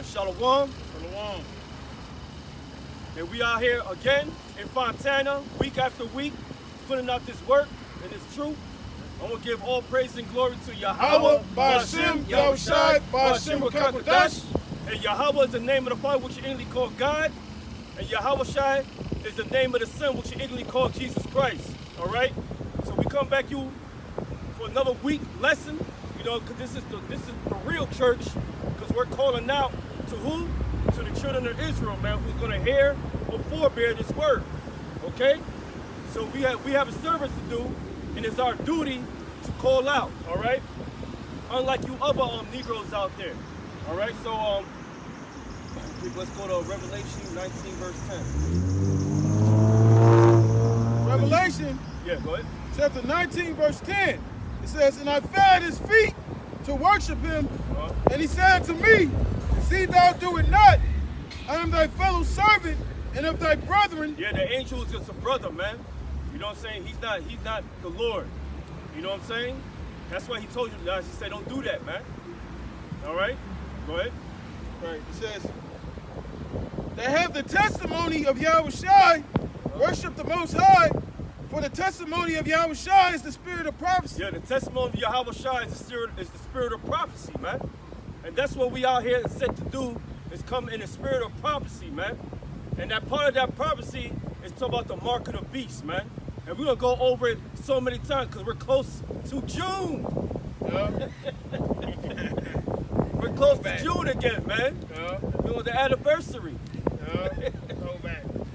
Shalom. Shalom. And we are here again in Fontana, week after week, putting out this work and this truth. I want to give all praise and glory to YAHAWAH, YAHAWASHI, Rawchaa Qadash. And YAHAWAH is the name of the Father, which you English call God. And YAHAWASHI is the name of the Son, which you English call Jesus Christ. All right? So we come back you for another week lesson, you know, because this is the real church, because we're calling out to who? To the children of Israel, man, who's going to hear or forebear this word. Okay? So we have a service to do, and it's our duty to call out, all right? Unlike you other Negroes out there, all right? So let's go to Revelation 19, verse 10. Revelation, Yeah, go ahead. chapter 19, verse 10. It says, "And I fell at his feet to worship him, and he said to me, See thou do it not. I am thy fellow servant and of thy brethren." Yeah, the angel is just a brother, man. You know what I'm saying? He's not the Lord. You know what I'm saying? That's why he told you guys. He said, don't do that, man. All right? Go ahead. Right. It says, "They have the testimony of YAHAWASHI, worship the Most High, for the testimony of YAHAWASHI is the spirit of prophecy." Yeah, the testimony of YAHAWASHI is the spirit of prophecy, man. And that's what we out here set to do, is come in the spirit of prophecy, man. And that part of that prophecy is talking about the mark of the beast, man. And we're going to go over it so many times because we're close to June. We're close to June again, man. We're on the anniversary.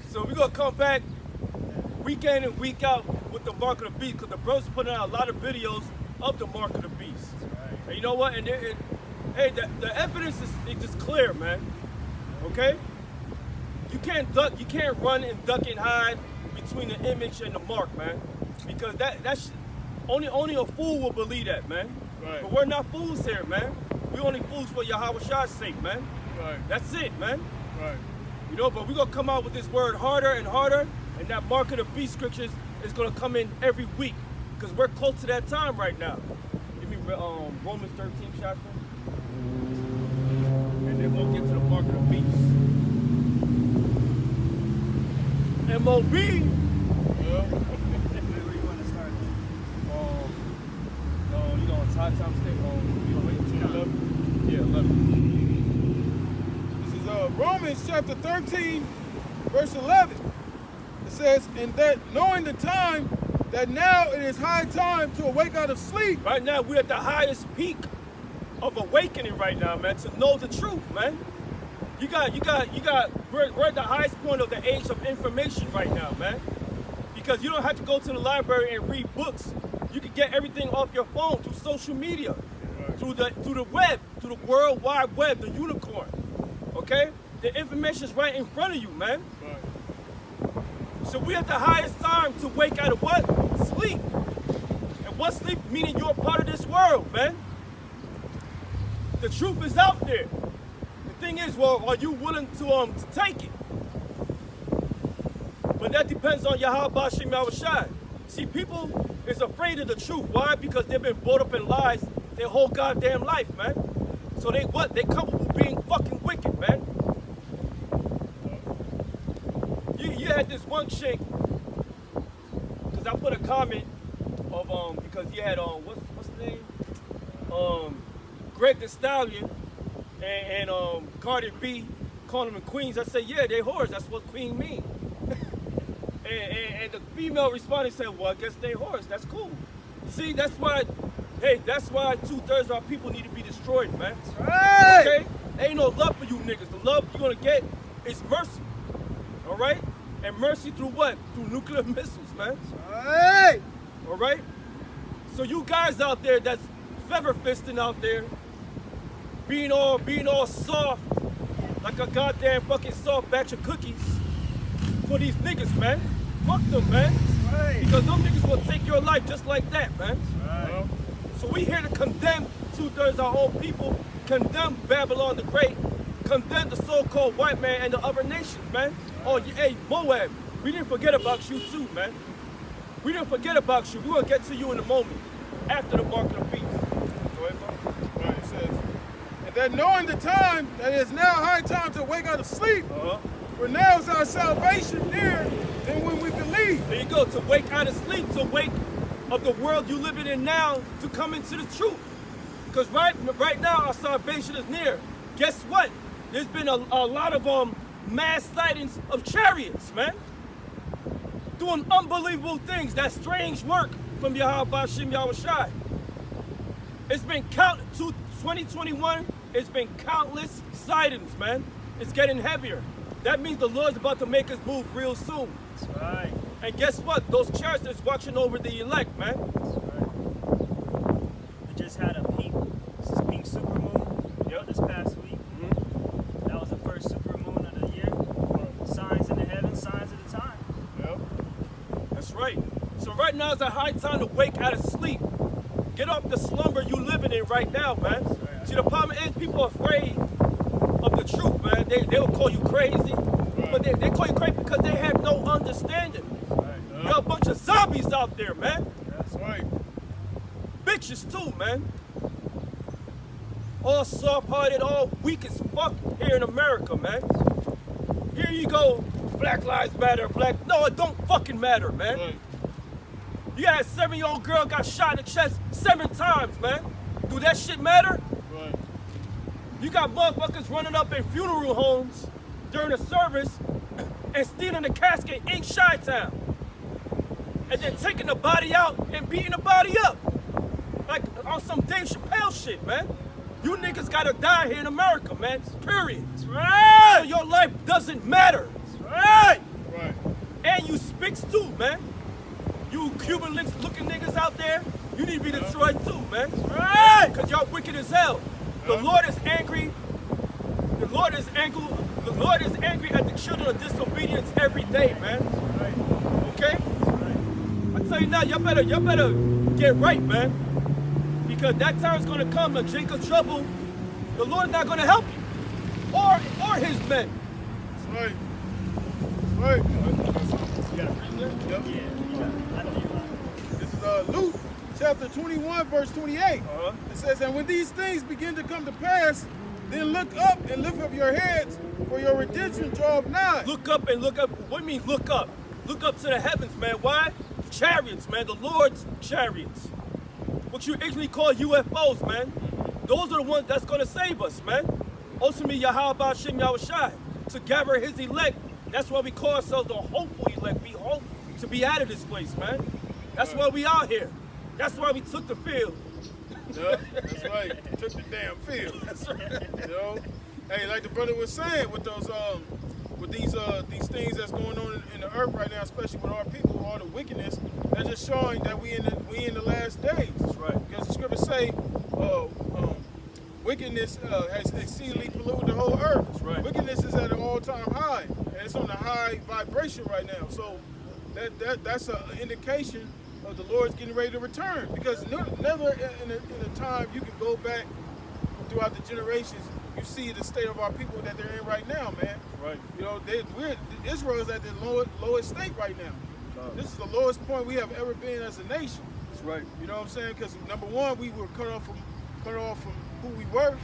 So we're going to come back week in and week out with the mark of the beast, because the brothers putting out a lot of videos of the mark of the beast. And you know what? And hey, the evidence is just clear, man. Okay? You can't run and duck and hide between the image and the mark, man. Because that's only a fool will believe that, man. Right. But we're not fools here, man. We only fools for YAHAWASHI's sake, man. Right. That's it, man. Right. You know, but we're gonna come out with this word harder and harder, and that mark of the beast scriptures is gonna come in every week, because we're close to that time right now. Give me Romans 13 chapter. And then we'll get to the mark of the beast. MOB. Where you want to start? You know, it's high time state. You know, 11. Yeah, 11. This is Romans chapter 13, verse 11. It says, "And that knowing the time, that now it is high time to awake out of sleep." Right now, we're at the highest peak of awakening right now, man, to know the truth, man. We're at the highest point of the age of information right now, man. Because you don't have to go to the library and read books. You can get everything off your phone through social media, through the web, through the World Wide Web, the unicorn. Okay? The information's right in front of you, man. Right. So we're at the highest time to wake out of what? Sleep. And what sleep? Meaning you're a part of this world, man. The truth is out there. The thing is, well, are you willing to take it? But that depends on YAHAWASHI. See, people is afraid of the truth. Why? Because they've been brought up in lies their whole goddamn life, man. So they comfortable being fucking wicked, man. You had this one chick, because I put a comment of because you had what's the name? Greg the Stallion and Cardi B calling them queens. I said, yeah, they whores. That's what queen mean. and the female responded and said, well, I guess they whores. That's cool. See, that's why 2/3 of our people need to be destroyed, man. That's right. Okay? Ain't no love for you niggas. The love you're gonna get is mercy. All right? And mercy through what? Through nuclear missiles, man. Hey! All right? So you guys out there that's feather fisting out there, being all soft, like a goddamn fucking soft batch of cookies for these niggas, man. Fuck them, man. Right. Because them niggas will take your life just like that, man. Right. So we here to condemn 2/3 of our own people, condemn Babylon the Great, condemn the so-called white man and the other nations, man. Oh, hey, Moab, we didn't forget about you too, man. We didn't forget about you. We're going to get to you in a moment, after the mark of the beast. Go ahead, bro. Right, it says, "And that knowing the time, that it is now high time to wake out of sleep, for now is our salvation nearer than when we believe. There you go, to wake out of sleep, to wake of the world you're living in now, to come into the truth. Because right now, our salvation is near. Guess what? There's been a lot of mass sightings of chariots, man. Doing unbelievable things. That strange work from YAHAWASHI. It's been 2021, it's been countless sightings, man. It's getting heavier. That means the Lord's about to make us move real soon. That's right. And guess what? Those chariots is watching over the elect, man. That's right. We just had a pink supermoon this past week. That was the first supermoon of the year. Signs in the heavens, signs of the time. Yep. That's right. So right now is a high time to wake out of sleep. Get off the slumber you living in right now, man. Right. See, the problem is people are afraid of the truth, man. They'll call you crazy, but they call you crazy because they have no understanding. Right. You're a bunch of zombies out there, man. That's right. Bitches too, man. All soft-hearted, all weak as fuck here in America, man. Here you go, Black Lives Matter, No, it don't fucking matter, man. Right. You had a 7-year-old girl got shot in the chest 7 times, man. Do that shit matter? Right. You got motherfuckers running up in funeral homes during the service and stealing the casket in Chi-Town. And then taking the body out and beating the body up. Like on some Dave Chappelle shit, man. You niggas gotta die here in America, man. Period. That's right. So your life doesn't matter. That's right. Right. And you speaks too, man. You Cuban links looking niggas out there, you need to be destroyed too, man. Right. Because y'all wicked as hell. The Lord is angry. The Lord is angry. The Lord is angry at the children of disobedience every day, man. Right. Okay? Right. I tell you now, y'all better get right, man. Because that time's gonna come, the Jacob's trouble. The Lord's not gonna help you, or his men. That's right. That's right. You got a prison there? Yep. Yeah. I know you lying. This is Luke chapter 21, verse 28. It says, and when these things begin to come to pass, then look up and lift up your heads, for your redemption draweth nigh. Look up and look up. What do you mean look up? Look up to the heavens, man. Why? Chariots, man. The Lord's chariots. What you actually call UFOs, man. Those are the ones that's going to save us, man. Ultimately, YAHAWASHI, to gather his elect. That's why we call ourselves the hopeful elect. We hope to be out of this place, man. That's why we out here. That's why we took the field. Yeah, that's right. Took the damn field. That's right. You know? Hey, like the brother was saying, with those with these things that's going on in the earth right now, especially with our people, all the wickedness, that's just showing that we in the last days. That's right. Because the scriptures say wickedness has exceedingly polluted the whole earth. That's right. Wickedness is at an all-time high, and it's on a high vibration right now. So that's an indication of the Lord's getting ready to return. Because never in a time you can go back throughout the generations, you see the state of our people that they're in right now, man. Right. You know, Israel is at the lowest state right now. This is the lowest point we have ever been as a nation. That's right. You know what I'm saying? Because number one, we were cut off from who we were,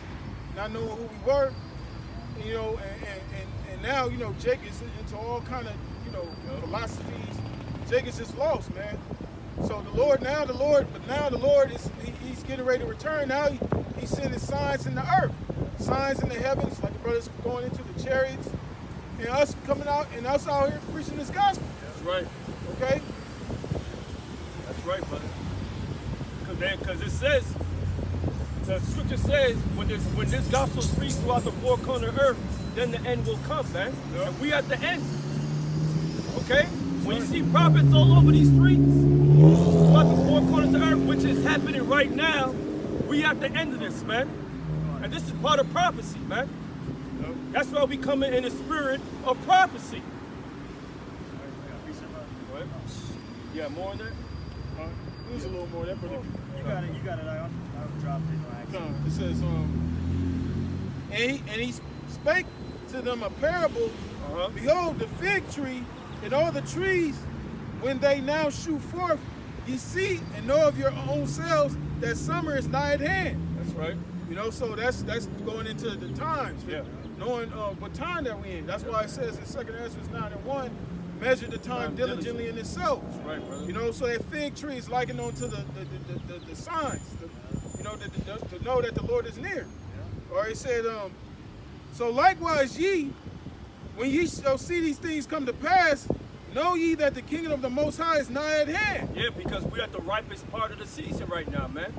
not knowing who we were. And, you know, and now, you know, Jake is into all kind of, you know, philosophies. Jake is just lost, man. So the Lord is he's getting ready to return. Now he's sending signs in the earth, signs in the heavens, like the brothers going into the chariots, and us coming out and us out here preaching this gospel. That's right. Okay? That's right, brother. Because it says, the scripture says, when this gospel is preached throughout the four corners of earth, then the end will come, man. Yeah. And we at the end. Okay? When you see prophets all over these streets, throughout the four corners of earth, which is happening right now, we at the end of this, man. And this is part of prophecy, man. Yep. That's why we come in the spirit of prophecy. What? You got more on that? There's a little more. That brother. You got it. I'll drop it. No, it says, and he spake to them a parable. Behold, the fig tree and all the trees, when they now shoot forth, ye see and know of your own selves that summer is nigh at hand. That's right. You know, so that's going into the times. Yeah. Knowing what time that we in. That's why it says in 2 Ezra 9:1, measure the time diligently in itself. That's right, brother. You know, so that fig tree is likened onto the signs. You know, to know that the Lord is near. Or he said, so likewise ye, when ye shall see these things come to pass, know ye that the kingdom of the Most High is nigh at hand. Yeah, because we're at the ripest part of the season right now, man.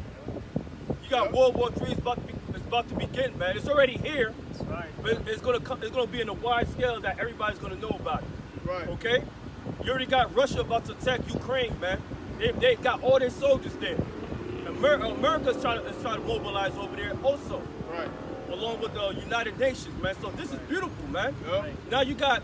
You got World War III is about to begin, man. It's already here. That's right. But it's gonna be in a wide scale that everybody's gonna know about it. Right. Okay? You already got Russia about to attack Ukraine, man. They got all their soldiers there. America's trying to mobilize over there also. Right. Along with the United Nations, man. So this is beautiful, man. Yep. Right. Now you got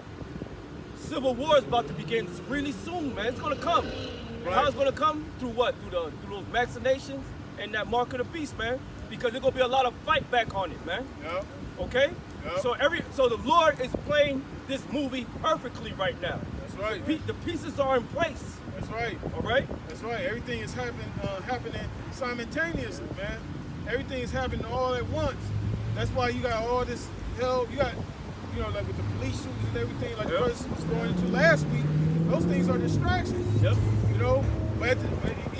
civil war is about to begin really soon, man. It's gonna come. And how it's gonna come? Through what? Through those vaccinations and that mark of the beast, man. Because there's gonna be a lot of fight back on it, man. Yep. Okay? Yep. So the Lord is playing this movie perfectly right now. That's right. The pieces are in place. That's right. All right? That's right. Everything is happening simultaneously, man. Everything is happening all at once. That's why you got all this hell. You got, you know, like with the police shootings and everything, like the person was going into last week. Those things are distractions. Yep. You know, but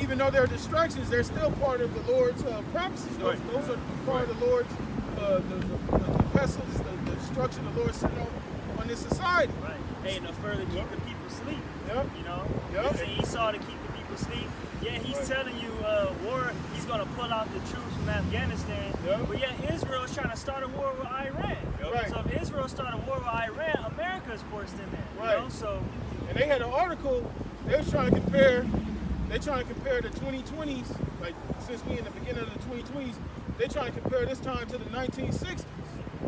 even though they're distractions, they're still part of the Lord's prophecies. Those are part of the Lord's the pestilence, the destruction the Lord sent on this society. Right. Hey, and to further keep the people asleep. Yep. You know? Yep. Using Esau to keep the people asleep. Yeah, he's telling you war, he's going to pull out the troops from Afghanistan. Yep. But yet Israel is trying to start a war with Iran. Yep. Right. So if Israel started a war with Iran, America is forced in there. Right. You know? So, And they had an article, they was trying to compare, the 2020s, like since we in the beginning of the 2020s, they trying to compare this time to the 1960s.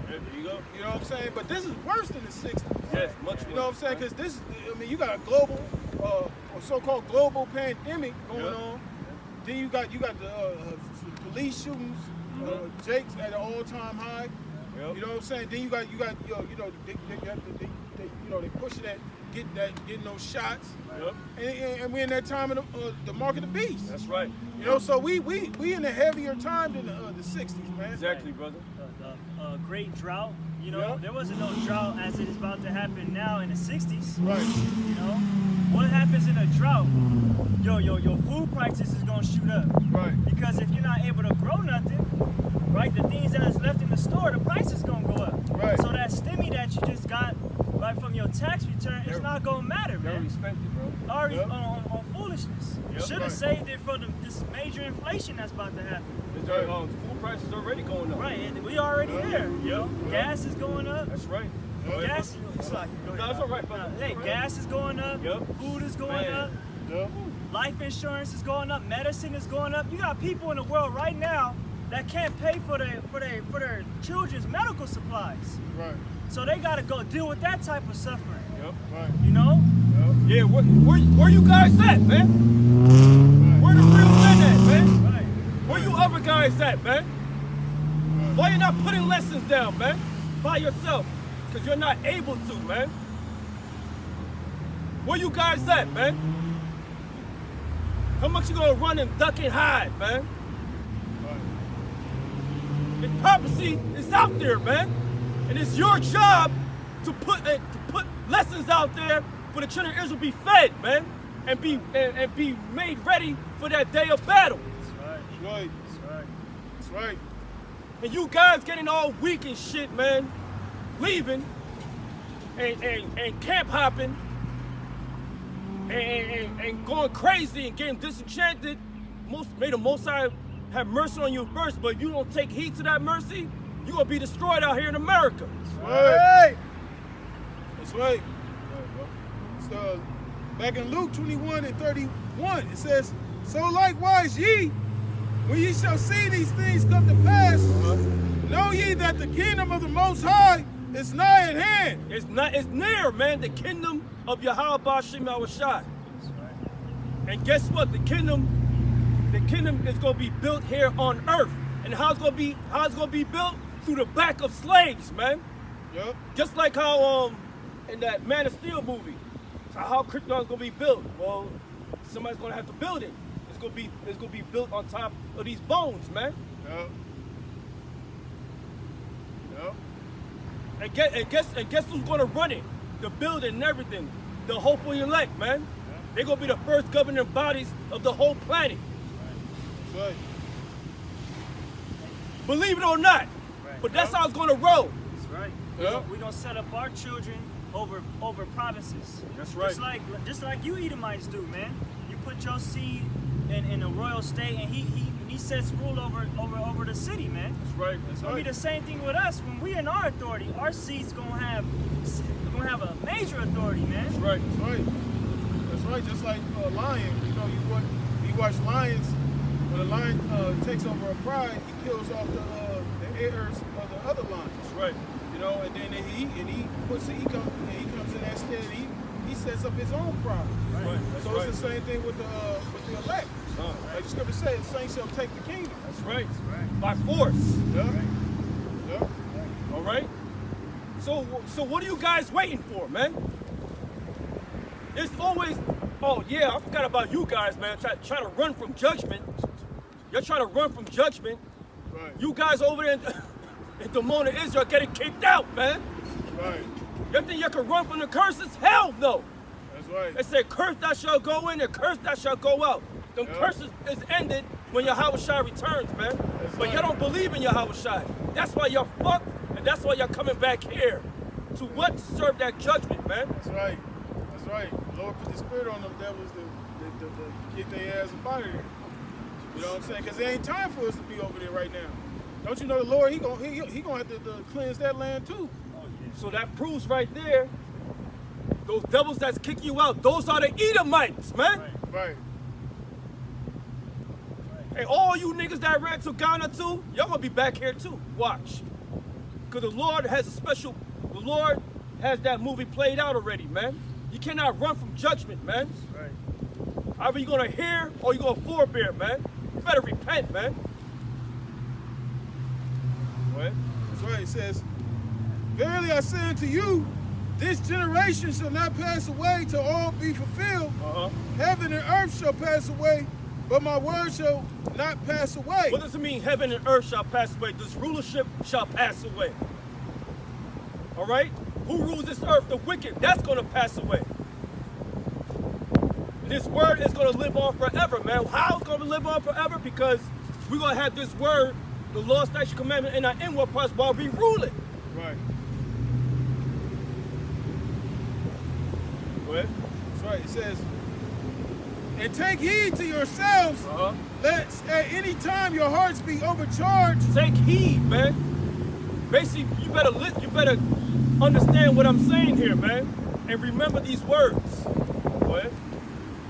There you go. You know what I'm saying? But this is worse than the 60s. Yes, much worse. You know what I'm saying? Because this, I mean, you got a global, or so-called global pandemic going on. Then you got the police shootings, Jake's at an all-time high. Yep. You know what I'm saying? Then you got they pushing that, getting those shots. Yep. And we're in that time of the mark of the beast. That's right. You know, so we in a heavier time than the 60s, man. Exactly, brother. a great drought. You know, Yeah. there wasn't no drought as it is about to happen now in the 60s. Right. You know, what happens in a drought? Your food prices is gonna shoot up. Right. Because if you're not able to grow nothing, right, the things that is left in the store, the price is gonna go up. Right. So that stimmy that you just got right from your tax return, it's not gonna matter, They already man. spent it, bro. Already Yep. on foolishness. Yep. Should have Right. saved it for this major inflation that's about to happen. Food prices already going up. Right, and we already there. You know, gas is going up. That's right. Gas, it's like, go No, ahead. it's all right, brother. Hey, gas is going up. Yep. Food is going Man. up. Yeah. Life insurance is going up. Medicine is going up. You got people in the world right now that can't pay for their children's medical supplies. Right. So they got to go deal with that type of suffering. Yep. Right. You know? Yeah, where you guys at, man? Where the real men at, man? Right. Where you other guys at, man? Why you not putting lessons down, man? By yourself. Because you're not able to, man. Where you guys at, man? How much you gonna run and duck and hide, man? The prophecy is out there, man. And it's your job to put lessons out there for the children of Israel to be fed, man. And be made ready for that day of battle. That's right. That's right. That's right. That's right. And you guys getting all weak and shit, man, leaving and camp hopping and going crazy and getting disenchanted. May the Most High have mercy on you first, but if you don't take heed to that mercy, you're gonna be destroyed out here in America. That's right. That's right. So, back in Luke 21 and 31, it says, so likewise ye, when ye shall see these things come to pass, know ye that the kingdom of the Most High is nigh at hand. It's near, man, the kingdom of YAHAWASHI. And guess what? The kingdom is gonna be built here on earth. And how it's gonna be built? Through the back of slaves, man. Yep. Just like how in that Man of Steel movie, so how Krypton's gonna be built? Well, somebody's gonna have to build it. It's gonna be built on top of these bones, man. Yep. And guess who's gonna run it? The building and everything. The hopeful elect, man. They're gonna be the first governing bodies of the whole planet. That's right. Believe it or not. But that's how it's gonna roll. That's right. Yeah. We're gonna set up our children over provinces. That's right. Just like you Edomites do, man. You put your seed in a royal state, and he sets rule over the city, man. That's right. It's gonna be the same thing with us. When we in our authority, our seed's gonna have a major authority, man. That's right. That's right. That's right. Just like a lion, you know, you watch lions. When a lion takes over a pride, he kills off the heirs of the other lions. That's right. You know, and then he comes in that stead. He sets up his own pride. Right. That's So right. it's the same thing with the elect. Like the scripture says, the saints shall take the kingdom. That's right. By force. Yeah. Yeah. All right. So what are you guys waiting for, man? It's always, oh yeah, I forgot about you guys, man. Trying to run from judgment. You're trying to run from judgment. Right. You guys over there in Demona, Israel, getting kicked out, man. Right. You think you can run from the curses? Hell no. That's right. They say, curse that shall go in and curse that shall go out. Them curses is ended when YAHAWASHI returns, man. But right. you don't believe in YAHAWASHI. That's why you're fucked, and that's why you're coming back here. To what? To serve that judgment, man. That's right. That's right. The Lord put the spirit on them devils to get their ass up out of there. You know what I'm saying? Because there ain't time for us to be over there right now. Don't you know the Lord, he gonna have to cleanse that land too. So that proves right there, those devils that's kicking you out, those are the Edomites, man. Right. Hey, all you niggas that ran to Ghana too, y'all gonna be back here too. Watch. Because the Lord has that movie played out already, man. You cannot run from judgment, man. Right. Either you're gonna hear or you're gonna forbear, man. You better repent, man. What? That's right. It says, verily I say unto you, this generation shall not pass away till all be fulfilled. Heaven and earth shall pass away, but my word shall not pass away. What does it mean heaven and earth shall pass away? This rulership shall pass away. All right? Who rules this earth? The wicked. That's going to pass away. This word is going to live on forever, man. How it's going to live on forever? Because we're going to have this word, the law, statute, commandment, in our inward parts while we rule it. Right. Go ahead. That's right. It says, and take heed to yourselves, lest at any time your hearts be overcharged. Take heed, man. Basically, you better understand what I'm saying here, man, and remember these words. Go ahead.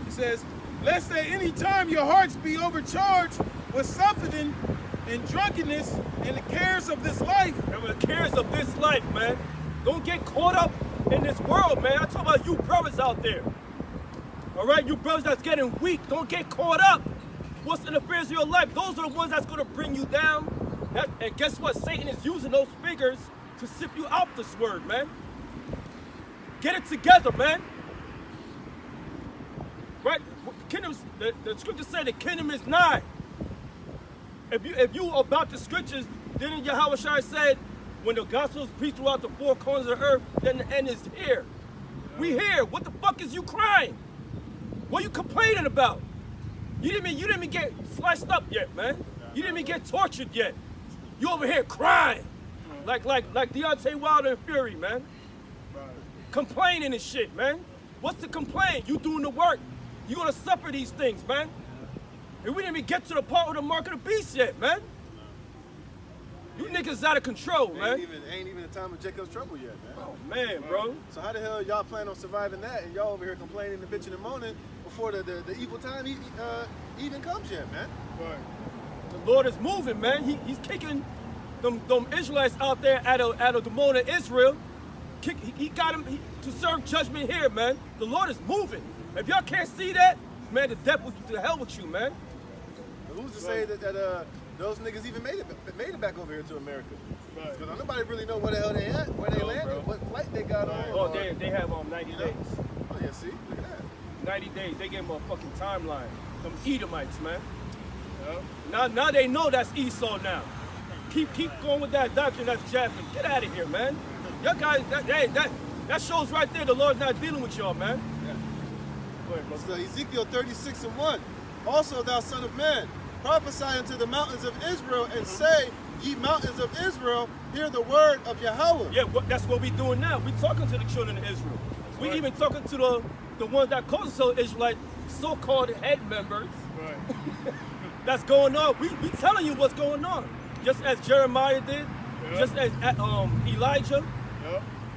It says, lest at any time your hearts be overcharged with suffering and drunkenness and the cares of this life. And with the cares of this life, man. Don't get caught up in this world, man. I'm talking about you brothers out there. All right, you brothers that's getting weak, don't get caught up. What's in the affairs of your life? Those are the ones that's going to bring you down. And guess what? Satan is using those figures to sip you out this word, man. Get it together, man. Right? The scriptures say the kingdom is nigh. If you about the scriptures, didn't YAHAWASHI said, when the gospel is preached throughout the four corners of the earth, then the end is here. We here. What the fuck is you crying? What are you complaining about? You didn't even get sliced up yet, man. You didn't even get tortured yet. You over here crying. Like Deontay Wilder and Fury, man. Complaining and shit, man. What's the complaint? You doing the work. You gonna suffer these things, man. And we didn't even get to the part of the mark of the beast yet, man. You niggas out of control, man. Ain't even the time of Jacob's trouble yet, man. Oh man, bro. So how the hell y'all plan on surviving that, and y'all over here complaining and bitching and moaning before the evil time even comes yet, man? Right. The Lord is moving, man. He's kicking them Israelites out there out of Demona, Israel. He got them to serve judgment here, man. The Lord is moving. If y'all can't see that, man, the devil to hell with you, man. Who's to say that those niggas even made it back over here to America? Right. Because nobody really know where the hell they at, where they landed, what flight they got on. Oh, they have 90 days. Oh yeah, see, look at that. 90 days. They gave them a fucking timeline. Them Edomites, man. Yeah. Now they know that's Esau now. Keep going with that doctrine that's Japheth. Get out of here, man. Y'all guys, that shows right there the Lord's not dealing with y'all, man. Yeah. Go ahead, brother. So Ezekiel 36:1. Also, thou son of man, prophesy unto the mountains of Israel and say, ye mountains of Israel, hear the word of Yahweh. Yeah, that's what we doing now. We talking to the children of Israel. We even talking to the ones that call themselves Israelite, so-called head members. Right. That's going on. We telling you what's going on. Just as Jeremiah did, just as Elijah,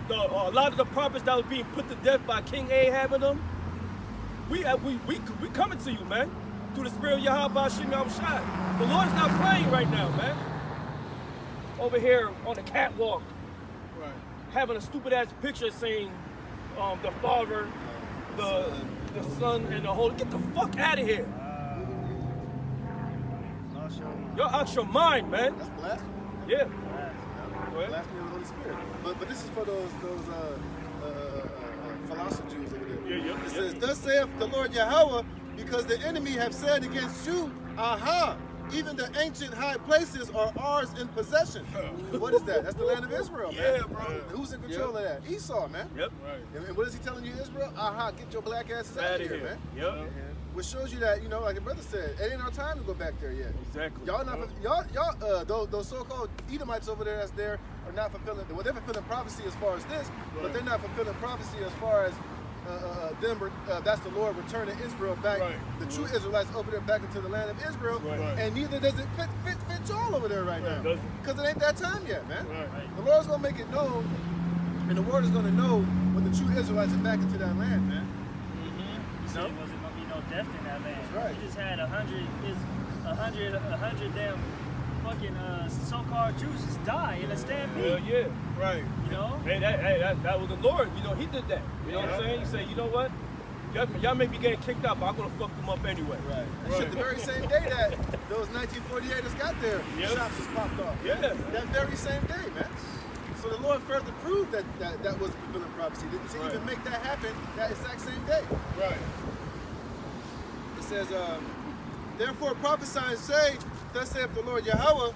a lot of the prophets that was being put to death by King Ahab and them, we coming to you, man, through the spirit of YAHAWASHI. The Lord's not playing right now, man. Over here on the catwalk, Right. having a stupid ass picture saying the Father, the Son, and the Holy. Get the fuck out of here. You're out your mind, man. That's blasphemy. Yeah. Blasphemy of the Holy Spirit. But this is for those philosopher Jews over there. Yeah. It says, thus saith the Lord Yahweh, because the enemy have said against you, aha, even the ancient high places are ours in possession. What is that? That's the land of Israel, man. Yeah, bro. Who's in control of that? Esau, man. Yep. Right. And what is he telling you, Israel? Aha, get your black asses out of here, man. Yep. Which shows you that, like your brother said, it ain't our time to go back there yet. Exactly. Y'all not, those so-called Edomites over there that's there are not fulfilling. Well, they're fulfilling prophecy as far as this, but they're not fulfilling prophecy as far as that's the Lord returning Israel back, the true Israelites over there back into the land of Israel, and neither does it fit y'all over there right now, because it ain't that time yet, man. The Lord's gonna make it known, and the world is gonna know when the true Israelites are back into that land, man. He said it wasn't gonna be no death in that land. That's right. He just had 100 damn fucking so-called Jews just die in a stampede. Yeah. Right. You know? Hey, that was the Lord. He did that. You know what I'm saying? He said, you know what? Y'all may be getting kicked out, but I'm gonna fuck them up anyway. Right. Shit, the very same day that those 1948ers got there, shops just popped off. Yeah. That very same day, man. So the Lord further proved that was fulfilling prophecy. To even make that happen that exact same day. Right. It says, therefore prophesy and say, thus saith the Lord Yahweh,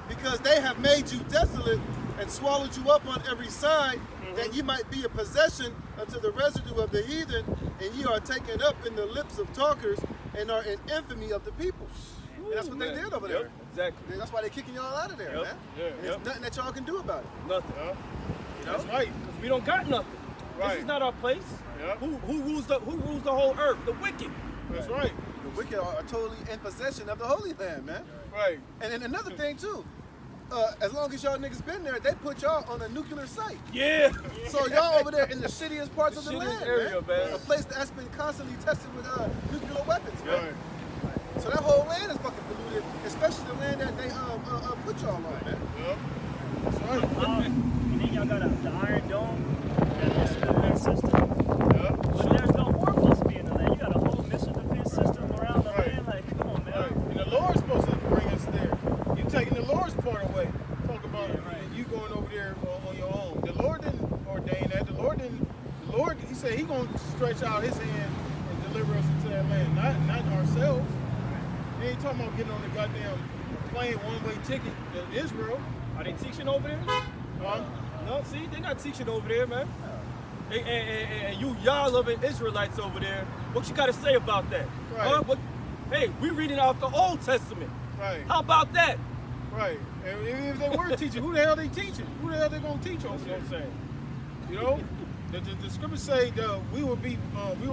because they have made you desolate and swallowed you up on every side, that ye might be a possession unto the residue of the heathen, and ye are taken up in the lips of talkers, and are in infamy of the people. And that's what they did over there. Exactly. That's why they're kicking y'all out of there, man. And there's nothing that y'all can do about it. Nothing. You know? That's right. We don't got nothing. This is not our place. Who rules the whole earth? The wicked. That's right. The wicked are totally in possession of the Holy Land, man. Right. And another thing too, as long as y'all niggas been there, they put y'all on a nuclear site. Yeah. So y'all over there in the shittiest parts of the land, area, man. A place that's been constantly tested with nuclear weapons, man. Right. So that whole land is fucking polluted, especially the land that they put y'all on, man. Yep. That's right. And then y'all got the Iron Dome, that missile defense system. Yep. But there's no war supposed to be in the land. You got a whole missile defense system around the land. Like, come on, man. Right. And the Lord's supposed to bring us there. You're taking the Lord's part away. Talk about it. And you going over there on your own. The Lord didn't ordain that. The Lord, he said he gonna stretch out his hand and deliver us into that land, not ourselves. He ain't talking about getting on the goddamn plane one-way ticket to Israel. Are they teaching over there? No, see, they're not teaching over there, man. And y'all loving Israelites over there, what you got to say about that? Right. Hey, we reading out the Old Testament. Right. How about that? Right. And if they were teaching, who the hell they teaching? Who the hell they gonna teach over there? That's what I'm saying. You know, the scriptures say we will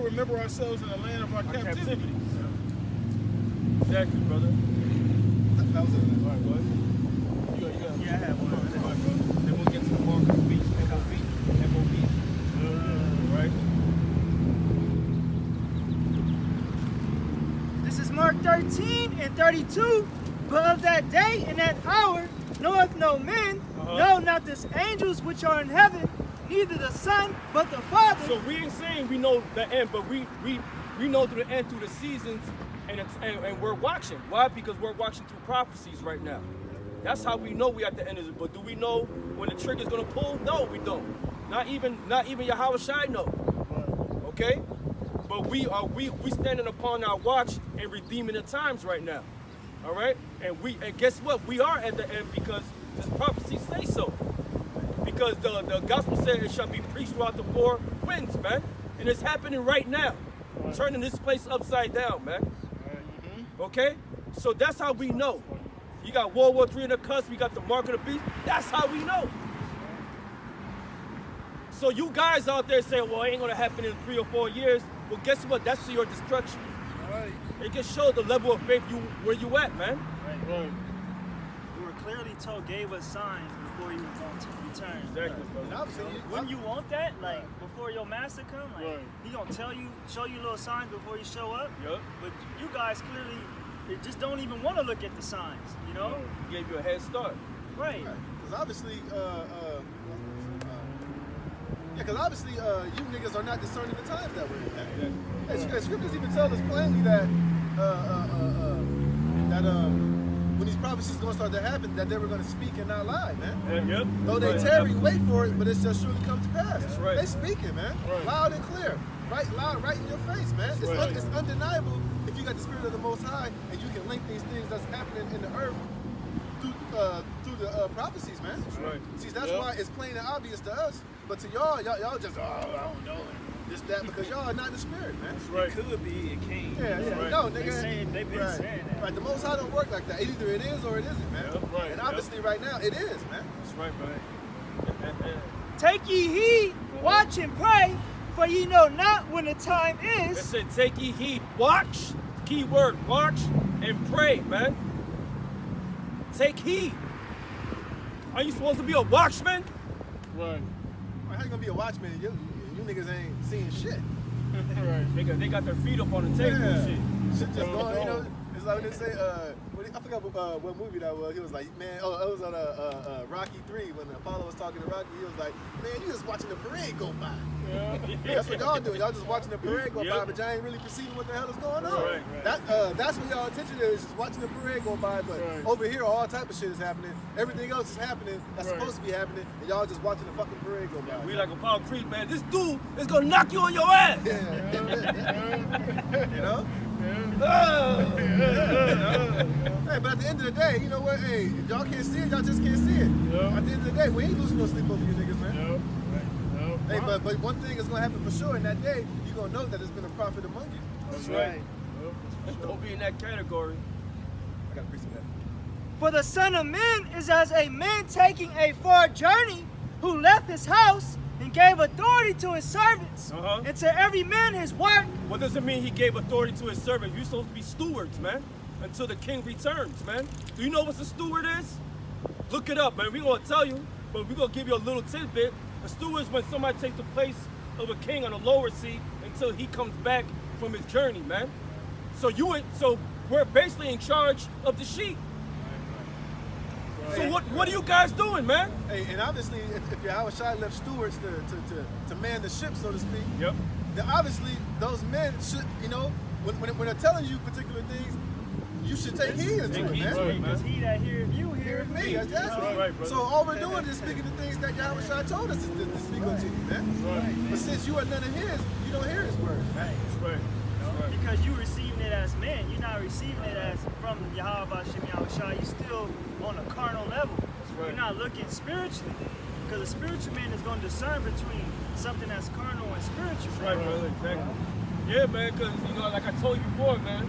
remember ourselves in the land of our captivity. Exactly, brother. That was it. All right, bud. Yeah, I have one. All right, bro. Then we'll get to the Mark of the Beast. MOB. Right? This is Mark 13 and 32. But of that day and that hour knoweth no man, no, not the angels which are in heaven, neither the Son, but the Father. So we ain't saying we know the end, but we know through the end, through the seasons, and we're watching. Why? Because we're watching through prophecies right now. That's how we know we at the end of it. But do we know when the trigger's gonna pull? No, we don't. Not even YAHAWASHI know. Okay? But we standing upon our watch and redeeming the times right now. All right? And guess what? We are at the end because this prophecy say so. Because the gospel said it shall be preached throughout the four winds, man. And it's happening right now. Turning this place upside down, man. Okay? So that's how we know. You got World War III in the cusp, we got the mark of the beast. That's how we know. So you guys out there saying, well, it ain't gonna happen in 3 or 4 years. Well, guess what? That's to your destruction. Right. It can show the level of faith where you at, man. Right. We were clearly told, gave us signs before you were going to return. Exactly, And brother. obviously, Wouldn't you want that? Like, before your master come? Like, Right. he gonna tell you, show you little signs before you show up? Yup. But you guys clearly, they just don't even want to look at the signs, you know? He gave you a head start. Right. because obviously, you niggas are not discerning the times that we're in. Hey, scriptures even tell us plainly that when these prophecies are going to start to happen, that they were going to speak and not lie, man. Yep. Though they tarry, wait for it, but it shall surely come to pass. That's right. They speaking, man, Right. loud and clear, loud, right in your face, man. It's undeniable if you got the spirit of the Most High and you can link these things that's happening in the earth through the prophecies, man. That's right. See, that's why it's plain and obvious to us, but to y'all just, I don't know, this, that, because y'all are not in the spirit, man. That's right. It could be, it can't. Yeah, right. no, They nigga. they've been Right. saying that. Right, the Most High don't work like that. Either it is or it isn't, man. Yep, right, And yep. obviously right now, it is, man. That's right, man. Take ye heed, watch and pray, for ye know not when the time It is. said, take ye heed. Watch. Key word, watch and pray, man. Take heed. Are you supposed to be a watchman? Right. How you gonna be a watchman and you niggas ain't seeing shit? Right. They got their feet up on the table and shit. Shit just going, you know. It's like when they say, I forgot what movie that was. He was like, man, oh, it was on Rocky 3 when Apollo was talking to Rocky. He was like, man, you just watching the parade go by. Yeah. That's what y'all doing. Y'all just watching the parade go by, Yep. but y'all ain't really perceiving what the hell is going on. Right, right. That's what y'all attention is, just watching the parade go by. But Right. over here, all type of shit is happening. Everything else is happening that's Right. supposed to be happening, and y'all just watching the fucking parade go by. We like Apollo Creed, man. This dude is gonna knock you on your ass. You know? Hey, but at the end of the day, you know what? Hey, if y'all can't see it, y'all just can't see it. Yeah. At the end of the day, we ain't losing no sleep over you niggas, man. Yep. Yep. Hey, but one thing is gonna happen for sure in that day, you're gonna know that there's been a prophet among you. That's right. right. Don't be in that category. I gotta preach that. For the Son of Man is as a man taking a far journey, who left his house and gave authority to his servants, and to every man his work. What does it mean he gave authority to his servant? You're supposed to be stewards, man, until the king returns, man. Do you know what a steward is? Look it up, man. We're going to tell you, but we're going to give you a little tidbit. A steward is when somebody takes the place of a king on a lower seat until he comes back from his journey, man. So we're basically in charge of the sheep. So what are you guys doing, man? Hey, and obviously, if YAHAWASHI left stewards to man the ship, so to speak, Yep. then obviously those men should, you know, when they're telling you particular things, you should take heed to Take it, heed man. to it, Because he that heareth you, Hear heareth me, me. that's Right, brother. so all we're doing is speaking the things that YAHAWASHI told us to speak unto you, man. But since you are none of his, you don't hear his word. That's right. Because you receiving it as man, you're not receiving it as from YAHAWASHI. You're still on a carnal level. right. You're not looking spiritually. Because a spiritual man is going to discern between something that's carnal and spiritual. That's right, brother. Exactly. Yeah, man, because, you know, like I told you before, man,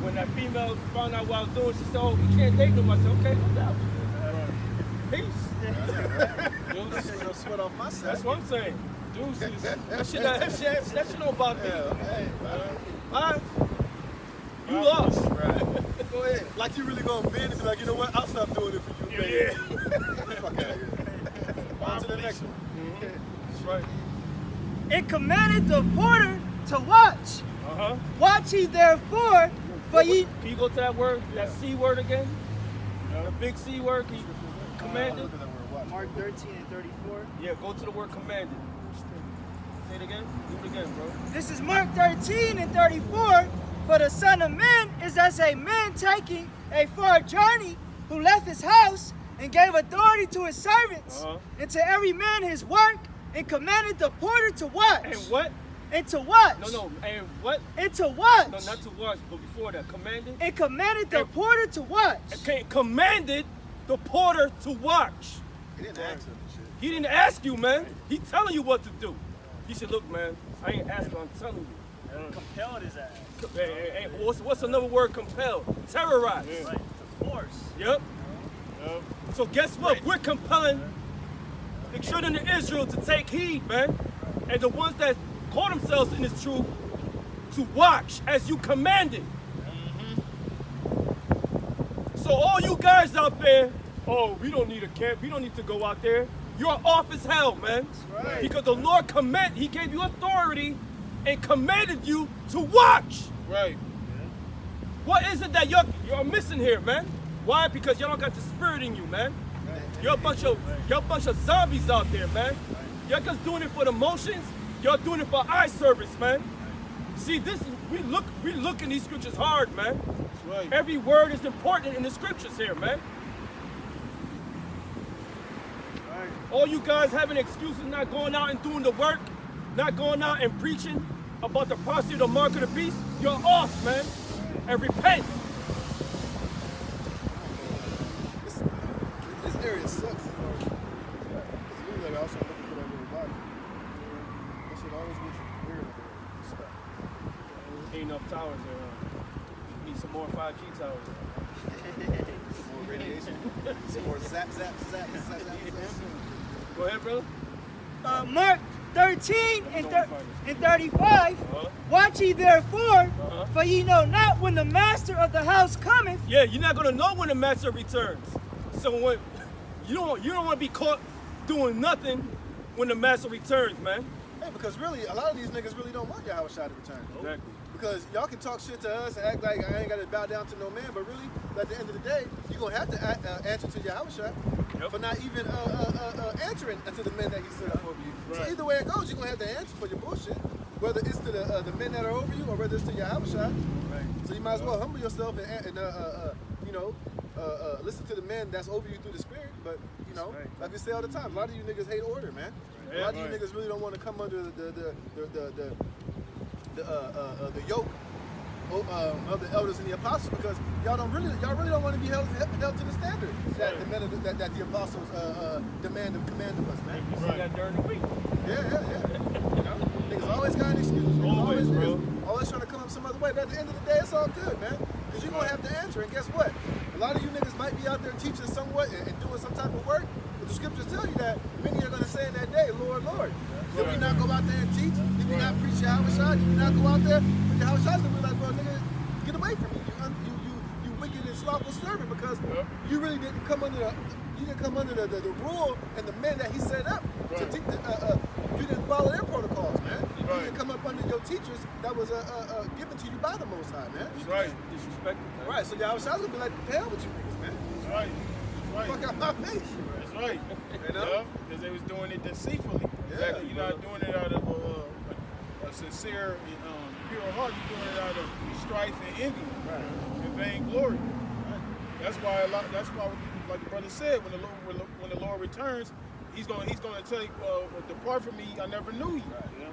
when that female found out what I was doing, she said, oh, we can't date no more. I said, okay, no doubt. Peace. Don't sweat off my side. That's what I'm saying. Deuces. That shit don't bother me. Huh? You lost. Right. Go ahead. Like you really gonna bend and be like, you know what? I'll stop doing it for you. Yeah. Fuck out of here. On to the next one. That's right. It commanded the porter to watch. Watch ye therefore, for ye. Can you go to that word, that C word again? The big C word, can you command it? Mark 13 and 34. Yeah, go to the word commanded. Say it again. Do it again, bro. This is Mark 13 and 34. For the Son of Man is as a man taking a far journey, who left his house and gave authority to his servants, and to every man his work, and commanded the porter to watch. And what? And to watch. No, and what? And to watch. No, not to watch, but before that, commanded? And commanded the porter to watch. Okay, commanded the porter to watch. He didn't ask him and shit. He didn't ask you, man. He telling you what to do. He said, look, man, I ain't asking, I'm telling you. Compelled his ass. Hey, what's another word? Compelled. Terrorize. Yeah. Right. To force. Yep. So guess what? We're compelling the children of Israel to take heed, man. And the ones that call themselves in this truth to watch as you commanded. So all you guys out there, oh, we don't need a camp. We don't need to go out there. You're off as hell, man. That's right. Because the Lord He gave you authority and commanded you to watch. Right. What is it that you're missing here, man? Why? Because y'all don't got the spirit in you, man. You're a bunch of zombies out there, man. Y'all just doing it for the motions. Y'all doing it for eye service, man. See, we look in these scriptures hard, man. That's right. Every word is important in the scriptures here, man. Right. All you guys having excuses, not going out and doing the work, not going out and preaching about the prophecy of the mark of the beast, you're off, man. And repent. This area sucks. It's really like also looking for that little body. That shit always gets weird up there. Ain't enough towers there. Need some more 5G towers. More radiation. Some more zap, zap, zap, zap, zap, zap. Go ahead, brother. Mark 13 and 35. Watch ye therefore, for ye know not when the master of the house cometh. Yeah, you're not gonna know when the master returns. So when you don't want to be caught doing nothing when the master returns, man. Hey, because really, a lot of these niggas really don't want YAHAWASHI to return. Exactly. Because y'all can talk shit to us and act like I ain't got to bow down to no man, but really, at the end of the day, you're going to have to answer to YAHAWASHI for not even answering to the men that he set up over you. Right. So either way it goes, you're going to have to answer for your bullshit, whether it's to the men that are over you or whether it's to YAHAWASHI. Right. So you might as well humble yourself and listen to the men that's over you through the spirit. But, you know, like we say all the time, a lot of you niggas hate order, man. A lot of you niggas really don't want to come under the yoke of the elders and the apostles because y'all really don't want to be held to the standard that the men of that the apostles command of us, man. You see that during the week. Yeah. You know, niggas always got an excuse. Always, bro. Always trying to come up some other way. But at the end of the day, it's all good, man. Because you're gonna have to answer. And guess what? A lot of you niggas might be out there teaching somewhat and doing some type of work. But the scriptures tell you that many are gonna say in that day, Lord, Lord. Did we not go out there and teach? Did we not preach YAHAWASHI? Did we not go out there? But YAHAWASHI's gonna be like, bro, nigga, get away from me. You wicked and slothful servant because you really didn't come under the rule and the men that he set up to teach. You didn't follow their protocols, man. You didn't come up under your teachers that was given to you by the Most High, man. That's right. Disrespectful. Man. Right. So YAHAWASHI's gonna be like, the hell with you niggas, man. That's right. That's right. Fuck out my face. That's right. You know? Because they was doing it deceitfully. Yeah. You're not doing it out of a sincere and pure heart. You're doing it out of strife and envy and vainglory. Right. That's why like the brother said, when the Lord returns, he's gonna tell you, depart from me, I never knew you. Right.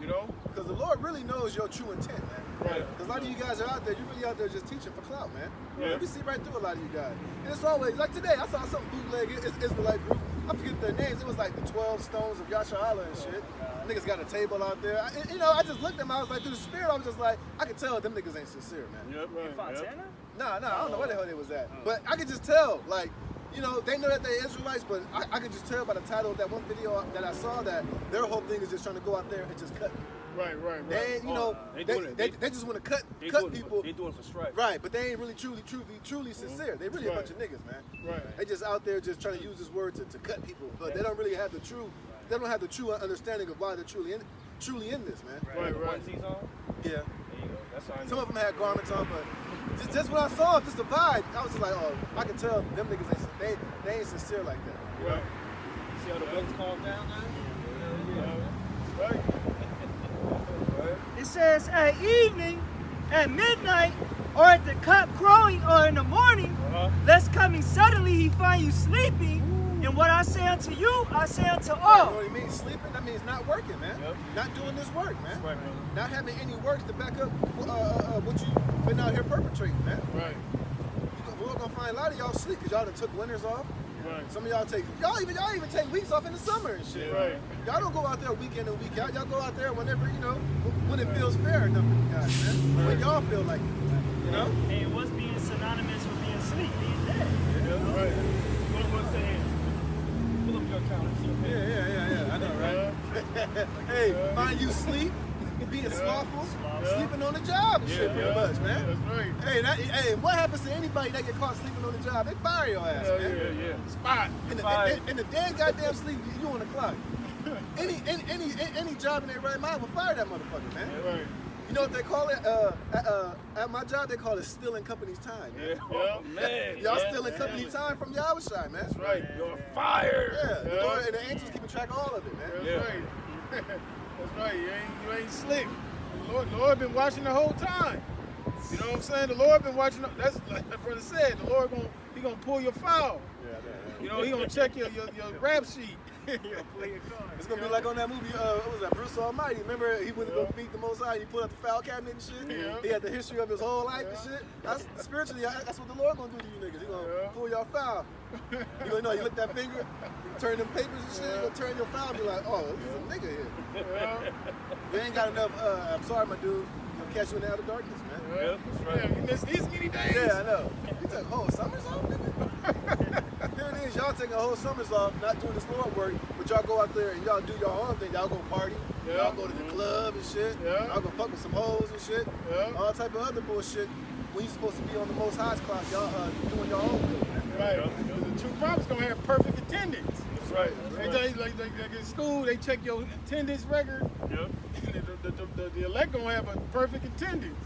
You know? Because the Lord really knows your true intent, man. Right. Because a lot of you guys are out there, you're really out there just teaching for clout, man. Yeah. We see right through a lot of you guys. And it's always, like today, I saw some bootleg Israelite group. I forget their names. It was like the 12 stones of YAHAWASHI and shit. Niggas got a table out there. I just looked at them, I was like, through the spirit, I was just like, I could tell them niggas ain't sincere, man. Yep. In Fontana? Nah, I don't know where the hell they was at. But I could just tell, like, you know, they know that they're Israelites, but I could just tell by the title of that one video that I saw that their whole thing is just trying to go out there and just cut. Right. They ain't, they just want to cut people. They doing it for strife. Right, but they ain't really truly sincere. They really a bunch of niggas, man. Right. They just out there just trying to use this word to cut people, but they don't really have the true. They don't have the true understanding of why they're truly in this, man. Right. Onesies on? Yeah. There you go. That's how I know. Some of them had garments on, but just when I saw it, just the vibe, I was just like, oh, I can tell them niggas they ain't sincere like that. Right. See how the winds calm down now? Right. It says at evening, at midnight, or at the cock crowing, or in the morning, lest coming suddenly he find you sleeping. And what I say unto you, I say unto You know all. what it means? Sleeping? That means not working, man. Yep. Not doing this work, man. Right, man. Not having any works to back up what you've been out here perpetrating, man. Right. We're gonna find a lot of y'all sleep because y'all done took winters off. Right. Some of y'all even take weeks off in the summer and shit. Right. Y'all don't go out there week in and week out. Y'all go out there whenever, you know, when it feels fair enough for you guys, man. Right. When y'all feel like it, you know? Hey, what's being synonymous with being asleep? Being dead. Right. One second. Pull up your account and see. Yeah. I know, right? Hey, find you sleep, being slothful, sleeping on the job and shit, pretty much, man. That's right. Hey, what happens to anybody that get caught sleeping on the job? They fire your ass, man. Yeah. Spot. In the dead goddamn sleep, you on the clock. Any job in their right mind will fire that motherfucker, man. Right. You know what they call it? At my job, they call it stealing company's time. Man. Oh, man. Y'all stealing company time from YAHAWASHI, man. That's right. You're fired. Yeah, the Lord and the angels keeping track of all of it, man. That's right. That's right. You ain't slick. The Lord been watching the whole time. You know what I'm saying? The Lord been watching. That's like my brother said. The Lord gonna pull your file. You know, he gonna check your rap sheet. It's gonna be like on that movie, what was that, Bruce Almighty. Remember he went to go meet the Most High, he pulled out the file cabinet and shit? Yeah. He had the history of his whole life and shit. That's spiritually, that's what the Lord gonna do to you niggas. He gonna pull your file. You gonna know, you lick that finger, you turn them papers and shit, you gonna turn your file and be like, oh, this is a nigga here. You ain't got enough, I'm sorry, my dude. He'll catch you in the outer darkness, man. Yeah, that's right. Yeah, you missed these many days. Yeah, I know. You took whole summers off, nigga? Here it is, y'all taking a whole summers off, not doing this Lord work, but y'all go out there and y'all do your own thing. Y'all go party, y'all go to the club and shit, y'all go fuck with some hoes and shit, all type of other bullshit. When you supposed to be on the Most High's clock, y'all doing your own thing. Right. The true prophets gonna have perfect attendance. That's right. They tell you, like in school, they check your attendance record. Yep. The elect gonna have a perfect attendance.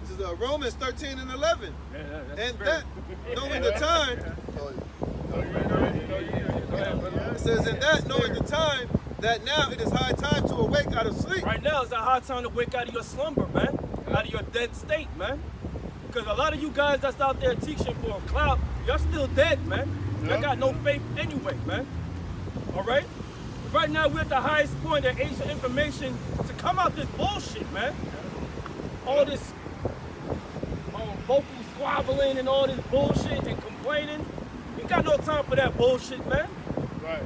This is Romans 13 and 11. That's And fair. that, knowing the time, it says, in that, knowing the time, that now it is high time to awake out of sleep. Right now is a hard time to wake out of your slumber, man. Out of your dead state, man. Because a lot of you guys that's out there teaching for a clout, y'all still dead, man. Y'all got no faith anyway, man. All right? Right now we're at the highest point of age of information to come out this bullshit, man. All this vocal squabbling and all this bullshit and complaining. You got no time for that bullshit, man. Right.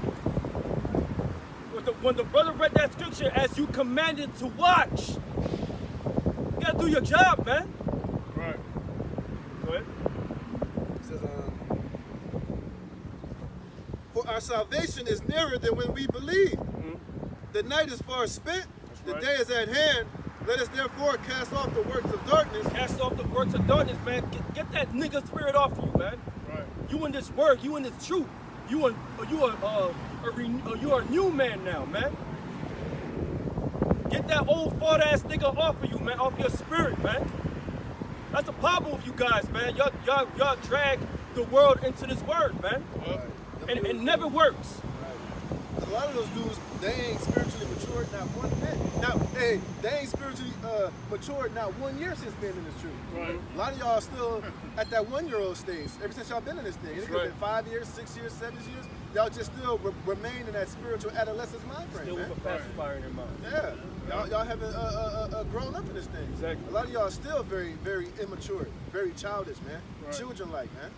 When the brother read that scripture, as you commanded to watch, you gotta do your job, man. Right. Go ahead. It says, for our salvation is nearer than when we believe. The night is far spent, the day is at hand. Let us therefore cast off the works of darkness. Cast off the works of darkness, man. Get that nigga spirit off you, man. Right. You in this word, you in this truth. You are a new man now, man. Get that old fart ass nigga off of you, man, off your spirit, man. That's the problem with you guys, man. Y'all drag the world into this word, man. And it never works. A lot of those dudes, they ain't spiritually matured not one bit. They ain't spiritually matured not 1 year since being in this truth. Right. A lot of y'all still at that 1-year-old stage. Ever since y'all been in this thing, it could have been 5 years, 6 years, 7 years. Y'all just still remain in that spiritual adolescence mind frame, Still man. with a pacifier in their mouth. Yeah, y'all haven't grown up in this thing. Exactly. A lot of y'all still very, very immature, very childish, man. Right. Children-like, man.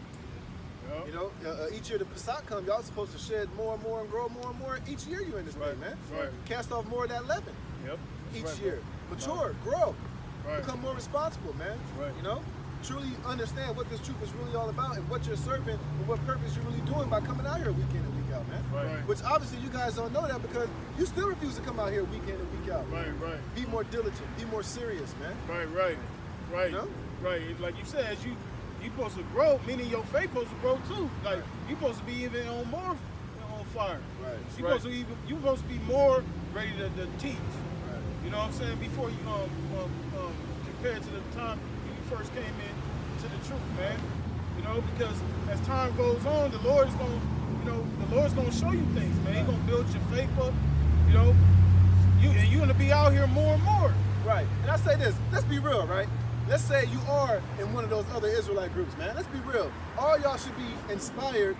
Yep. You know, each year the Pesach comes, y'all supposed to shed more and more and grow more and more. Each year you in this thing, man. Right. Cast off more of that leaven Yep. each year. Mature, grow, Right. become more responsible, man. Right. You know, truly understand what this truth is really all about and what you're serving and what purpose you're really doing by coming out here week in and week out, man. Right. Which obviously you guys don't know that because you still refuse to come out here week in and week out. Right. Right. Be more diligent, be more serious, man. Right. You know? Right. Like you said, as you supposed to grow, meaning your faith supposed to grow too. Like you supposed to be even on more on fire. Right. You supposed to be more ready to teach. Right. You know what I'm saying? Before you compared to the time you first came in to the truth, man. You know, because as time goes on, the Lord's gonna show you things, man. He's gonna build your faith up. You know, you're gonna be out here more and more. Right. And I say this, let's be real, right? Let's say you are in one of those other Israelite groups, man. Let's be real. All y'all should be inspired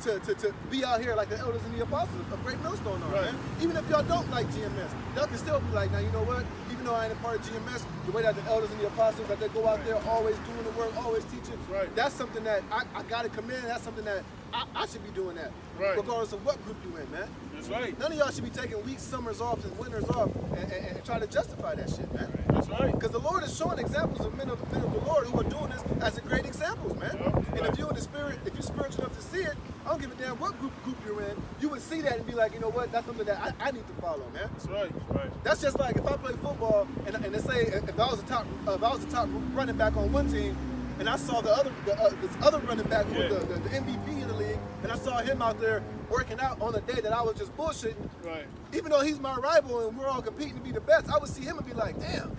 to be out here like the elders and the apostles of Great Millstone are, man. Even if y'all don't like GMS, y'all can still be like, now you know what? Even though I ain't a part of GMS, the way that the elders and the apostles, that they go out there always doing the work, always teaching, that's something that I gotta commend. That's something that I should be doing that, regardless of what group you in, man. That's right. None of y'all should be taking weeks, summers off, and winters off, and trying to justify that shit, man. That's right. Because the Lord is showing examples of men of the Lord who are doing this as a great examples, man. And if you're in the spirit, if you're spiritual enough to see it, I don't give a damn what group you're in, you would see that and be like, you know what, that's something that I need to follow, man. That's right. That's right. That's just like if I play football and they say if I was the top running back on one team, and I saw this other running back who was the MVP in the league, and I saw him out there working out on a day that I was just bullshitting. Right. Even though he's my rival and we're all competing to be the best, I would see him and be like, damn,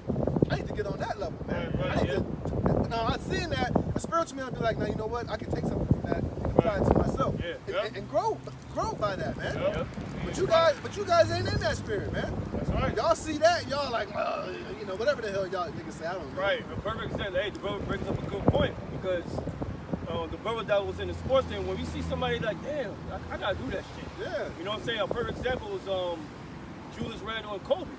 I need to get on that level, man. Now I've seen that. A spiritual man would be like, now you know what? I can take something from that and apply it to myself and grow by that, man. But you guys ain't in that spirit, man. That's right. Y'all see that, y'all like, you know, whatever the hell y'all niggas say, I don't know. Right. A perfect example. Hey, the brother brings up a good point because the brother that was in the sports team, when we see somebody like, damn, I gotta do that shit. Yeah. You know what I'm saying? A perfect example was Julius Randle and Kobe.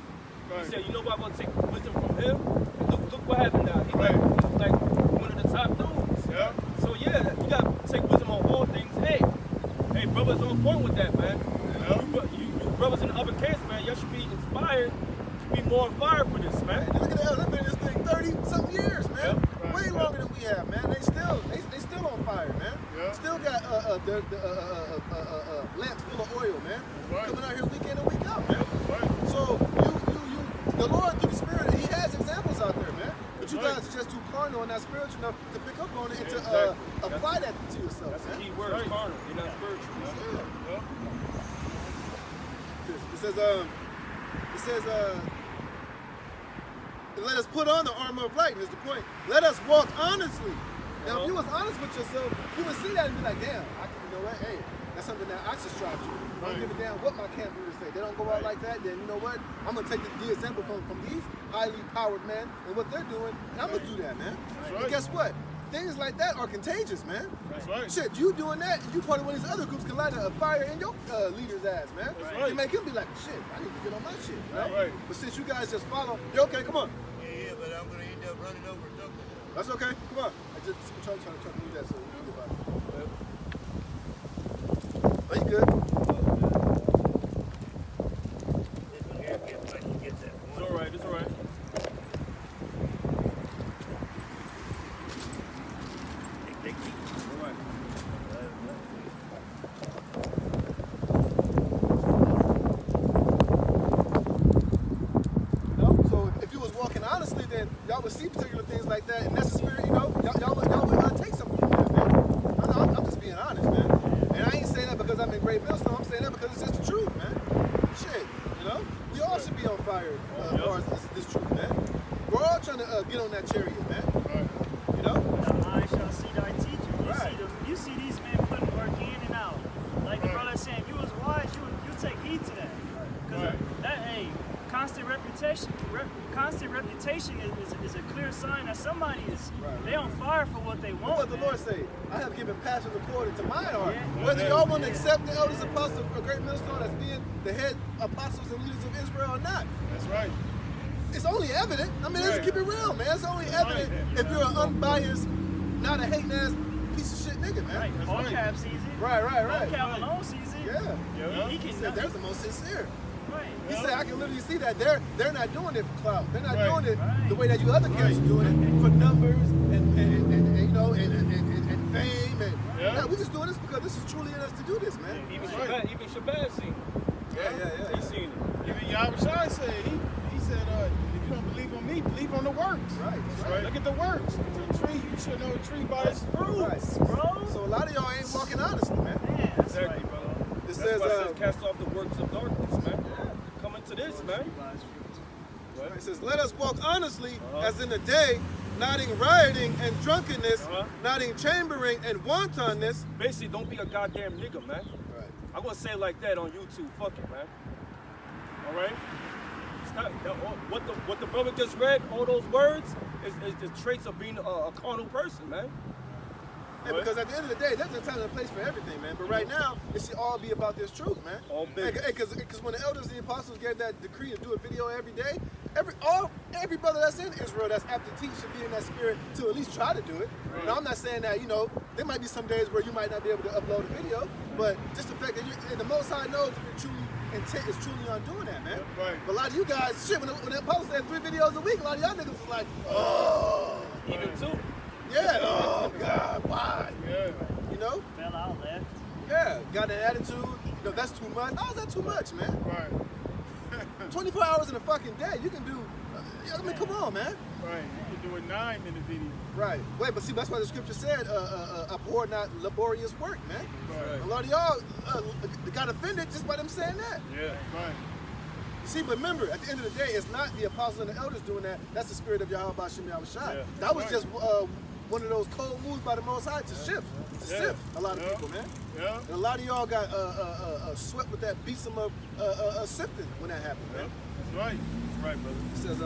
He said, you know what, I'm gonna take wisdom from him. And look what happened now. He's like one of the top dudes. Yeah. So yeah, you gotta take wisdom on all things. Hey, brothers on point with that, man. You brothers in the upper camps, man, y'all should be inspired to be more on fire for this, man. Look at that, they've been in this thing 30-something years, man. Way longer than we have, man. They still on fire, man. Still got lamps full of oil, man. Coming out here week in and week out, man. So the Lord through the Spirit, He has examples out there, man. But you guys are just too carnal and not spiritual enough to pick up on it and to apply that to yourself. That's man. the key word, carnal. You're not spiritual. It says, let us put on the armor of light, is the point. Let us walk honestly. Now, if you was honest with yourself, you would see that and be like, damn, you know what, hey, that's something that I should strive to. I don't give a damn what my camp leaders say. They don't go out like that, then you know what? I'm going to take the example from these highly powered men and what they're doing, and I'm going to do that, man. And guess what? Things like that are contagious, man. That's right. Shit, you doing that, you part of one of these other groups can light a fire in your leader's ass, man. That's right. You make him be like, shit, I need to get on my shit, right? Right. But since you guys just follow, you're okay, come on. Yeah, but I'm gonna end up running over something. That's okay, come on. I just trying to move that so we can get about it. Are you good? It's all right. It's all right. So if you was walking honestly, then y'all would see particular things like that, and that's the spirit, you know, y'all would take something from that, man. I'm just being honest, man. And I ain't saying that because I'm in Great Millstone, I'm saying that because it's just the truth, man. Shit, you know? We all should be on fire as far as this truth, man. We're all trying to get on that chariot, man. You know? The eye shall see thy teacher. You see these men putting work in and out. Like the brother saying, if you was wise, you take heed to that. Because that, hey, constant reputation is a clear sign that somebody is they on fire for what they want. What the Lord say? I have given passion according to my heart. Whether y'all want to accept the elders apostles of Great Millstone as being the head apostles and leaders of Israel or not. That's right. It's only evident. I mean, let's keep it real, man. It's only evident if you're an unbiased, not a hating ass piece of shit nigga, man. Right. All cap sees it. Right. All cap alone sees it. Yeah. He He can said they're the most sincere. Right. He said I can literally see that they're not doing it for clout. They're not doing it the way that you other camps are doing it for numbers and you know and fame and yeah, we just doing this because this is truly in us to do this, man. Even Shabazz seen it. Yeah. He seen it. Even YAHAWASHI said, he said, if you don't believe on me, believe on the works. Right. Look at the works. The tree, you should know a tree by its fruits. Bro. So a lot of y'all ain't walking honestly, man. Man, that's Exactly, right. brother. It That's says, why it says cast off the works of darkness, man. Come into this, man. it says, let us walk honestly as in the day, not in rioting and drunkenness, not in chambering and wantonness. Basically, don't be a goddamn nigga, man. Right. I'm gonna say it like that on YouTube. Fuck it, man. All right. What the brother just read, all those words, is the traits of being a carnal person, man. Hey, because at the end of the day, there's a time and a place for everything, man. But right now, it should all be about this truth, man. All big. Because when the elders and the apostles gave that decree to do a video every day, every brother that's in Israel that's apt to teach should be in that spirit to at least try to do it. Right. Now, I'm not saying that, there might be some days where you might not be able to upload a video, but just the fact that the Most High knows if your true intent is truly on doing that, man. Right. But a lot of you guys, shit, when the apostles had 3 videos a week, a lot of y'all niggas was like, oh. Even 2. Yeah, oh God, why? Yeah. Fell out, left. Yeah, got an attitude. That's too much. How is that too much, man? Right. 24 hours in a fucking day, you can do. Come on, man. Right. You can do a 9-minute video. Right. Wait, but see, that's why the scripture said, abhor not laborious work, man. Right. A lot of y'all got offended just by them saying that. Yeah. Right. You see, but remember, at the end of the day, it's not the apostles and the elders doing that. That's the spirit of YAHAWASHI. Yeah. That was just one of those cold moves by the Most High to sift a lot of people, man. Yeah. And a lot of y'all got swept with that besom of sifting when that happened, man. That's right. That's right, brother. It says,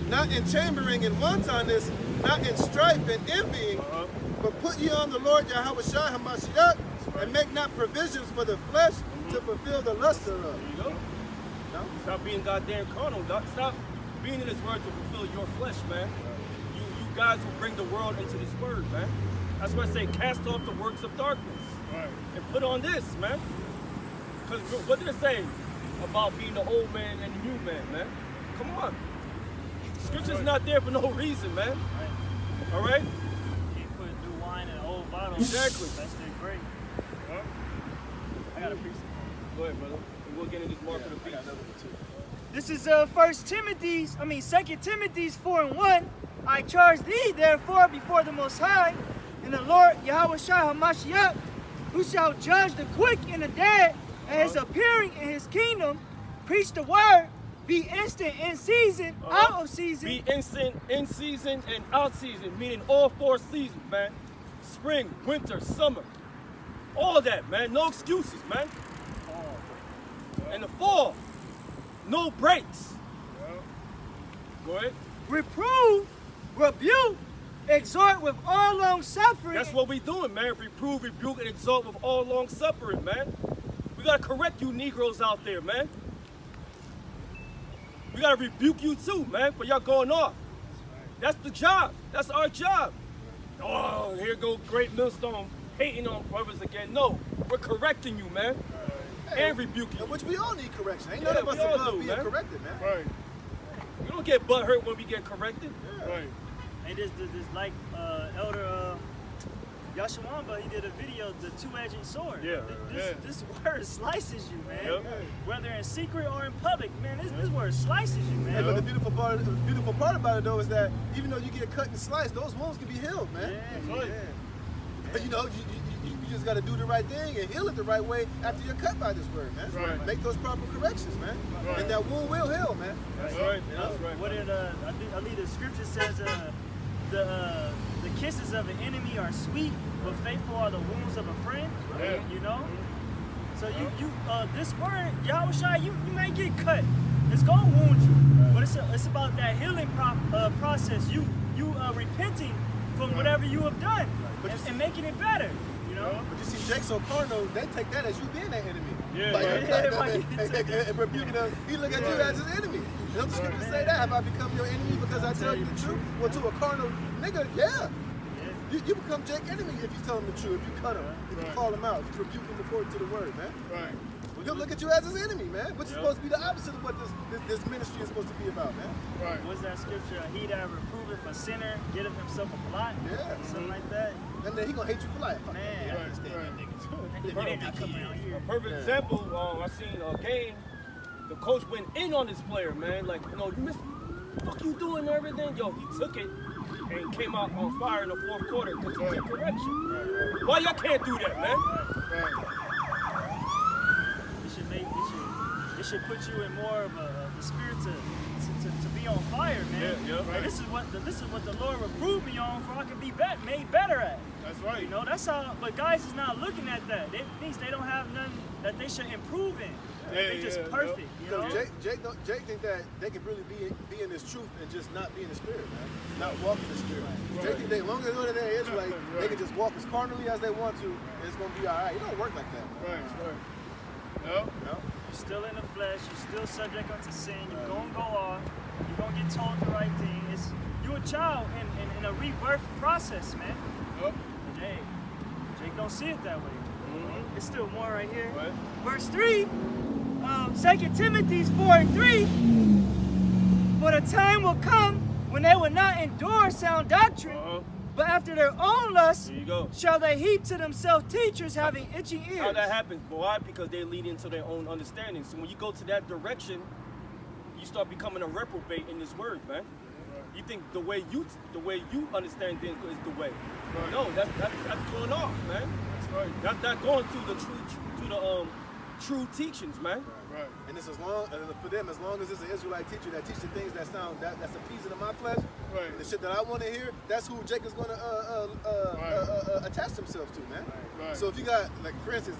not in chambering and wantonness, not in strife and envying, but put ye on the Lord YAHAWASHI HaMashiach, and make not provisions for the flesh to fulfill the lust thereof. There you go. No? Stop being goddamn carnal. Stop being in this word to fulfill your flesh, man. You guys will bring the world into this word, man. That's why I say cast off the works of darkness. Right. And put on this, man. Because what did it say about being the old man and the new man? Come on. Scripture's not there for no reason, man. Right. All right? Can't put new wine in an old bottle. Exactly. That's still great. I got a piece. Go ahead, brother. And we'll get in this mark of the beast. This is 2 Timothy's 4:1. I charge thee therefore before the Most High and the Lord YAHAWASHI HaMashiach, who shall judge the quick and the dead at his appearing in his kingdom. Preach the word, be instant in season, out of season. Be instant in season and out season, meaning all 4 seasons, man. Spring, winter, summer. All of that, man. No excuses, man. And the fall, no breaks. Go ahead. Reprove, rebuke, exhort with all long suffering. That's what we doing, man. Reprove, rebuke, and exalt with all long suffering, man. We gotta correct you Negroes out there, man. We gotta rebuke you too, man, for y'all going off. That's the job. That's our job. Oh, here go Great Millstone hating on brothers again. No, we're correcting you, man. And rebuking you. Which we all need correction. Ain't none of us above being corrected, man. Right. You don't get butthurt when we get corrected. Right. And this like Elder Yashawamba, he did a video, the 2-edged sword. Yeah. This word slices you, man. Yep. Whether in secret or in public, man, this word slices you, man. Hey, but the beautiful part about it though is that even though you get cut and sliced, those wounds can be healed, man. Yeah, right. But you just got to do the right thing and heal it the right way after you're cut by this word, man. Right. Make those proper corrections, man. Right. And that wound will heal, man. That's right, man. That's right. What did I believe the scripture says the kisses of an enemy are sweet, but faithful are the wounds of a friend. Yeah. You know? So this word, YAHAWASHI, you may get cut. It's gonna wound you. But it's about that healing process. You repenting from whatever you have done and making it better. You know? But you see, Jake so carnal, they take that as you being that enemy. Yeah, Like, yeah. and rebuking them, he look at you as his enemy. Don't the scripture say that? Have I become your enemy because I tell you the truth? Well, to a carnal nigga, yeah. You become Jake's enemy if you tell him the truth, if you cut him, if you call him out, if you rebuke him according to the word, man. Right. He'll look at you as his enemy, man. Which is supposed to be the opposite of what this ministry is supposed to be about, man. Right. What's that scripture? He that reproveth a sinner, getteth himself a plot. Yeah. Something like that. And then he gonna hate you for life. Fuck Man. that. I can't stand that nigga. If they not coming out here. A perfect example, I seen a game, the coach went in on this player, man. Like, you missed, fuck you doing and everything? Yo, he took it and came out on fire in the 4th quarter because he took correction. Why y'all can't do that, man? Right. It should put you in more of the spirit to be on fire, man. Yeah, And this is what the Lord reproved me on, for I can be made better at. That's right. You know, that's how. But guys is not looking at that. They think they don't have nothing that they should improve in. They just perfect. You know? Because Jake think that they can really be in this truth and just not be in the spirit, man. Not walk in the spirit. Right. Jake think they, as long as they know that they're Israelite, they can just walk as carnally as they want to, and it's gonna be all right. It don't work like that, man. Right. Yep. You're still in the flesh. You're still subject unto sin. You're gonna go off. You're gonna get told the right thing. You're a child in a rebirth process, man. Yep. Jake don't see it that way. Mm-hmm. It's still more right here. Right. Verse 3, 2 Timothy 4:3. For the time will come when they will not endure sound doctrine, but after their own lusts There you go. shall they heap to themselves teachers having itching ears. How that happens? Why? Because they lead into their own understanding. So when you go to that direction, you start becoming a reprobate in this word, man. You think the way you understand things is the way. Right. No, that's going off, man. That's right. That's not going to the true teachings, man. Right. And it's for them, as long as it's an Israelite teacher that teaches things that's appeasing to my flesh, Right. the shit that I want to hear, that's who Jake is gonna attach himself to, man. Right. So if you got, like, for instance,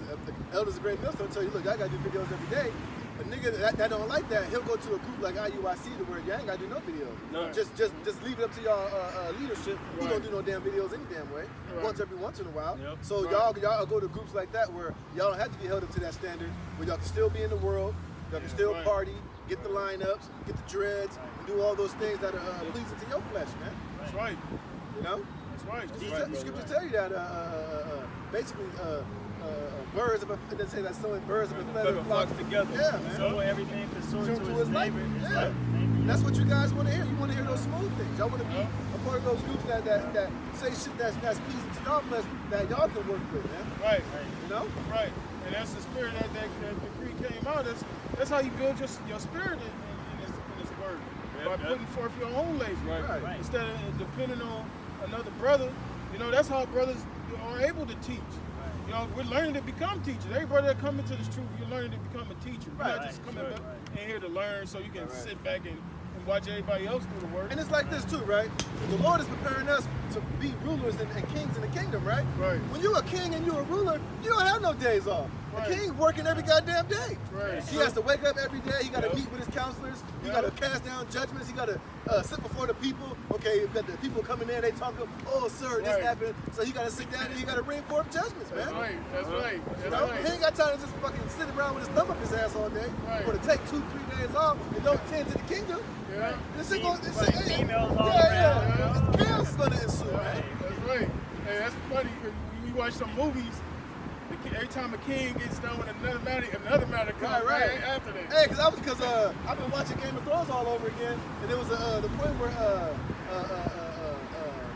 Elders of Great Millstone tell you, look, I gotta do videos every day. A nigga that don't like that, he'll go to a group like YAHWASHI to where you ain't gotta do no videos. No. Just leave it up to y'all leadership. We don't do no damn videos any damn way. Right. Every once in a while. Yep. So y'all go to groups like that where y'all don't have to be held up to that standard, where y'all can still be in the world, y'all can still right. party, get the lineups, get the dreads, and do all those things that are pleasing to your flesh, man. That's right. You know? That's right. The scriptures tell you that basically birds of a feather flock together. Yeah, man. So everything pursuant to his life. neighbor. His Yeah. life. That's what you guys want to hear. You want to hear those smooth things. Y'all want to be a part of those groups that say shit that's pleasing to y'all flesh that y'all can work with, man. Right. You know? Right. And that's the spirit that decree came out. That's how you build your spirit in this word. By putting forth your own labor. Right. Instead of depending on another brother. You know, that's how brothers are able to teach. You know, we're learning to become teachers. Everybody that come into this truth, you're learning to become a teacher. You're not just coming in here to learn so you can sit back and watch everybody else do the work. And it's like this too, right? The Lord is preparing us to be rulers and kings in the kingdom, right? Right. When you're a king and you're a ruler, you don't have no days off. Right. A king working every goddamn day. Right. He has to wake up every day. He got to meet with his counselors. He got to cast down judgments. He got to sit before the people. Okay, you've got the people coming in. They talking, oh, sir, this happened. So he got to sit down and he got to bring forth judgments, man. That's right. That's right. You know, he ain't got time to just fucking sit around with his thumb up his ass all day. Right. Or to take 2-3 days off and don't tend to the kingdom. Yeah. This ain't gonna, Females all around. Chaos is gonna ensue, man. That's right. Hey, that's funny because we watch some movies. Every time a king gets done with another matter comes right after that. Hey, because I've been watching Game of Thrones all over again, and there was the point where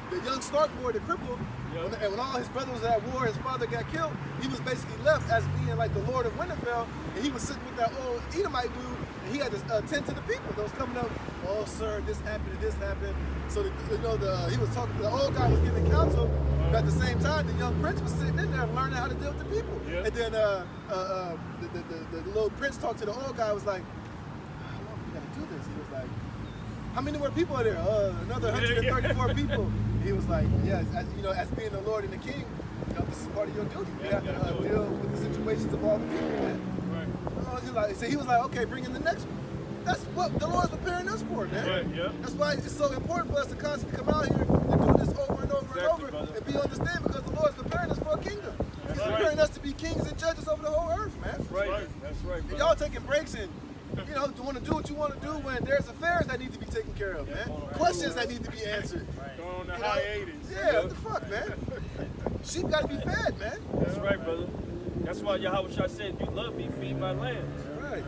the young Stark boy, the cripple, when all his brothers were at war, his father got killed. He was basically left as being like the Lord of Winterfell, and he was sitting with that old Edomite dude, and he had to tend to the people that was coming up. Oh, sir, this happened and this happened. So he was talking. The old guy was giving counsel. But at the same time, the young prince was sitting in there learning how to deal with the people. Yep. And then the little prince talked to the old guy. Was like, "How long we gotta do this?" He was like, "How many more people are there? Another 134 people." He was like, "Yeah, as being the Lord and the King, this is part of your duty. You have to deal with the situations of all the people." Man. Right. So he was like, "Okay, bring in the next one." That's what the Lord's preparing us for, man. Right, yeah. That's why it's so important for us to constantly come out here and do this over and over and over and be understand because the Lord's preparing us for a kingdom. He's preparing us to be kings and judges over the whole earth, man. That's right. And y'all taking breaks and want to do what you want to do when there's affairs that need to be taken care of, man. Questions that need to be answered. Going on the hiatus. Yeah, what the fuck, man? Sheep got to be fed, man. That's right, brother. That's why YAHWASHI said, "You love me, feed my lambs." Right.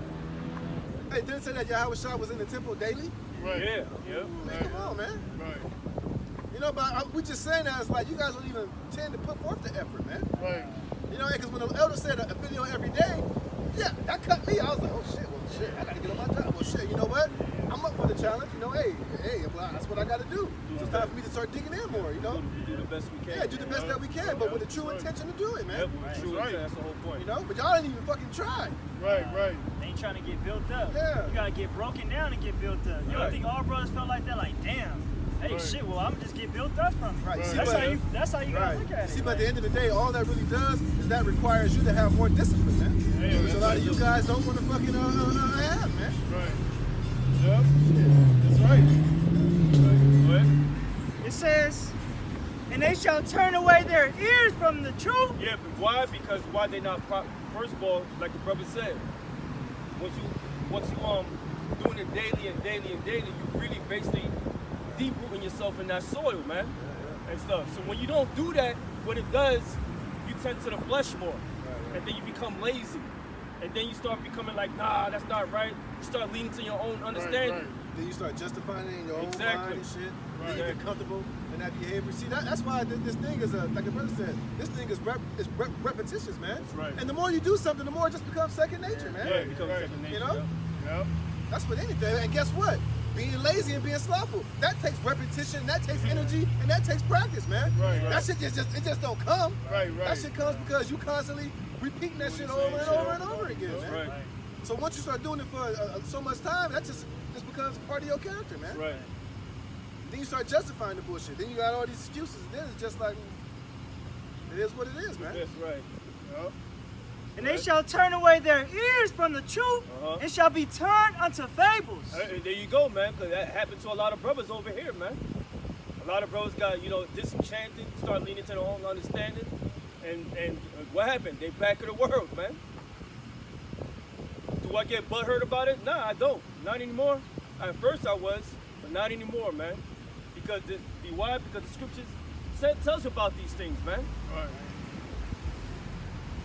Hey, didn't it say that YAHWASHI was in the temple daily? Right. Yeah. Man, come on, man. Right. But we just saying that it's like you guys don't even tend to put forth the effort, man. Right. Because when the elder said a video every day, yeah, that cut me. I was like, oh shit, I gotta get on my job. Well, shit, you know what? I'm up for the challenge. Hey, well, that's what I gotta do. It's time for me to start digging in more. Do the best we can. Yeah, do the best that we can, but with a true intention to do it, man. Yep, true intent. That's the whole point. But y'all didn't even fucking try. Right. They ain't trying to get built up. Yeah. You gotta get broken down and get built up. You don't think all brothers felt like that? Like, damn, Hey, shit, well, I'm just get built up from it. Right. See, That's how you gotta look at it. See, but at the end of the day, all that really does is that requires you to have more discipline, man. Which a lot of you guys don't want to fucking have, man. Right. Yep. That's right. It says, and they shall turn away their ears from the truth. Yeah, but why? Because why they not first of all, like the brother said, once you doing it daily and daily and daily, you really basically deep rooting yourself in that soil, man, and stuff. So when you don't do that, what it does, you tend to the flesh more, and then you become lazy, and then you start becoming like, nah, that's not right. You start leaning to your own understanding. Then you start justifying it in your own mind and shit. Right. Then you get comfortable in that behavior. See, that's why this thing is, like the brother said, this thing is repetitious, man. That's right. And the more you do something, the more it just becomes second nature, man. Yeah, it becomes second nature. You know? Yep. That's what anything. And guess what? Being lazy and being slothful, that takes repetition, that takes energy, and that takes practice, man. Right. That shit just don't come. Right. That shit comes because you constantly repeating that shit over and over and over again, man. Right. So once you start doing it for so much time, that just becomes part of your character, man. Right. Then you start justifying the bullshit. Then you got all these excuses. And then it's just like, it is what it is, man. That's right. Yep. And they shall turn away their ears from the truth and shall be turned unto fables. There you go, man, because that happened to a lot of brothers over here, man. A lot of brothers got, disenchanted, start leaning to their own understanding, and what happened? They back of the world, man. Do I get butthurt about it? Nah, I don't. Not anymore. At first I was, but not anymore, man. Because why? Because the scriptures tells you about these things, man. Right.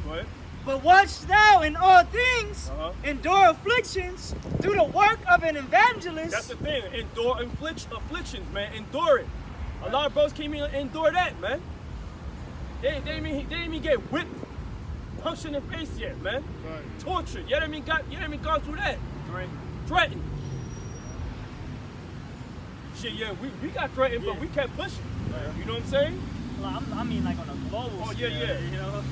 Right? But watch thou in all things, endure afflictions, do the work of an evangelist. That's the thing. Endure afflictions, man. Endure it. A lot of brothers can't even endure that, man. They didn't even get whipped, punched in the face yet, man. Right. Tortured. You haven't even gone through that. Threatened. Shit, yeah, we got threatened, but we kept pushing. Right. You know what I'm saying? Well, I mean, like on a global scale, you know?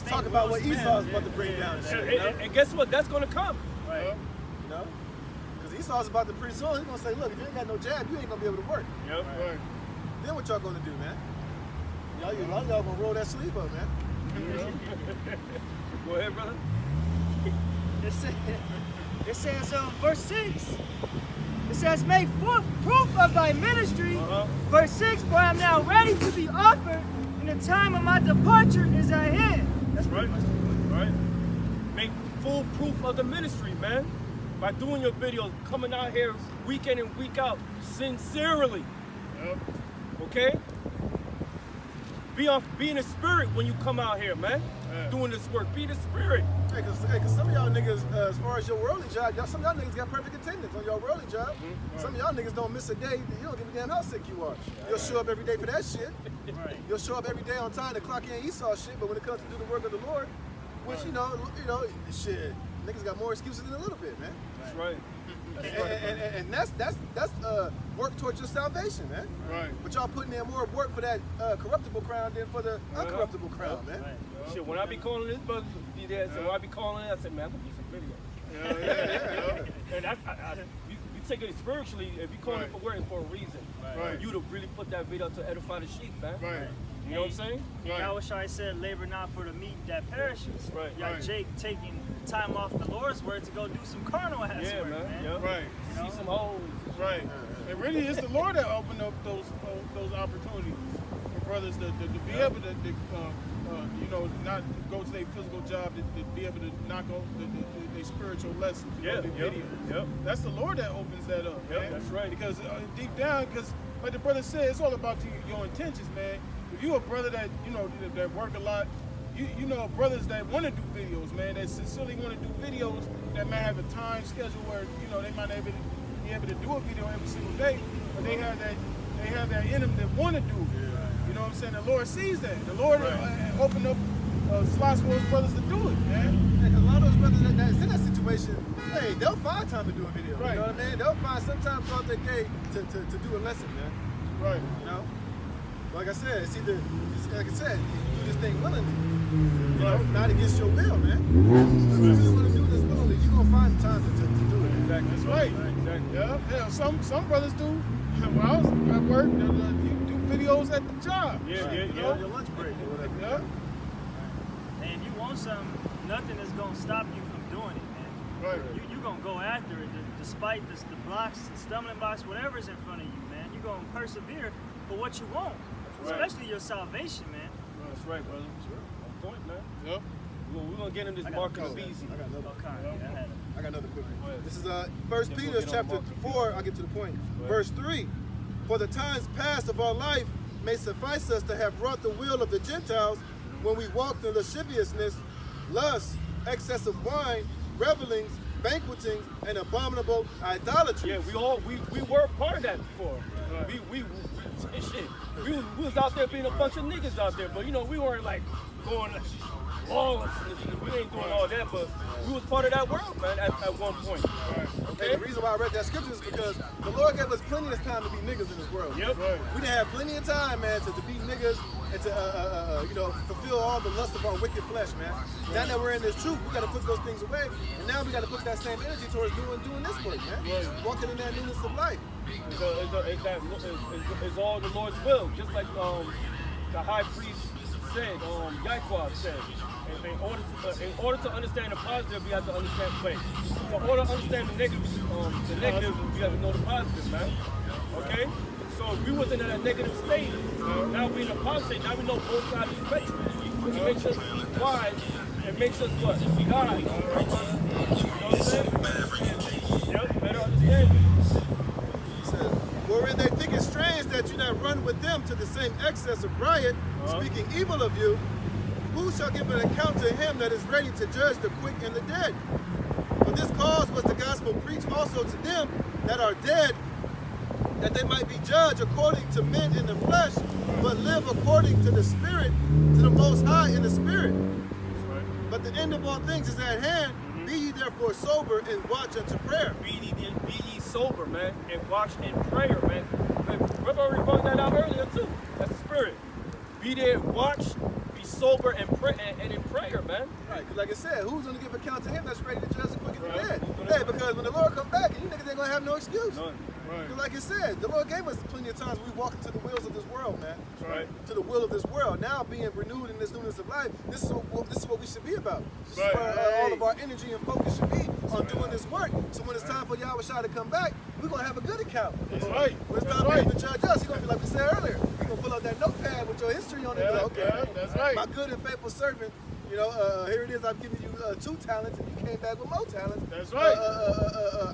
Talk about what Esau's about to bring down. And guess what? That's going to come. Right. You know? Because Esau's about to pretty soon, he's going to say, look, if you ain't got no jab, you ain't going to be able to work. Yep. Right. Then what y'all going to do, man? Y'all going to roll that sleeve up, man. Go ahead, brother. It says, verse 6, it says, make proof of thy ministry. Verse 6, for I am now ready to be offered, and the time of my departure is at hand. That's right. Right. Make full proof of the ministry, man. By doing your videos, coming out here week in and week out, sincerely. Yep. Okay? Be in the spirit when you come out here, man. Doing this work. Be in the spirit. Hey, cause some of y'all niggas, as far as your worldly job, some of y'all niggas got perfect attendance on your worldly job. Some of y'all niggas don't miss a day. You don't give a damn how sick you are. You'll show up every day for that shit. Right. You'll show up every day on time to clock in Esau shit. But when it comes to do the work of the Lord, which you know, shit, niggas got more excuses than a little bit, man. That's right. And that's work towards your salvation, man. Right. But y'all putting in more work for that corruptible crown than for the uncorruptible crown, man. Right. Shit, when I be calling this brother, be there, so when I be calling it, I say, man, I'm gonna do some videos. And you take it spiritually, if you call it for work, it's for a reason. Right. For you to really put that video to edify the sheep, man. Right. You know what I'm saying? Right. YAHAWASHI said, labor not for the meat that perishes. Right. You got Right. Jake taking time off the Lord's word to go do some carnal ass Yeah, work, man. man. Yep. Right. See some holes. Right. It really is the Lord that opened up those opportunities for brothers to be able to not go to their physical job, to be able to knock off their spiritual lessons, their videos. Yep. That's the Lord that opens that up, man. That's right. Because deep down, because like the brother said, it's all about your intentions, man. If you a brother that that work a lot, you know brothers that want to do videos, man, that sincerely want to do videos, that might have a time schedule where they might not be able to do a video every single day, but they have that in them that want to do it. You know what I'm saying? The Lord sees that. The Lord opened up slots for those brothers to do it, man. Because a lot of those brothers that's in that situation, hey, they'll find time to do a video. Right. You know what I mean? They'll find some time throughout their day to do a lesson, man. Right. You know? Like I said, you do this thing willingly. You know, not against your will, man. If you really want to do this willingly, you're going to find the time to do it. Exactly. That's right. Exactly. Yeah. Some brothers do. When I was at work, you do videos at the job. Yeah. Your lunch break or whatever. Yeah. And if you want something, nothing is gonna stop you from doing it, man. Right. You gonna go after it, despite the blocks, the stumbling blocks, whatever's in front of you, man. You gonna persevere for what you want, especially your salvation, man. That's right, brother. On point, man. Yep. We're gonna get him this mark of easy. I got another. Okay, I got another quick one. ahead. This is 1 Peter chapter 4. I'll get to the point. Verse 3. For the times past of our life may suffice us to have wrought the will of the Gentiles when we walked in lasciviousness, lust, excess of wine, revelings, banquetings, and abominable idolatry. Yeah, we were part of that before. We was out there being a bunch of niggas out there, but you know we weren't like going lawless. We ain't doing all that, but we was part of that world, man, at one point. Okay, the reason why I read that scripture is because the Lord gave us plenty of time to be niggas in this world. Yep. We didn't have plenty of time, man, to be niggas and to fulfill all the lust of our wicked flesh, man. Now that we're in this truth, we got to put those things away, and now we got to put that same energy towards doing this work, man. Walking in that newness of life. It's all the Lord's will, just like the high priest said, YAHAWAH said. In order to understand the positive, we have to understand faith. In order to understand the negative, we have to know the positive, man. Okay? So we wasn't in a negative state. Now we in a positive state. Now we know both sides of the spectrum, which makes us wise and makes us what? God. You know what I'm saying? Yep, better understanding. Wherein they think it strange that you not run with them to the same excess of riot, speaking evil of you, who shall give an account to him that is ready to judge the quick and the dead? For this cause was the gospel preached also to them that are dead, that they might be judged according to men in the flesh, but live according to the Spirit, to the Most High in the Spirit. But the end of all things is at hand. Be ye therefore sober and watch unto prayer. Be ye sober, man, and watch in prayer, man. Remember already brought that out earlier too. That's the spirit. Be there, watch, be sober, and pray and in prayer, man. Right, because like I said, who's going to give account to him that's ready to judge the quick and the dead? Yeah, because when the Lord come back, you niggas ain't going to have no excuse. None. Because like I said, the Lord gave us plenty of times we walk into the wills of this world, man. Right. To the will of this world. Now being renewed in this newness of life, this is what we should be about. This is where all of our energy and focus should be on doing this work. So when it's time for YAHAWASHI to come back, we're going to have a good account. That's right. When it's time for him to judge us, he's going to be like we said earlier. He's going to pull out that notepad with your history on it. Yeah, Okay, that's right. my good and faithful servant, you know, here it is, I've given you 2 talents, and you came back with more talents. That's right.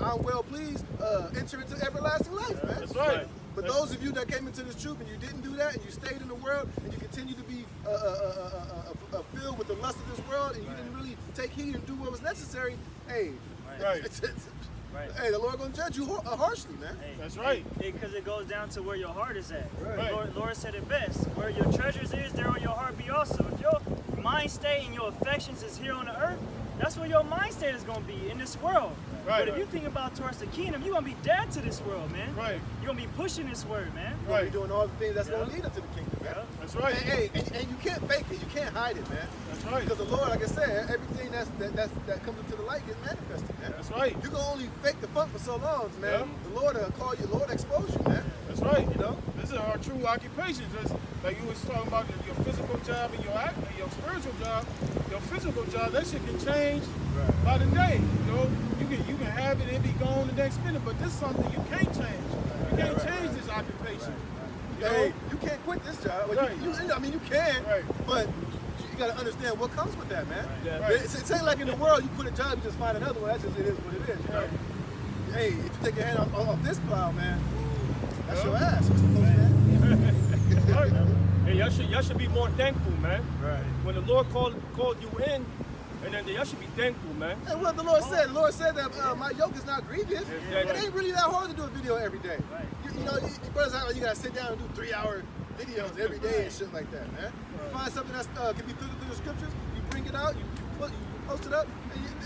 I'm well pleased, enter into everlasting life, man. That's right. But those of you that came into this truth and you didn't do that, and you stayed in the world, and you continue to be filled with the lust of this world, and you didn't really take heed and do what was necessary, hey, hey, the Lord gonna judge you harshly, man. Hey, That's right. Because it goes down to where your heart is at. Right. Lord said it best. Where your treasures is, there will your heart be also. If your mind state and your affections is here on the earth, that's where your mind state is going to be, in this world. Right. But if you think about towards the kingdom, you're going to be dead to this world, man. Right. You're going to be pushing this word, man. You're gonna be doing all the things that's gonna lead up to the kingdom, man. That's right. Hey, and you can't fake it, you can't hide it, man. That's right. Because the Lord, like I said, everything that comes into the light gets manifested, man. That's right. You can only fake the funk for so long, man. Yeah. The Lord will call you, the Lord expose you, man. That's right. You know? This is our true occupation. Just like you was talking about your physical job and your spiritual job, your physical job, that shit can change by the day. You know, you can have it and be gone the next minute, but this is something you can't change. You can't change this occupation. You know? Hey, you can't quit this job. Well, I mean, you can, but you got to understand what comes with that, man. It ain't like in the world, you quit a job, you just find another one. That's just, it is what it is, you know? Hey, if you take your hand off this plow, man, that's your ass. What's the post, man? Hey, y'all should be more thankful, man. Right. When the Lord called you in, and then y'all should be thankful, man. And what the Lord said that my yoke is not grievous. Exactly. It ain't really that hard to do a video every day. You know, brothers out there, you gotta sit down and do 3-hour videos every day and shit like that, man. You find something that can be through the scriptures, you bring it out, you post it up,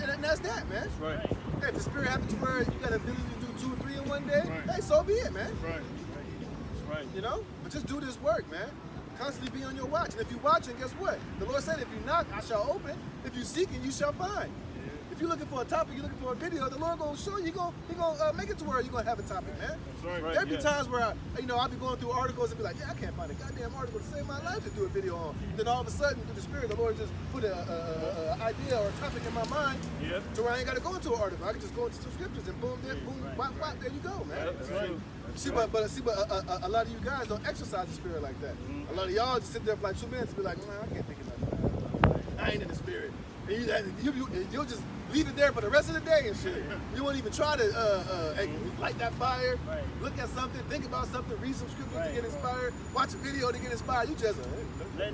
and that's that, man. That's right. Hey, if the spirit happens to where you got the ability to do 2 or 3 in one day, hey, so be it, man. Right. That's right. You know? But just do this work, man. constantly be on your watch. And if you watching, guess what? The Lord said, if you knock, I shall open. If you seeking, you shall find. If you're looking for a topic, you're looking for a video, the Lord gonna show you. He gonna make it to where you're gonna have a topic, man. That's right. There'll be times where I'll be going through articles and be like, yeah, I can't find a goddamn article to save my life to do a video on. Then all of a sudden, through the Spirit, the Lord just put an idea or a topic in my mind to where I ain't got to go into an article. I can just go into some scriptures and boom, there you go, man. That's right. See, but a lot of you guys don't exercise the Spirit like that. A lot of y'all just sit there for like 2 minutes and be like, man, I can't think of nothing. I ain't in the Spirit. And you'll just leave it there for the rest of the day and shit. You won't even try to light that fire, look at something, think about something, read some scriptures to get inspired, watch a video to get inspired. You just you're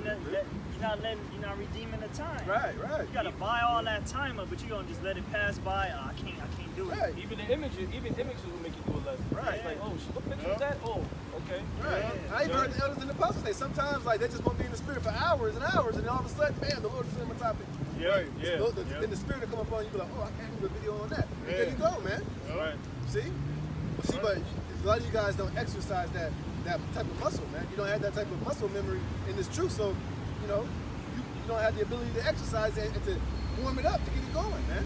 not redeeming the time. Right. You gotta buy all that time up, but you gonna just let it pass by. I can't do it. Right. Even images will make you do a lesson. Right. It's like, oh, what picture is that? Oh, okay. Right. I even heard the elders and the apostles say sometimes like they just won't be in the Spirit for hours and hours, and then all of a sudden, bam, the Lord is in my topic. Then the Spirit will come upon you, be like, oh, I can't do a video on that. And there you go, man. Right. See, but a lot of you guys don't exercise that type of muscle, man. You don't have that type of muscle memory in this truth, so you don't have the ability to exercise it and to warm it up to get it going, man.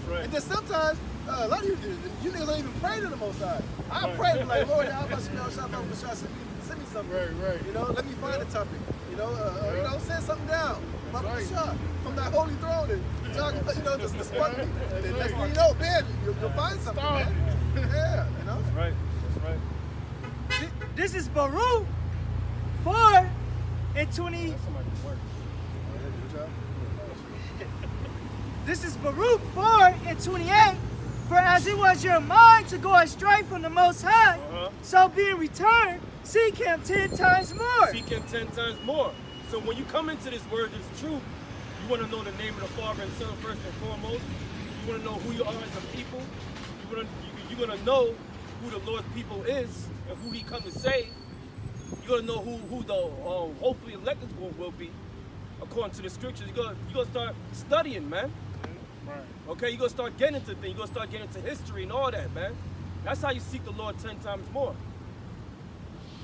Right. And then sometimes a lot of you niggas don't even pray to the Most High. I pray like, Lord, how about send me something. Right. You know, let me find a topic. Send something down. From that holy throne and talk about, just spark me. And then next thing you know, man, you'll find something, man. Yeah, That's right. This is Baruch 4 and 20. This is Baruch 4 and 28. For as it was your mind to go astray from the Most High, so being returned, seek Him 10 times more. Seek Him 10 times more. So when you come into this word, this truth, you want to know the name of the Father and Son first and foremost. You want to know who you are as a people. You're going to know who the Lord's people is and who He come to save. You're going to know who the hopefully elected will be according to the scriptures. You're going to start studying, man. Right. Okay, you're going to start getting into things. You're going to start getting into history and all that, man. That's how you seek the Lord 10 times more.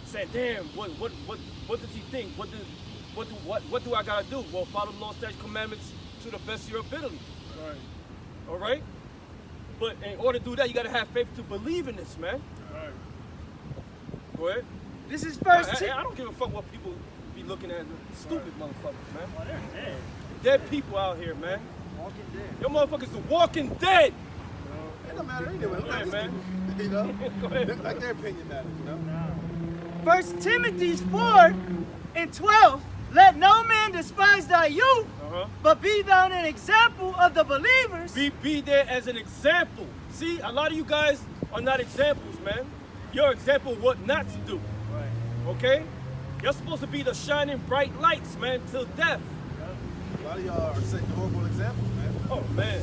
Say, damn, what does He think? What do I gotta do? Well, follow the Lord's statutes, commandments to the best of your ability. Right. All right. But in order to do that, you gotta have faith to believe in this, man. Right. Go ahead. This is first. I don't give a fuck what people be looking at. Stupid motherfuckers, man. Oh, they're dead. Dead people out here, man. Walking dead. Your motherfuckers are walking dead. It don't matter anyway. Go ahead, man. Go ahead. Like their opinion matters, First Timothy 4 and 12. Let no man despise thy youth, but be thou an example of the believers. Be there as an example. See, a lot of you guys are not examples, man. You're an example of what not to do. Right. Okay? You're supposed to be the shining bright lights, man, till death. A lot of y'all are setting horrible examples, man. Oh, man.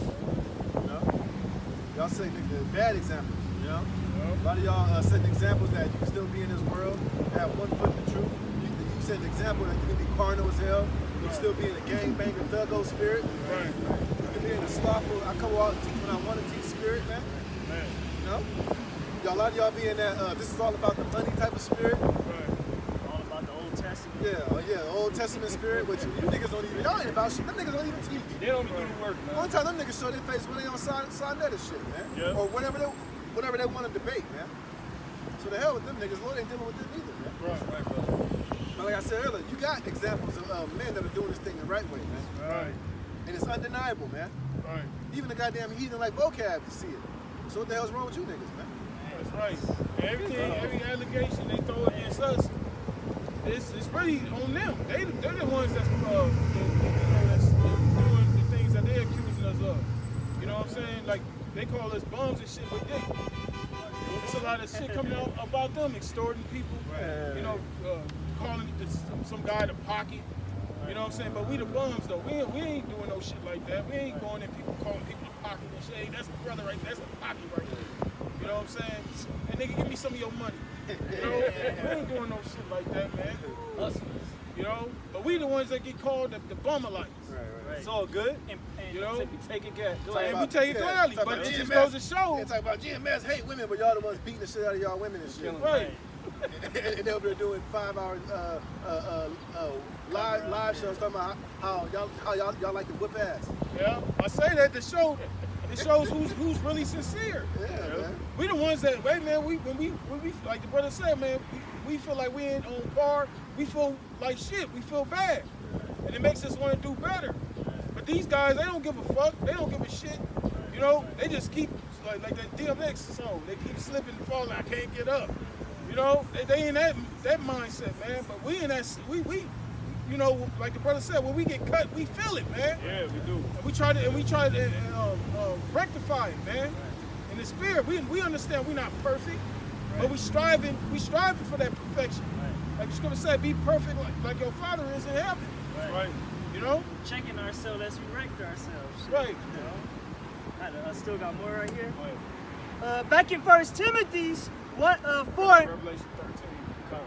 Y'all setting the bad examples, A lot of y'all setting examples that you can still be in this world, have one foot in the truth. You set an example that you can be carnal as hell, you can still be in a gangbanger, thuggo spirit. Right. You can be in a slothful, I come out and teach when I want to teach spirit, man. A lot of y'all be in that, this is all about the money type of spirit. Right. All about the Old Testament. Yeah, Old Testament spirit, which you niggas don't even, y'all ain't about shit. Them niggas don't even teach. They don't even do the work, man. One time them niggas show their face when they on Sonnet and shit, man. Yeah. Or whatever they want to debate, man. So the hell with them niggas, Lord ain't dealing with them either, man. Right, brother. But like I said earlier, you got examples of men that are doing this thing the right way, man. Right. And it's undeniable, man. Right. Even the goddamn heathen like vocab to see it. So what the hell's wrong with you niggas, man? That's right. Every allegation they throw against us, it's really on them. They're the ones that's doing the things that they're accusing us of. You know what I'm saying? Like they call us bums and shit, but there's a lot of shit coming out about them extorting people. Calling some guy the pocket. You know what I'm saying? But we the bums though. We ain't doing no shit like that. We ain't going in people calling people the pocket and shit. Hey, that's the brother right there. That's the pocket right there. You know what I'm saying? And nigga, give me some of your money. You know? We ain't doing no shit like that, man. You know? But we the ones that get called the bummer-lights. Right. It's all good. And You know? We take it good. And we take it gladly. But it just goes to show. They talk about GMS hate women, but y'all the ones beating the shit out of y'all women and shit. Right. and they're over there doing 5-hour live shows talking about how y'all like to whip ass. Yeah, I say that to show. It shows who's really sincere. Yeah, man. We the ones that, wait, man. When we like the brother said, man, we feel like we ain't on par. We feel like shit. We feel bad, and it makes us want to do better. But these guys, they don't give a fuck. They don't give a shit. You know, they just keep like that DMX song. They keep slipping and falling. I can't get up. You know, they in that mindset, man. But we in that we. You know, like the brother said, when we get cut, we feel it, man. Yeah, we do. And we try to rectify it, man. In the spirit, we understand we're not perfect, but we striving for that perfection. Like the scripture said, be perfect like your Father is in heaven. Right. You know? Checking ourselves as we wrecked ourselves. Shit. Right. You know? I still got more right here. Back in 1 Timothy's 4. Revelation 13. Come.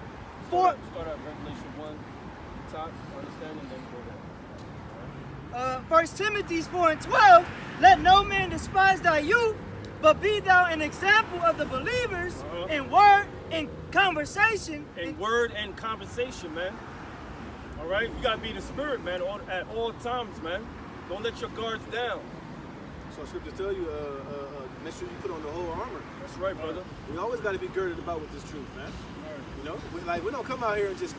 Four. Start at Revelation 1. Top, understanding, then go down. 1 Timothy 4:12, let no man despise thy youth, but be thou an example of the believers in word and conversation. In word and conversation, man. All right? You got to be the spirit, man, at all times, man. Don't let your guards down. So scripture tell you, make sure you put on the whole armor. That's right, brother. We always got to be girded about with this truth, man. You know, we don't come out here and just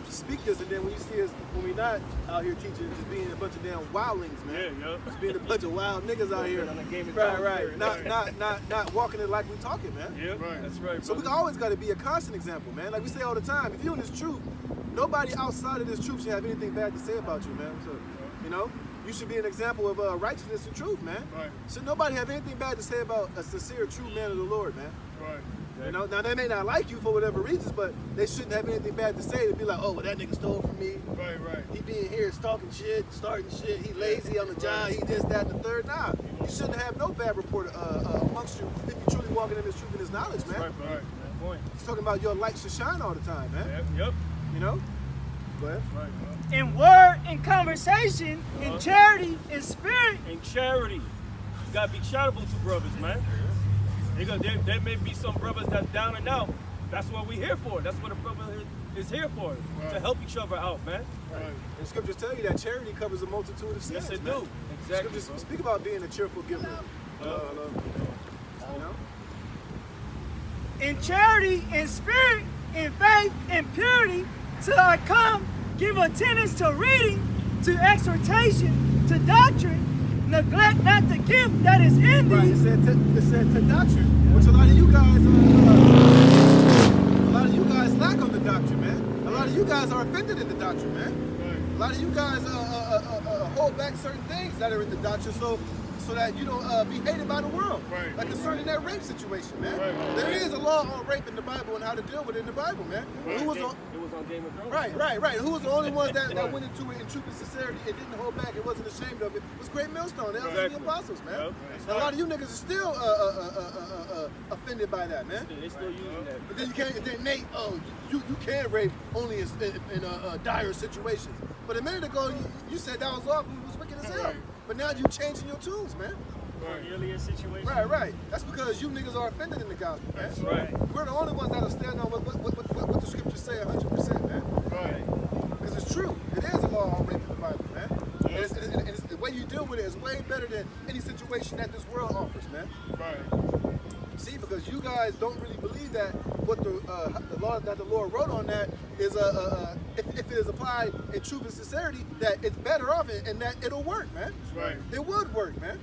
speak this, and then when you see us, when we're not out here teaching, just being a bunch of damn wildlings, man. Yeah. Just being a bunch of wild niggas out here. Right. Not walking it like we talking, man. Yeah, right. That's right. So we brother. always got to be a constant example, man. Like we say all the time, if you're in this truth, nobody outside of this truth should have anything bad to say about you, man. So, you know, you should be an example of righteousness and truth, man. Right. Should nobody have anything bad to say about a sincere, true man of the Lord, man. Right. You know, now they may not like you for whatever reasons, but they shouldn't have anything bad to say to be like, oh, well, that nigga stole from me. Right. He being here stalking shit, starting shit. He lazy on the job. He this, that, and the third. Nah, you shouldn't have no bad report amongst you if you're truly walking in this truth and this knowledge, man. Right, brother. That point. He's talking about your light should shine all the time, man. Yep. You know? Go ahead. Right, bro. In word and conversation, in charity, in spirit. In charity. You got to be charitable to brothers, man. There may be some brothers that's down and out. That's what we're here for. That's what a brother is here for. Right. To help each other out, man. Right. And scriptures tell you that charity covers a multitude of sins. Yes, it man. do. Exactly. Scriptures bro. speak about being a cheerful giver. Hello. You know? In charity, in spirit, in faith, in purity, till I come, give attendance to reading, to exhortation, to doctrine, neglect not the gift that is in thee. Right, it said to doctrine, which a lot of you guys lack on the doctrine, man. A lot of you guys are offended in the doctrine, man. Right. A lot of you guys hold back certain things that are in the doctrine so that you don't be hated by the world. Right. Like concerning that rape situation, man. Right. There is a law on rape in the Bible and how to deal with it in the Bible, man. Right. Who was It was on Game of Thrones. Right. Who was the only ones that went into it in truth and sincerity and didn't hold back and wasn't ashamed of it? Was Great Millstone. That was the Exactly. apostles, man. Yep. And a lot of you niggas are still offended by that, man. They still using that. But then you can't. Then Nate, you can rape only in dire situations. But a minute ago you said that was awful. It was wicked as hell. Right. But now you changing your tunes, man. Cornelia situation. Right. That's because you niggas are offended in the gospel, man. That's right. We're the only ones that'll stand on what the scriptures say 100%, man. Right. Because it's true. It is a law on rape in the Bible, man. And it's, the way you deal with it is way better than any situation that this world offers, man. Right. See, because you guys don't really believe that what the law that the Lord wrote on that is if it is applied in truth and sincerity, that it's better off and that it'll work, man. Right. It would work, man.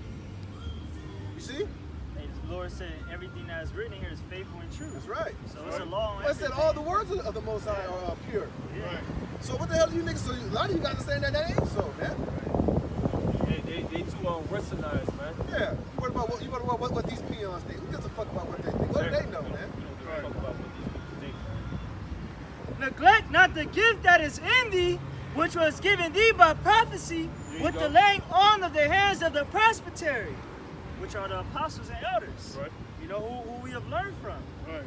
You see? Hey, the Lord said everything that is written here is faithful and true. That's right. So it's a law on Well, it said everything. all the words of the Most High are pure. Right. So what the hell do you niggas? So a lot of you guys are saying that ain't so, man. They too unrecognized, man. Yeah. What about what these peons think? Who gives a fuck about what they think? What do they know, man? Fuck about what these people think. Neglect not the gift that is in thee, which was given thee by prophecy, There you with go. the laying on of the hands of the presbytery. Which are the apostles and elders. Right. You know who we have learned from. Right.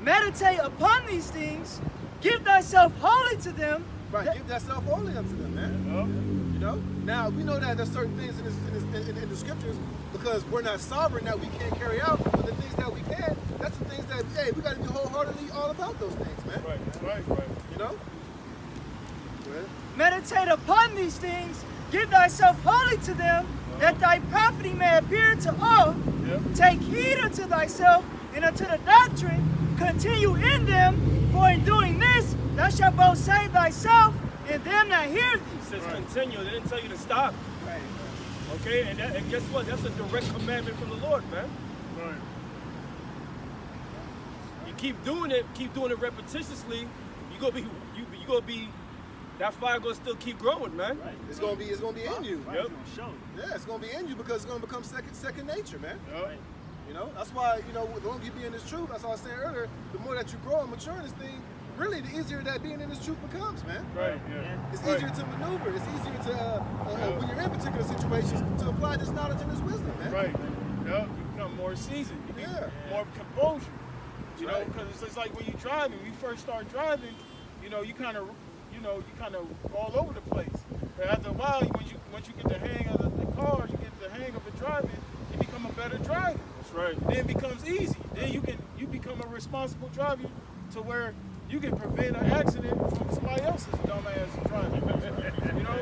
Meditate upon these things, give thyself wholly to them. Right. Give thyself only unto them, man. You know. know? Now, we know that there's certain things in the scriptures because we're not sovereign that we can't carry out, but the things that we can, that's the things that, hey, we got to be wholeheartedly all about those things, man. Right. You know? Go ahead. Meditate upon these things, give thyself wholly to them, that thy profiting may appear to all. Yep. Take heed unto thyself and unto the doctrine, continue in them, for in doing this thou shalt both save thyself and them that hear thee. It says continue. They didn't tell you to stop. Right. Okay, and guess what? That's a direct commandment from the Lord, man. Right. You keep doing it repetitiously. You gonna be. That fire gonna still keep growing, man. Right. It's gonna be in you. Right, Yep. it's gonna show. Yeah, it's gonna be in you because it's gonna become second nature, man. Yep. You know, that's why, you know, the longer you be in this truth, that's what I was saying earlier, the more that you grow and mature in this thing, really the easier that being in this truth becomes, man. Right. Yeah. It's easier to maneuver. It's easier to, when you're in particular situations, to apply this knowledge and this wisdom, man. Right. Yep. You become more seasoned. You be more composure. You know, because it's like when you're driving, when you first start driving, you kind of all over the place. But after a while, once you get the hang of the car, you get the hang of the driving, you become a better driver. That's right. Then it becomes easy. Then you become a responsible driver to where you can prevent an accident from somebody else's dumbass driving. You know?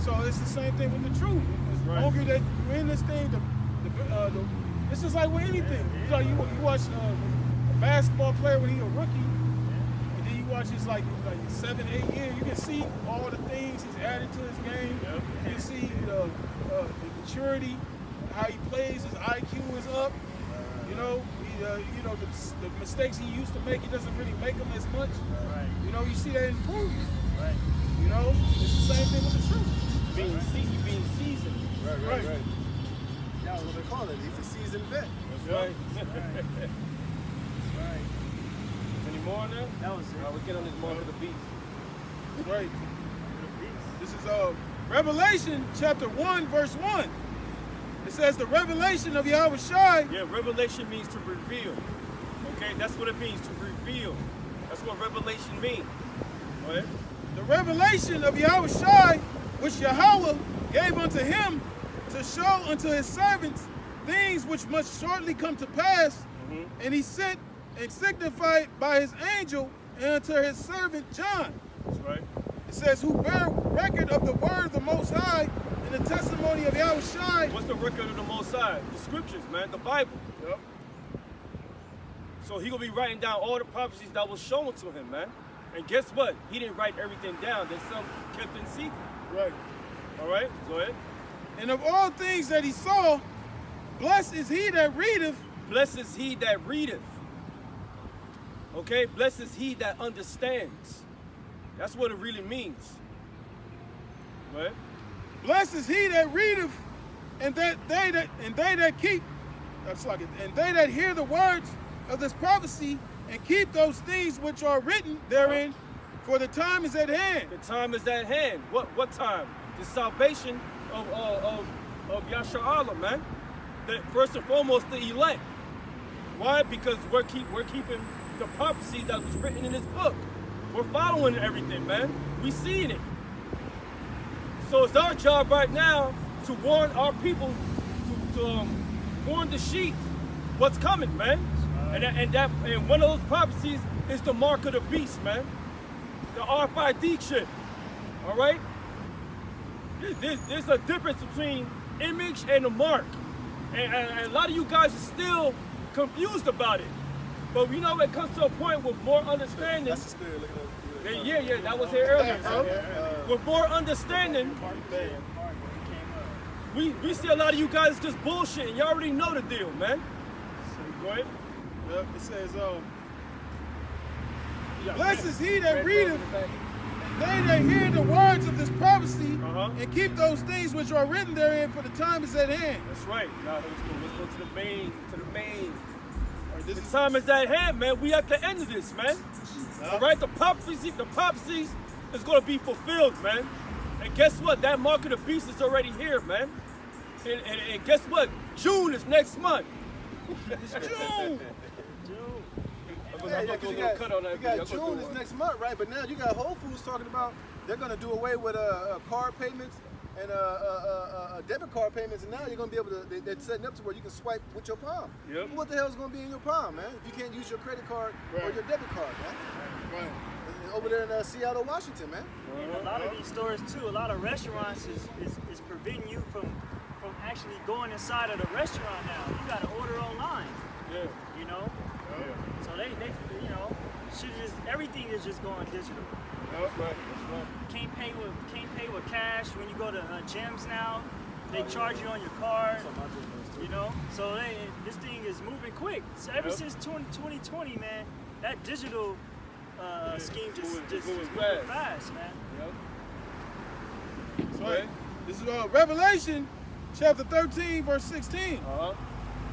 So it's the same thing with the truth. As longer that you're in this thing, it's just like with anything. It's like you watch a basketball player when he's a rookie, and then you watch his like 7, 8 years, you can see all the things he's added to his game. Yep. You can see the maturity, how he plays, his IQ is up. You know, the mistakes he used to make, he doesn't really make them as much. Right. You know, you see that improvement. Right. You know, it's the same thing with the truth. Being seasoned. Right. That's what they call it. He's a seasoned vet. That's right. Right. Any more on that? That was it. All right, we get on this mark of the beast. Right. This is Revelation chapter 1, verse 1. It says the revelation of YAHAWASHI. Yeah, revelation means to reveal. Okay, that's what it means, to reveal. That's what revelation means. Go ahead. The revelation of YAHAWASHI, which Yahweh gave unto him to show unto his servants things which must shortly come to pass. And he sent and signified by his angel unto his servant John. That's right. It says, who bear record of the word of the Most High and the testimony of YAHAWASHI. What's the record of the Most High? The scriptures, man, the Bible. Yep. So he gonna be writing down all the prophecies that was shown to him, man. And guess what? He didn't write everything down. There's some kept in secret. Right. All right, go ahead. And of all things that he saw, blessed is he that readeth. Blessed is he that readeth. Okay, blessed is he that understands. That's what it really means. Go ahead. Blessed is he that readeth, and they that keep. That's like it. And they that hear the words of this prophecy and keep those things which are written therein, for the time is at hand. The time is at hand. What time? The salvation of Yahshua, man. First and foremost, the elect. Why? Because we're keeping the prophecy that was written in this book. We're following everything, man. We seeing it. So it's our job right now to warn our people, to warn the sheep what's coming, man. And one of those prophecies is the mark of the beast, man. The RFID chip. All right. There's a difference between image and a mark, and a lot of you guys are still confused about it. But you know, it comes to a point with more understanding. That's the spirit looking at you. Yeah, that was here earlier. With more understanding, we see a lot of you guys just bullshitting. You already know the deal, man. So, go ahead. Yep. It says, blessed is he that readeth, and they that hear the words of this prophecy, and keep those things which are written therein, for the time is at hand. That's right. Now let's go to the main. The time is at hand, man. We at the end of this, man. All right, the prophecies is going to be fulfilled, man. And guess what? That mark of the beast is already here, man. And guess what? June is next month. It's June. You got June is next month, right? But now you got Whole Foods talking about they're going to do away with card payments and debit card payments, and now you're going to be able to, they're setting up to where you can swipe with your palm. Yep. What the hell is going to be in your palm, man, if you can't use your credit card or your debit card, man? Right. Over there in Seattle, Washington, man. And a lot of these stores too, a lot of restaurants is preventing you from actually going inside of the restaurant now. You gotta order online. Yeah. You know? Yeah. So they you know, everything is just going digital. That's right. That's right. Can't pay with cash when you go to gyms now. They charge you on your card. You know? So this thing is moving quick. So ever since 2020, man, that digital scheme just moving fast, man. Yep. That's right. This is Revelation chapter 13, verse 16. It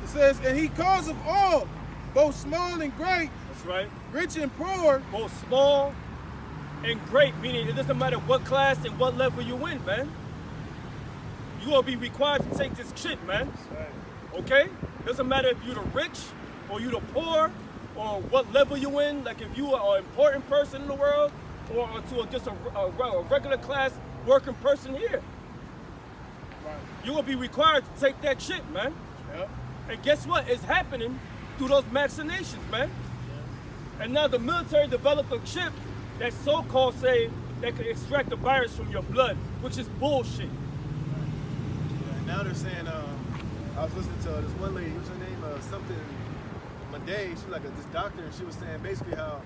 says, and he causeth all, both small and great, That's right. rich and poor, Both small and great, meaning it doesn't matter what class and what level you in, man. You will be required to take this shit, man. Okay? Doesn't matter if you're the rich or you're the poor or what level you in. Like if you are an important person in the world or to just a regular class working person here. You will be required to take that shit, man. Yep. And guess what? It's happening through those vaccinations, man. And now the military developed a chip that so-called say that can extract the virus from your blood, which is bullshit. And now they're saying, I was listening to this one lady, what's her name? Something Monday. She was like this doctor, and she was saying basically how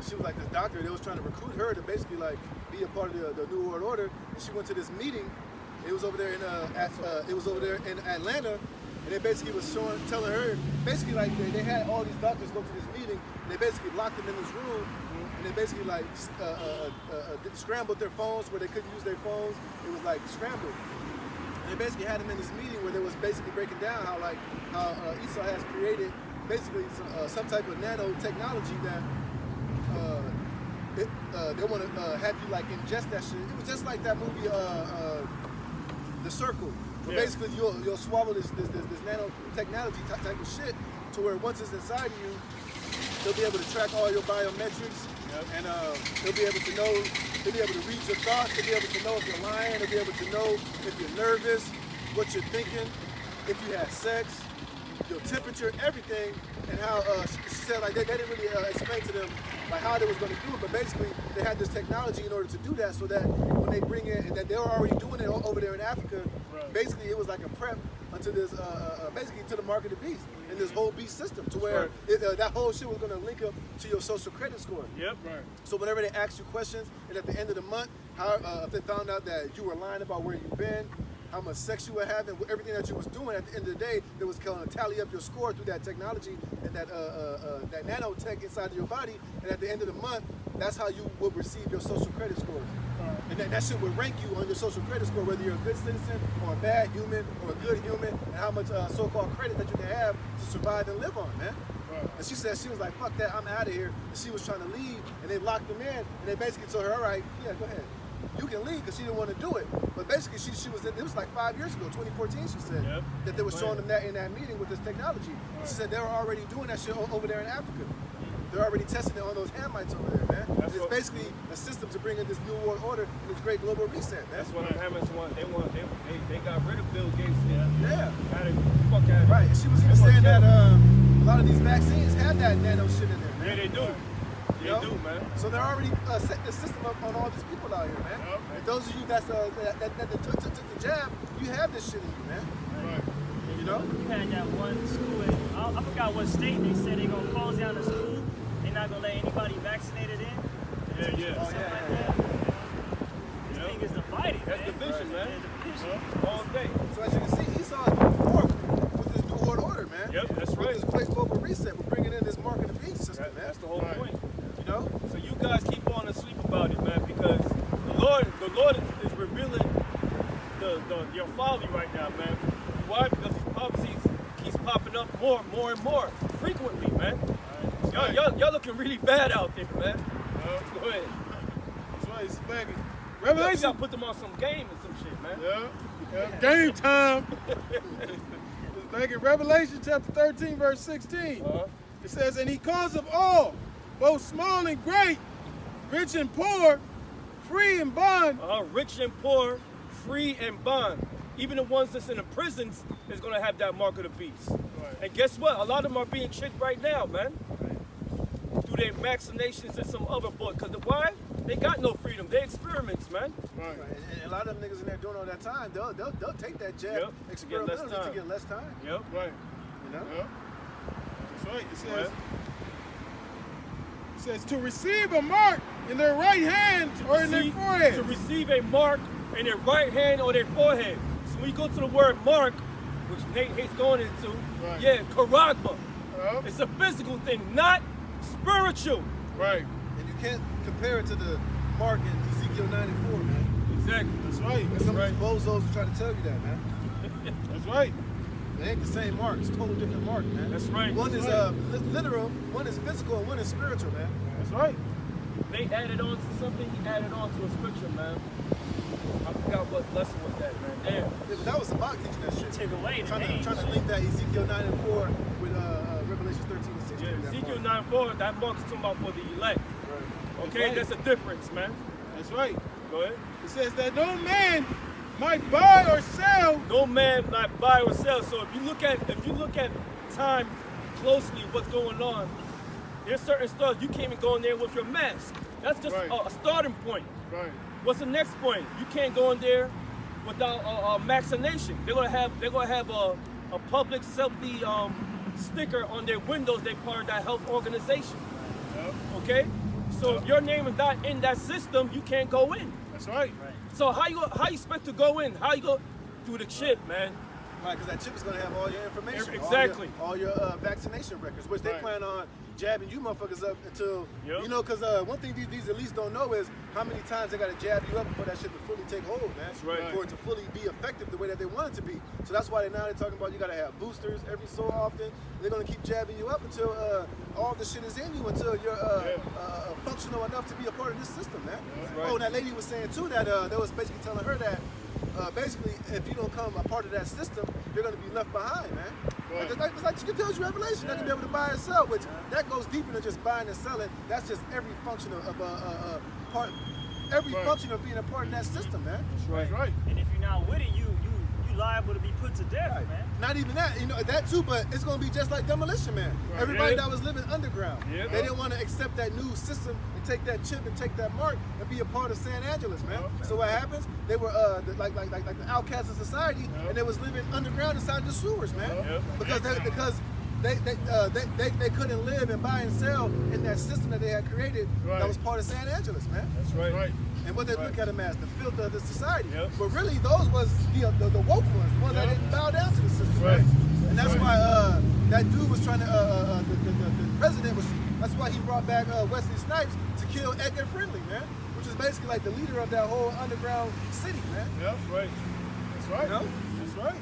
she was like this doctor. They was trying to recruit her to basically like be a part of the New World Order. And she went to this meeting. It was over there in Atlanta, and they basically was telling her basically like they had all these doctors go to this meeting. And they basically locked them in this room, and they basically like scrambled their phones where they couldn't use their phones. It was like scrambled. And they basically had them in this meeting where they was basically breaking down how Esau has created basically some type of nanotechnology that they want to have you like ingest that shit. It was just like that movie, The Circle. Where basically you'll swallow this nanotechnology type of shit to where once it's inside of you, they'll be able to track all your biometrics, and they'll be able to know, they'll be able to read your thoughts, they'll be able to know if you're lying, they'll be able to know if you're nervous, what you're thinking, if you had sex, your temperature, everything, and how she said like they didn't really explain to them like how they was going to do it, but basically they had this technology in order to do that, so that when they bring in, and that they were already doing it over there in Africa, basically it was like a prep unto this, basically to the mark of the beast, and this whole beast system, to where that whole shit was going to link up to your social credit score. Yep. Right. So whenever they asked you questions, and at the end of the month, if they found out that you were lying about where you've been, how much sex you were having, everything that you was doing, at the end of the day, they was going to tally up your score through that technology and that nanotech inside of your body, and at the end of the month, that's how you would receive your social credit scores. And that shit would rank you on your social credit score, whether you're a good citizen or a bad human or a good human, and how much so-called credit that you can have to survive and live on, man. And she said, she was like, fuck that, I'm out of here. And she was trying to leave, and they locked them in, and they basically told her, all right, yeah, go ahead. You can leave, because she didn't want to do it. But basically, she was, it was like 5 years ago, 2014, she said, that they were showing them that in that meeting with this technology. She said they were already doing that shit over there in Africa. They're already testing it on those Hamites over there, man. It's basically a system to bring in this new world order and this great global reset, man. That's what the Hamites want. They got rid of Bill Gates. Yeah. Had it, fuck out of right. And she was even saying that a lot of these vaccines have that nano shit in there, man. Yeah, they do. They do, man. So they're already setting the system up on all these people out here, man. And those of you that took the jab, you have this shit in you, man. Right. You know? You had that one school in, I forgot what state, they said they're going to close down the school. They're not going to let anybody vaccinated in. Yeah. This thing is divided, That's man. division, man. Division. All day. So as you can see, Esau is moving forward with this new world order, man. Yep, that's right. With this great global reset, we're bringing in this mark of the beast system, man. That's the whole point. You know? So you guys keep on asleep about it, man, because the Lord is revealing your folly right now, man. Why? Because these prophecies keeps popping up more and more frequently, man. Y'all looking really bad out there, man. Go ahead. That's right, it's back. You Revelation. gotta put them on some game and some shit, man. Yeah. Game time. It's back in Revelation chapter 13, verse 16. It says, and he causeth all, both small and great, rich and poor, free and bond. Rich and poor, free and bond. Even the ones that's in the prisons is going to have that mark of the beast. Right. And guess what? A lot of them are being tricked right now, man. Through their vaccinations and some other book. Because why? They got no freedom. They experiments, man. Right. And a lot of them niggas in there doing all that time, they'll take that jab experimentally to get less time. Yep. Right. You know? Yep. That's right. It says to receive a mark in their right hand or in their forehead. To receive a mark in their right hand or their forehead. So when you go to the word mark, which Nate hates going into, karagma. It's a physical thing, not spiritual. Right. And you can't compare it to the mark in Ezekiel 94, man. Exactly. That's right. And some of these bozos will try to tell you that, man. That's right. They ain't the same mark. It's a total different mark, man. That's right. One is literal, one is physical, and one is spiritual, man. That's right. They added on to something, he added on to a scripture, man. I forgot what lesson was that, man. Damn. Yeah, but that was Sabak teaching that shit. Take away the Trying names. to link that Ezekiel 9 and 4 with Revelation 13 and 16. Yeah, that Ezekiel part. 9:4, that mark's talking about for the elect. Right. Okay, right. that's a difference, man. That's right. Go ahead. It says that no man might buy or sell. No man might buy or sell. So if you look at time closely, what's going on, there's certain stores you can't even go in there with your mask. That's just Right. a starting point. Right. What's the next point? You can't go in there without a vaccination. They're gonna have a public safety sticker on their windows. They part of that health organization. Yep. Okay, so if your name is not in that system, you can't go in. That's right. So how you expect to go in? How you go through the chip, man? Right, because that chip is going to have all your information. Exactly. All your vaccination records, which they Right. plan on jabbing you motherfuckers up until, Yep. you know, because one thing these elites don't know is how many times they got to jab you up before that shit to fully take hold, man. That's right. For it to fully be effective the way that they want it to be. So that's why they're talking about you got to have boosters every so often. They're going to keep jabbing you up until all the shit is in you, until you're functional enough to be a part of this system, man. right. Oh, and that lady was saying too that they was basically telling her that basically, if you don't come a part of that system, you're going to be left behind, man. Right. It's like she tells you Revelation, not to be able to buy and sell, which that goes deeper than just buying and selling. That's just every function of part, every Right. function of being a part of that system, man. That's right. And if you're not with it, you liable to be put to death, man. Not even that, you know, that too, but it's going to be just like Demolition Man. Right. Everybody Yeah. that was living underground, Yeah. they didn't want to accept that new system and take that chip and take that mark and be a part of San Angeles, man. Yeah. So what happens? They were like the outcasts of society, Yeah. and they was living underground inside the sewers, man. Yeah. Because they couldn't live and buy and sell in that system that they had created Right. that was part of San Angeles, man. That's right. Right. And what they look at them as, the filth of the society. Yep. But really, those was the woke ones, the ones that Yep. didn't bow down to the system. Right. And that's Right. why that dude was trying to, the president was, that's why he brought back Wesley Snipes to kill Edgar Friendly, man. Which is basically like the leader of that whole underground city, man. Yeah. That's right. That's right. You know? That's right.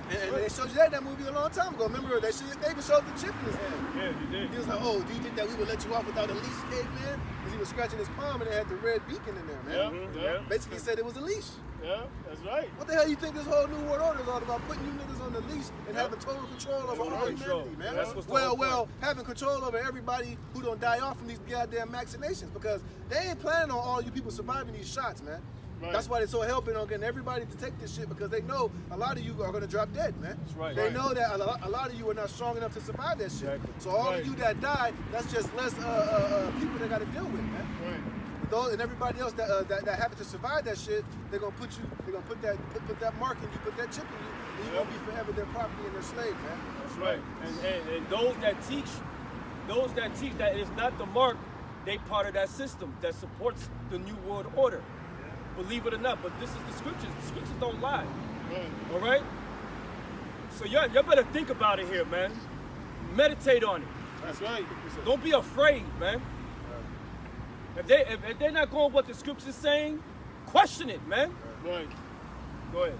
And they showed you that in that movie a long time ago. Remember, they even showed the chip in his hand. Yeah, you did. He was like, oh, do you think that we would let you off without a leash, caveman? Because he was scratching his palm and it had the red beacon in there, man. Yeah. Yeah. Basically said it was a leash. Yeah. That's right. What the hell you think this whole New World Order is all about? Putting you niggas on the leash and having total control over Total all control. humanity, man. That's what's the whole Well, having control over everybody who don't die off from these goddamn vaccinations because they ain't planning on all you people surviving these shots, man. Right. That's why they're so helping on getting everybody to take this shit because they know a lot of you are gonna drop dead, man. That's right. They Right. know that a lot of you are not strong enough to survive that shit. Exactly. So all Right. of you that die, that's just less people they got to deal with, man. Right. But those and everybody else that happen to survive that shit, they're gonna put that mark in you, put that chip in you, and you're gonna be forever their property and their slave, man. That's right. And those that teach that it is not the mark, they part of that system that supports the New World Order. Believe it or not, but this is the scriptures. The scriptures don't lie. Right. All right? So y'all better think about it here, man. Meditate on it. That's right. Don't be afraid, man. If they're not going what the scriptures saying, question it, man. Right. Go ahead.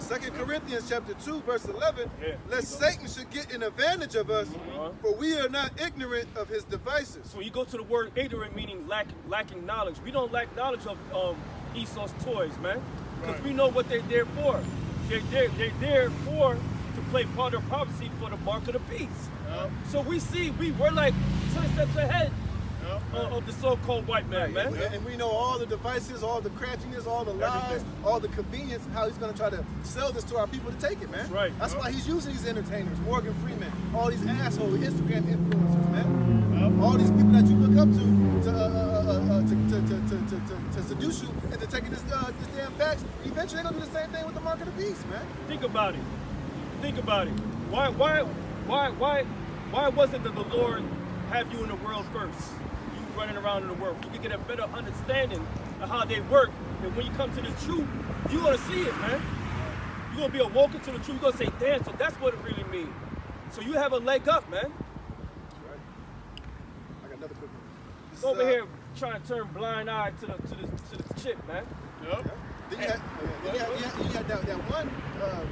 2 Corinthians chapter 2, verse 11, Yeah. lest Satan should get an advantage of us, Uh-huh. for we are not ignorant of his devices. So when you go to the word ignorant, meaning lacking knowledge. We don't lack knowledge of Esau's toys, man. Because Right. we know what they're there for. They're there for to play part of prophecy for the mark of the beast. Yeah. So we're like 10 steps ahead of the so-called white man, man. And we know all the devices, all the craftiness, all the lies, all the convenience, how he's going to try to sell this to our people to take it, man. That's right. That's why he's using these entertainers, Morgan Freeman, all these asshole Instagram influencers, man. All these people that you look up to seduce you into taking this damn facts. Eventually, they're going to do the same thing with the mark of the beast, man. Think about it. Think about it. Why wasn't the Lord have you in the world first? You running around in the world. You can get a better understanding of how they work. And when you come to the truth, you're going to see it, man. You're going to be awoken to the truth. You're going to say, damn, so that's what it really means. So you have a leg up, man. Right. I got another quick one. This Over is, here trying to turn blind eye to the chip, man. Yep. Then you had that one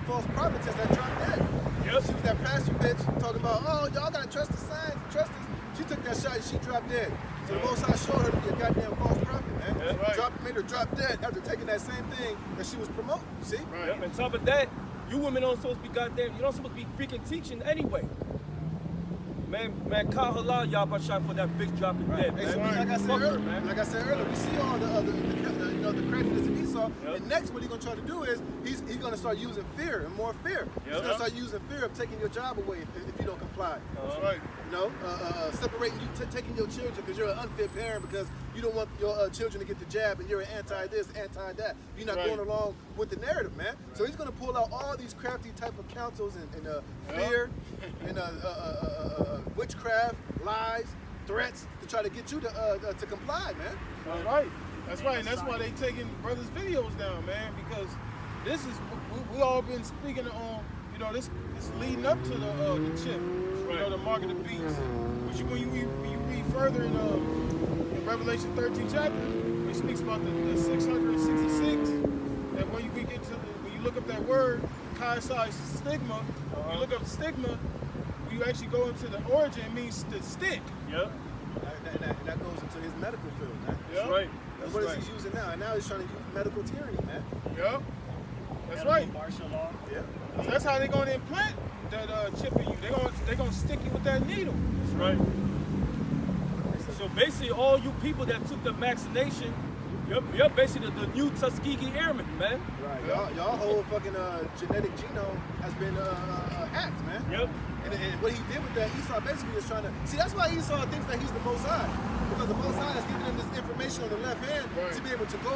false prophetess that dropped dead. Yep. She was that pastor bitch talking about, oh, y'all gotta trust the signs, trust this. She took that shot and she dropped dead. So the Most High showed her to be a goddamn false prophet, man. That's right. Made her drop dead after taking that same thing that she was promoting. You see? Right. Yep. On top of that, you women don't supposed to be goddamn, you don't supposed to be freaking teaching anyway. Man, halalyam YAHAWASHI for that big dropping dead, Hey, man. so like I said earlier, we see all the craftiness of Esau. Yep. And next, what he's gonna try to do is he's gonna start using fear and more fear. He's gonna start using fear of taking your job away if you don't comply. That's right. You know, separating you, taking your children because you're an unfit parent because you don't want your children to get the jab and you're an anti-this, anti-that. You're not going along with the narrative, man. So he's gonna pull out all these crafty type of counsels and fear and witchcraft, lies, threats to try to get you to comply, man. That's right. That's right, and that's why they taking brothers' videos down, man, because this is, we all been speaking on, you know, this leading up to the chip, you know, the mark of the beast. Which when you read further in Revelation 13 chapter, it speaks about the 666, and when you look up that word, chi-side stigma, you look up stigma, you actually go into the origin, it means to stick. Yep. And that goes into his medical field, man. That's right. That's what is he using now? And now he's trying to use medical tyranny, man. Yep. That's right. Martial law. Yeah. That's how they're going to implant that chip in you. They're going to stick you with that needle. That's right. So basically, all you people that took the vaccination, you're basically the new Tuskegee Airmen, man. Right. Y'all whole fucking genetic genome has been hacked, man. Yep. And what he did with that, Esau basically is trying to see. That's why Esau thinks that he's the Most High, because the Most High has given him this information on the left hand to be able to go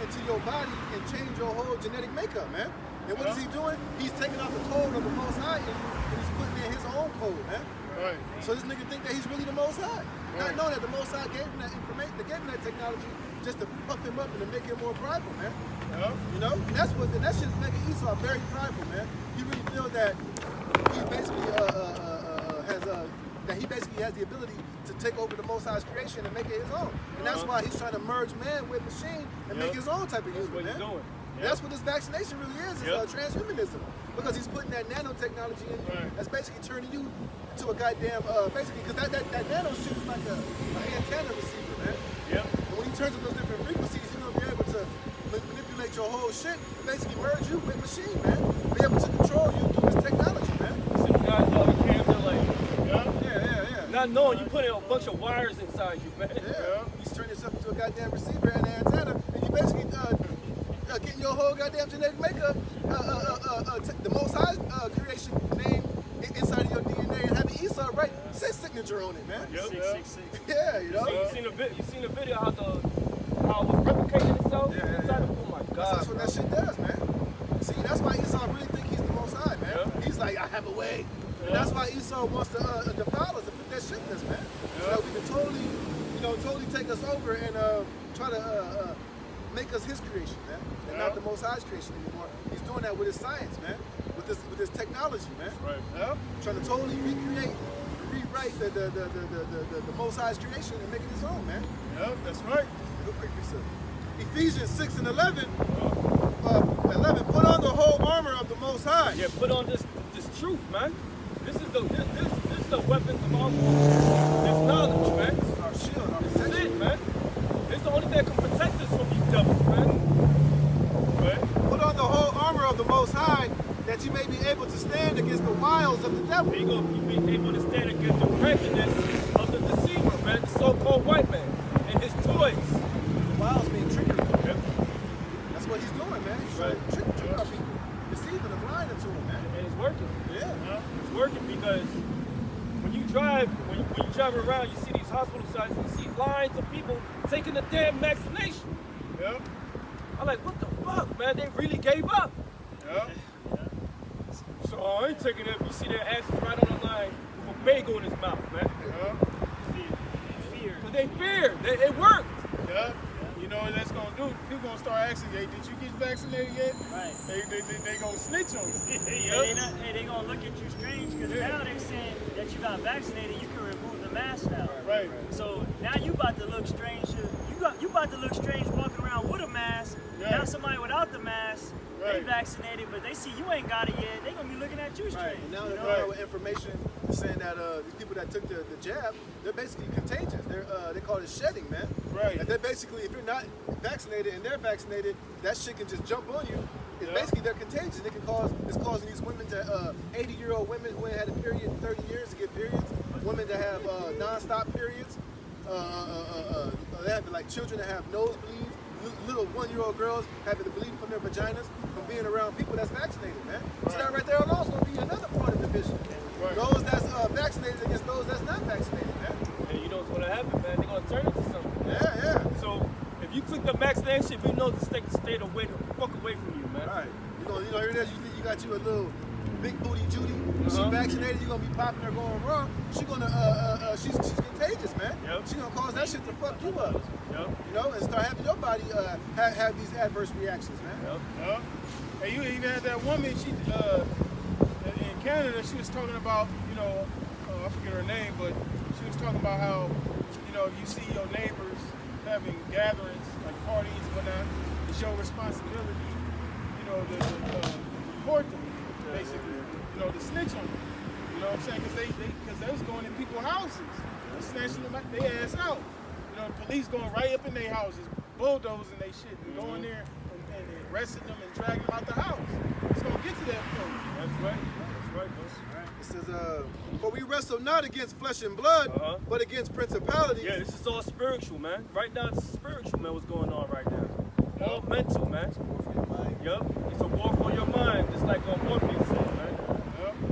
into your body and change your whole genetic makeup, man. And what is he doing? He's taking out the code of the Most High and he's putting in his own code, man. Right. So this nigga think that he's really the Most High, not knowing that the Most High gave him that information, they gave him that technology just to puff him up and to make him more prideful, man. Yep. You know, and that shit's making Esau very prideful, man. He really feels that he basically has the ability to take over the Most High's creation and make it his own. And that's why he's trying to merge man with machine and make his own type of human, man. Doing. That's what this vaccination really is transhumanism. Because he's putting that nanotechnology in you that's basically turning you to a goddamn, basically, because that nano shit is like an antenna receiver, man. Yep. And when he turns up those different frequencies, he's going to be able to manipulate your whole shit, basically merge you with machine, man. Be able to control you through this technology, man. See the guys on the camera, like, Yeah. not knowing you put in a bunch of wires inside you, man. Yeah. You turn yourself into a goddamn receiver and an antenna, and you basically getting your whole goddamn genetic makeup, the Most High creation name inside of your DNA and having Esau write his signature on it, man. Yep. 666. Yeah, you know. You seen the video how it was replicating itself? Yeah. Inside of, oh my God. That's what that shit does, man. See, that's why Esau really think he's the Most High, man. Yeah. He's like, I have a way. And that's why Esau wants to defile us and put that shit in us, man. So that we can totally take us over and try to make us his creation, man. And not the Most High's creation anymore. He's doing that with his science, man. With this technology, man. Right. Yep. Trying to totally rewrite the Most High's creation and make it his own, man. Yep, that's right. Real quick, Ephesians 6 and 11. 11. Put on the whole armor of the Most High. Yeah, put on this truth, man. This is the weapons of our this knowledge, man. This is our shield, our This is protection. it, man. It's the only thing that can protect us from these devils, man. Right? Put on the whole armor of the Most High, that you may be able to stand against the wiles of the devil. You're going to be able to stand against the craftiness of the deceiver, man, the so-called white Right. Trick out people. Deceiving the blind into them, man. And it's working. Yeah. It's working because when you drive around, you see these hospital sites, you see lines of people taking the damn vaccination. Yep. I'm like, what the fuck, man? They really gave up. Yep. So I ain't taking it. You see their asses right on the line with a bagel in his mouth, man. Yep. Fear. Because they feared. It worked. Yep. You know what that's gonna do? People gonna start asking, hey, did you get vaccinated yet? Right. They gonna snitch on you. They gonna look at you strange because now they're saying that you got vaccinated, you can remove the mask now. Right. So now you about to look strange. You about to look strange walking around with a mask. Right. Now somebody without the mask, they Right. vaccinated, but they see you ain't got it yet. They gonna be looking at you strange. Right. And now you they're know? coming out with information saying that these people that took the jab, they're basically contagious. They call it shedding, man. Right. And they're basically, if you're not vaccinated and they're vaccinated, that shit can just jump on you. It's Yeah. basically they're contagious. It's causing these women to 80-year-old women who ain't had a period in 30 years to get periods. Women that have non-stop periods. They have like children that have nosebleeds. Little 1-year-old girls having to bleed from their vaginas from being around people that's vaccinated, man. Right. So that right there alone is going to be another part of the division. Right. Those that's vaccinated against those that's not vaccinated, man. And you know what's gonna happen, man? They're gonna turn it to something. Yeah. So if you took the vaccination, we know the state away the fuck away from you, man. All right. You know, here it is. You think you got you a little big booty Judy. She vaccinated. You're gonna be popping her going wrong. She's contagious, man. Yep. She's gonna cause that shit to fuck you up. Yep. You know, and start having your body have these adverse reactions, man. Yep. Yep. And you even had that woman, she in Canada, she was talking about, you know, I forget her name, but she was talking about how, you know, you see your neighbors having gatherings, like parties and whatnot, it's your responsibility, you know, to report them, basically, you know, to snitch on them. You know what I'm saying? Because they was going in people's houses, and snatching them their ass out. You know, the police going right up in their houses, bulldozing their shit, and going there and arresting them and dragging them out the house. It's gonna get to that point. That's right. That's right, boss. It says, for we wrestle not against flesh and blood, but against principalities. Yeah, this is all spiritual, man. Right now, it's spiritual, man. What's going on right now? All mental, man. Yup. It's a war for your mind, just like Morpheus said, man.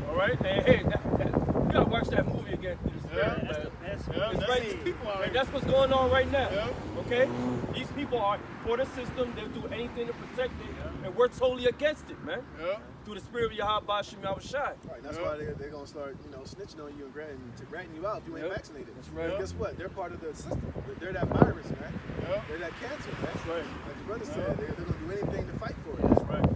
All right. And hey, you gotta watch that movie again. That's the best. It's That's right. these people out And here. that's what's going on right now. Yep. Okay? These people are for the system. They'll do anything to protect it. And we're totally against it, man. Yep. Through the spirit of YAHAWASHI. Right, that's why they're gonna start, you know, snitching on you and ratting you out if you ain't Yep. vaccinated. That's right. And guess what? They're part of the system. They're that virus, man. Yep. They're that cancer, man. That's right. Like your brother said, they're gonna do anything to fight for it. That's right.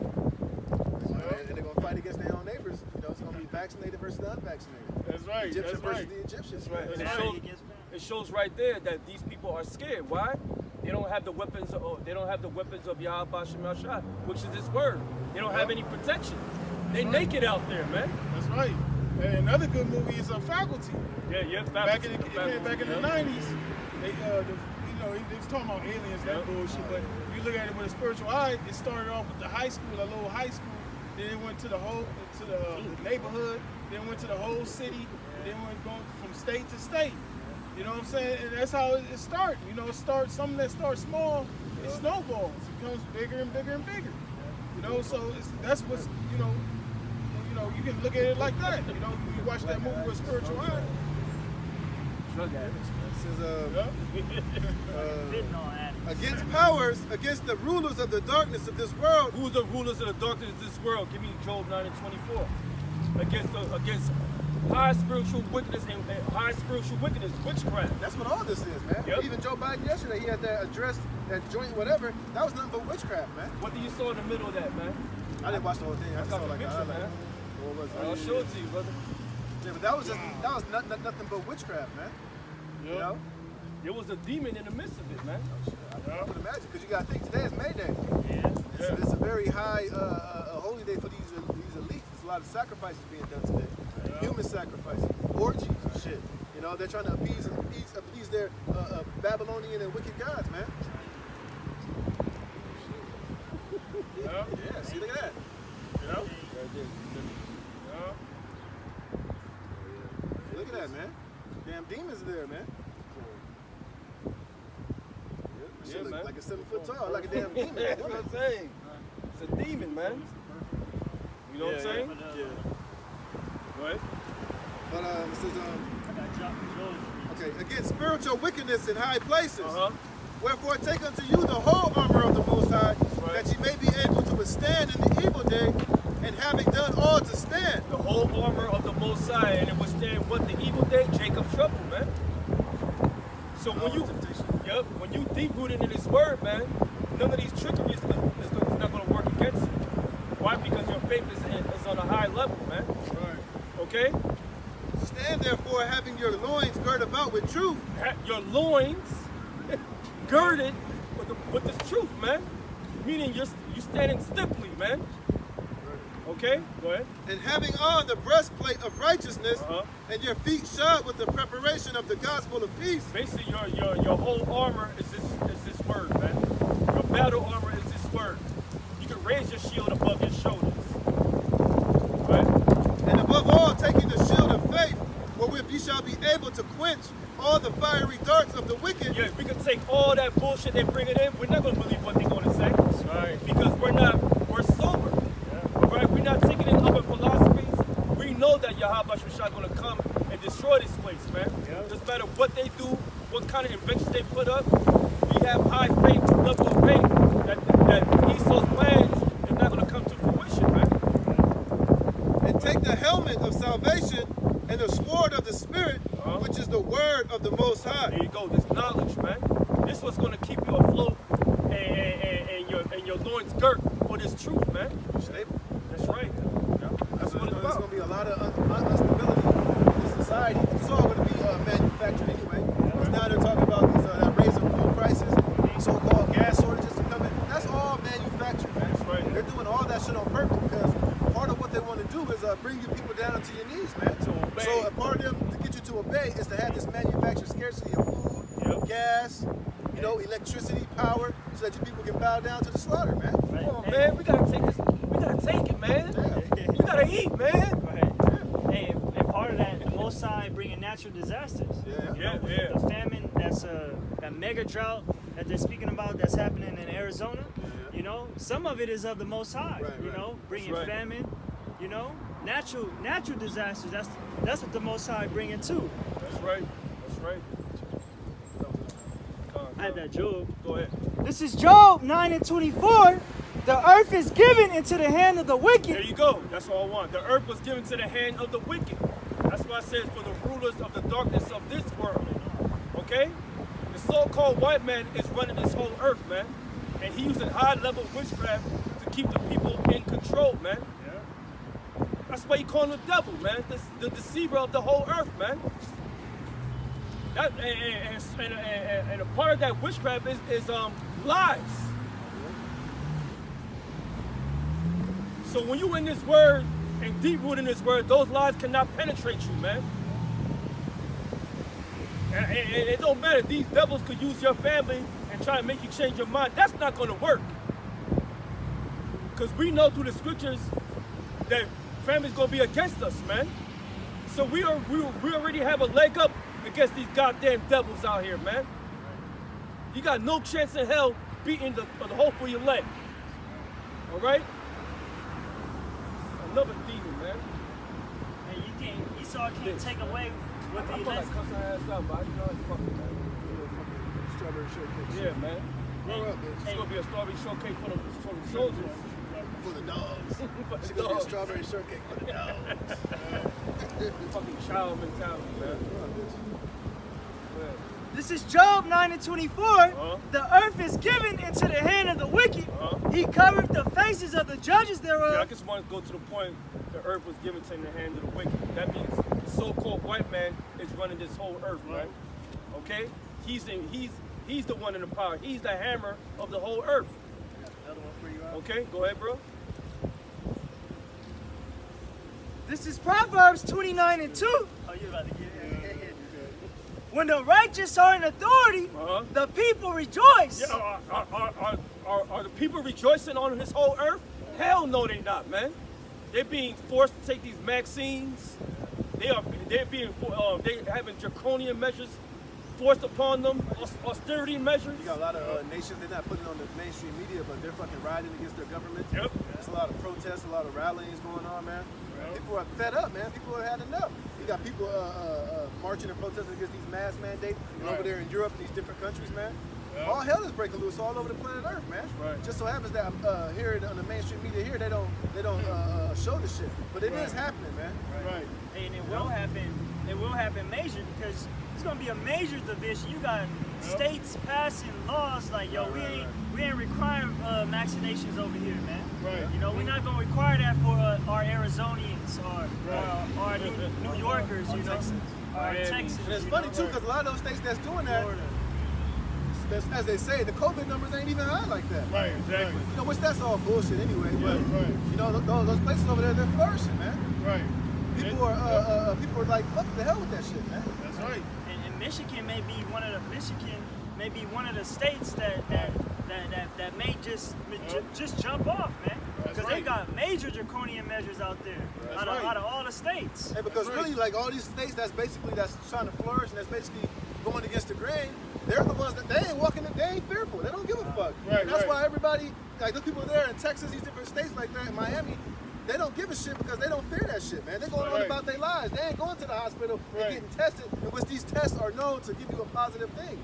And they're gonna fight against their own neighbors. You know, it's gonna be vaccinated versus the unvaccinated. That's right. Egyptian That's versus right. the Egyptians. That's right. And That's it shows right there that these people are scared. Why? They don't have the weapons. They don't have the weapons of YAHAWASHI, which is His word. They don't have any protection. They naked out there, man. That's right. And another good movie is Faculty. Yeah. Back in the 90s, they was talking about aliens, that bullshit. But you look at it with a spiritual eye, it started off with the high school, a little high school. Then it went to the neighborhood. Then went to the whole city. Then went going from state to state. You know what I'm saying? And that's how it starts. You know, something that starts small, it snowballs. It becomes bigger and bigger and bigger. You know, so that's what's, you know, you can look at it like that. You know, you watch that movie with spiritual eye. Drug addicts, man. It says, Fentanyl addicts. against powers, against the rulers of the darkness of this world. Who's the rulers of the darkness of this world? Give me Job 9:24. Against high spiritual wickedness and witchcraft. That's what all this is, man. Yep. Even Joe Biden yesterday, he had that address, that joint, whatever. That was nothing but witchcraft, man. What do you saw in the middle of that, man? I didn't watch the whole thing. I just got saw the like picture, man. What was it? I'll show it to you, brother. Yeah, but that was nothing but witchcraft, man. You know? There was a demon in the midst of it, man. I would imagine, because you got to think today is May Day. Yeah. It's a very high holy day for these elites. There's a lot of sacrifices being done today. Human sacrifices, orgies and shit. You know, they're trying to appease their Babylonian and wicked gods, man. Yeah, see, look at that. You know? Look at that, man. Damn demons there, man. Yeah, Shit look man. like a 7 foot tall, like a damn demon. That's what I'm saying. It's a man. You know what I'm saying? Yeah. Right? But it says, okay, against spiritual wickedness in high places. Wherefore take unto you the whole armor of the Most High, that ye may be able to withstand in the evil day, and having done all to stand. The whole armor of the Most High, and it withstand what the evil day, Jacob's trouble, man. So when you deep rooted in His Word, man, none of these trickeries is not going to work against you. Why? Because your faith is on a high level, man. Right. Okay? Stand therefore, having your loins girded about with truth. Your loins girded with this truth, man. Meaning you're standing stiffly, man. Okay, go ahead. And having on the breastplate of righteousness, and your feet shod with the preparation of the gospel of peace. Basically, your whole armor is this word, man. Your battle armor is this word. You can raise your shield above your shoulders. Right? And above all, taking the shield of faith, wherewith ye shall be able to quench all the fiery darts of the wicked. Yeah, we can take all that bullshit they bring it in. We're not going to believe what they're going to say. That's right. Because we're sober. Yeah. Right? We're not taking in other philosophies. We know that YAHAWASHI is going to come and destroy this place, man. Yeah. Doesn't matter what they do, what kind of inventions they put up. We have high faith, level of faith that Esau's plans is not going to come to fruition, man. And take the helmet of salvation and the sword of the Spirit, which is the word of the Most High. There you go, this knowledge, man. This was going to keep you afloat and your loins girt for this truth, man. Stable. That's right. Yeah. That's what it's about. There's going to be a lot of instability in society. It's all going to be manufactured anyway. Because now they're talking about these raising food prices, so-called gas shortages are coming. That's all manufactured, man. That's right. They're doing all that shit on purpose because part of what they want to do is bring you people down onto your knees, man. To obey. So a part of them to get you to obey is to have this manufactured scarcity of food, gas, you know, electricity, power, so that you people can bow down to the slaughter, man. Come on, man. We gotta take this. We gotta take it, man. Yeah. You gotta eat, man. Right. Hey, and part of that, the Most High bringing natural disasters. Yeah. The famine, that's that mega drought that they're speaking about that's happening in Arizona. You know, some of it is of the Most High. You know, bringing famine. You know, natural disasters. That's what the Most High bringing too. That's right. That's right. I had that Job. Go ahead. This is Job 9:24. The earth is given into the hand of the wicked. There you go. That's all I want. The earth was given to the hand of the wicked. That's why I said for the rulers of the darkness of this world. Okay? The so-called white man is running this whole earth, man. And he's using high-level witchcraft to keep the people in control, man. Yeah. That's why you call him the devil, man. The deceiver of the whole earth, man. That, and a part of that witchcraft is lies. So when you in this word and deep root in this word, those lies cannot penetrate you, man. And it don't matter. These devils could use your family and try to make you change your mind. That's not going to work. Because we know through the scriptures that family's going to be against us, man. So we already have a leg up against these goddamn devils out here, man. You got no chance in hell beating the hole for your leg. All right? Another demon, man. Hey, Esau can't take away what the I feel like cussing her ass out, but you know it's fucking, man. Strawberry shortcake. Yeah, man. Grow up, bitch. It's gonna be a strawberry shortcake for the soldiers. For the dogs. For It's the gonna be a dogs. strawberry shortcake for the dogs. Fucking child mentality, man. Grow up, bitch. This is Job 9:24. The earth is given into the hand of the wicked. He covered the faces of the judges thereof. Yeah, I just want to go to the point. The earth was given to in the hand of the wicked. That means the so-called white man is running this whole earth, right? Okay? He's the one in the power. He's the hammer of the whole earth. Another one for you, Okay, go ahead, bro. This is Proverbs 29:2. Oh, you about to get it? When the righteous are in authority, the people rejoice. Yeah, are the people rejoicing on this whole earth? Hell no, they not, man. They're being forced to take these vaccines. They're having draconian measures forced upon them austerity measures. You got a lot of nations, they're not putting it on the mainstream media, but they're fucking riding against their government. Yep. There's a lot of protests, a lot of rallyings going on, man. People are fed up, man. People have had enough. You got people marching and protesting against these mask mandates over there in Europe, these different countries, man. All hell is breaking loose all over the planet Earth, man. Just so happens that here on the mainstream media here, they don't show the shit, but it is happening, man. And it will happen. It will happen major because it's gonna be a major division. You got states passing laws like, yo, we ain't requiring vaccinations over here, man. You know, we're not gonna require that for our Arizonians or our New Yorkers, you know, or Texans. And it's funny too, because a lot of those states that's doing that, as they say, the COVID numbers ain't even high like that. Right, exactly. You know, which that's all bullshit anyway. But you know, those places over there, they're flourishing, man. People are like, fuck the hell with that shit, man. That's right. And Michigan may be one of the states that may just jump off, man. Because they got major draconian measures out there out of all the states. Hey, because really, like all these states that's trying to flourish and that's basically going against the grain, they're the ones that they ain't fearful. They don't give a fuck. That's why everybody, like the people there in Texas, these different states like that, in Miami, they don't give a shit because they don't fear that shit, man. They're going on about their lives. They ain't going to the hospital and getting tested, in which these tests are known to give you a positive thing.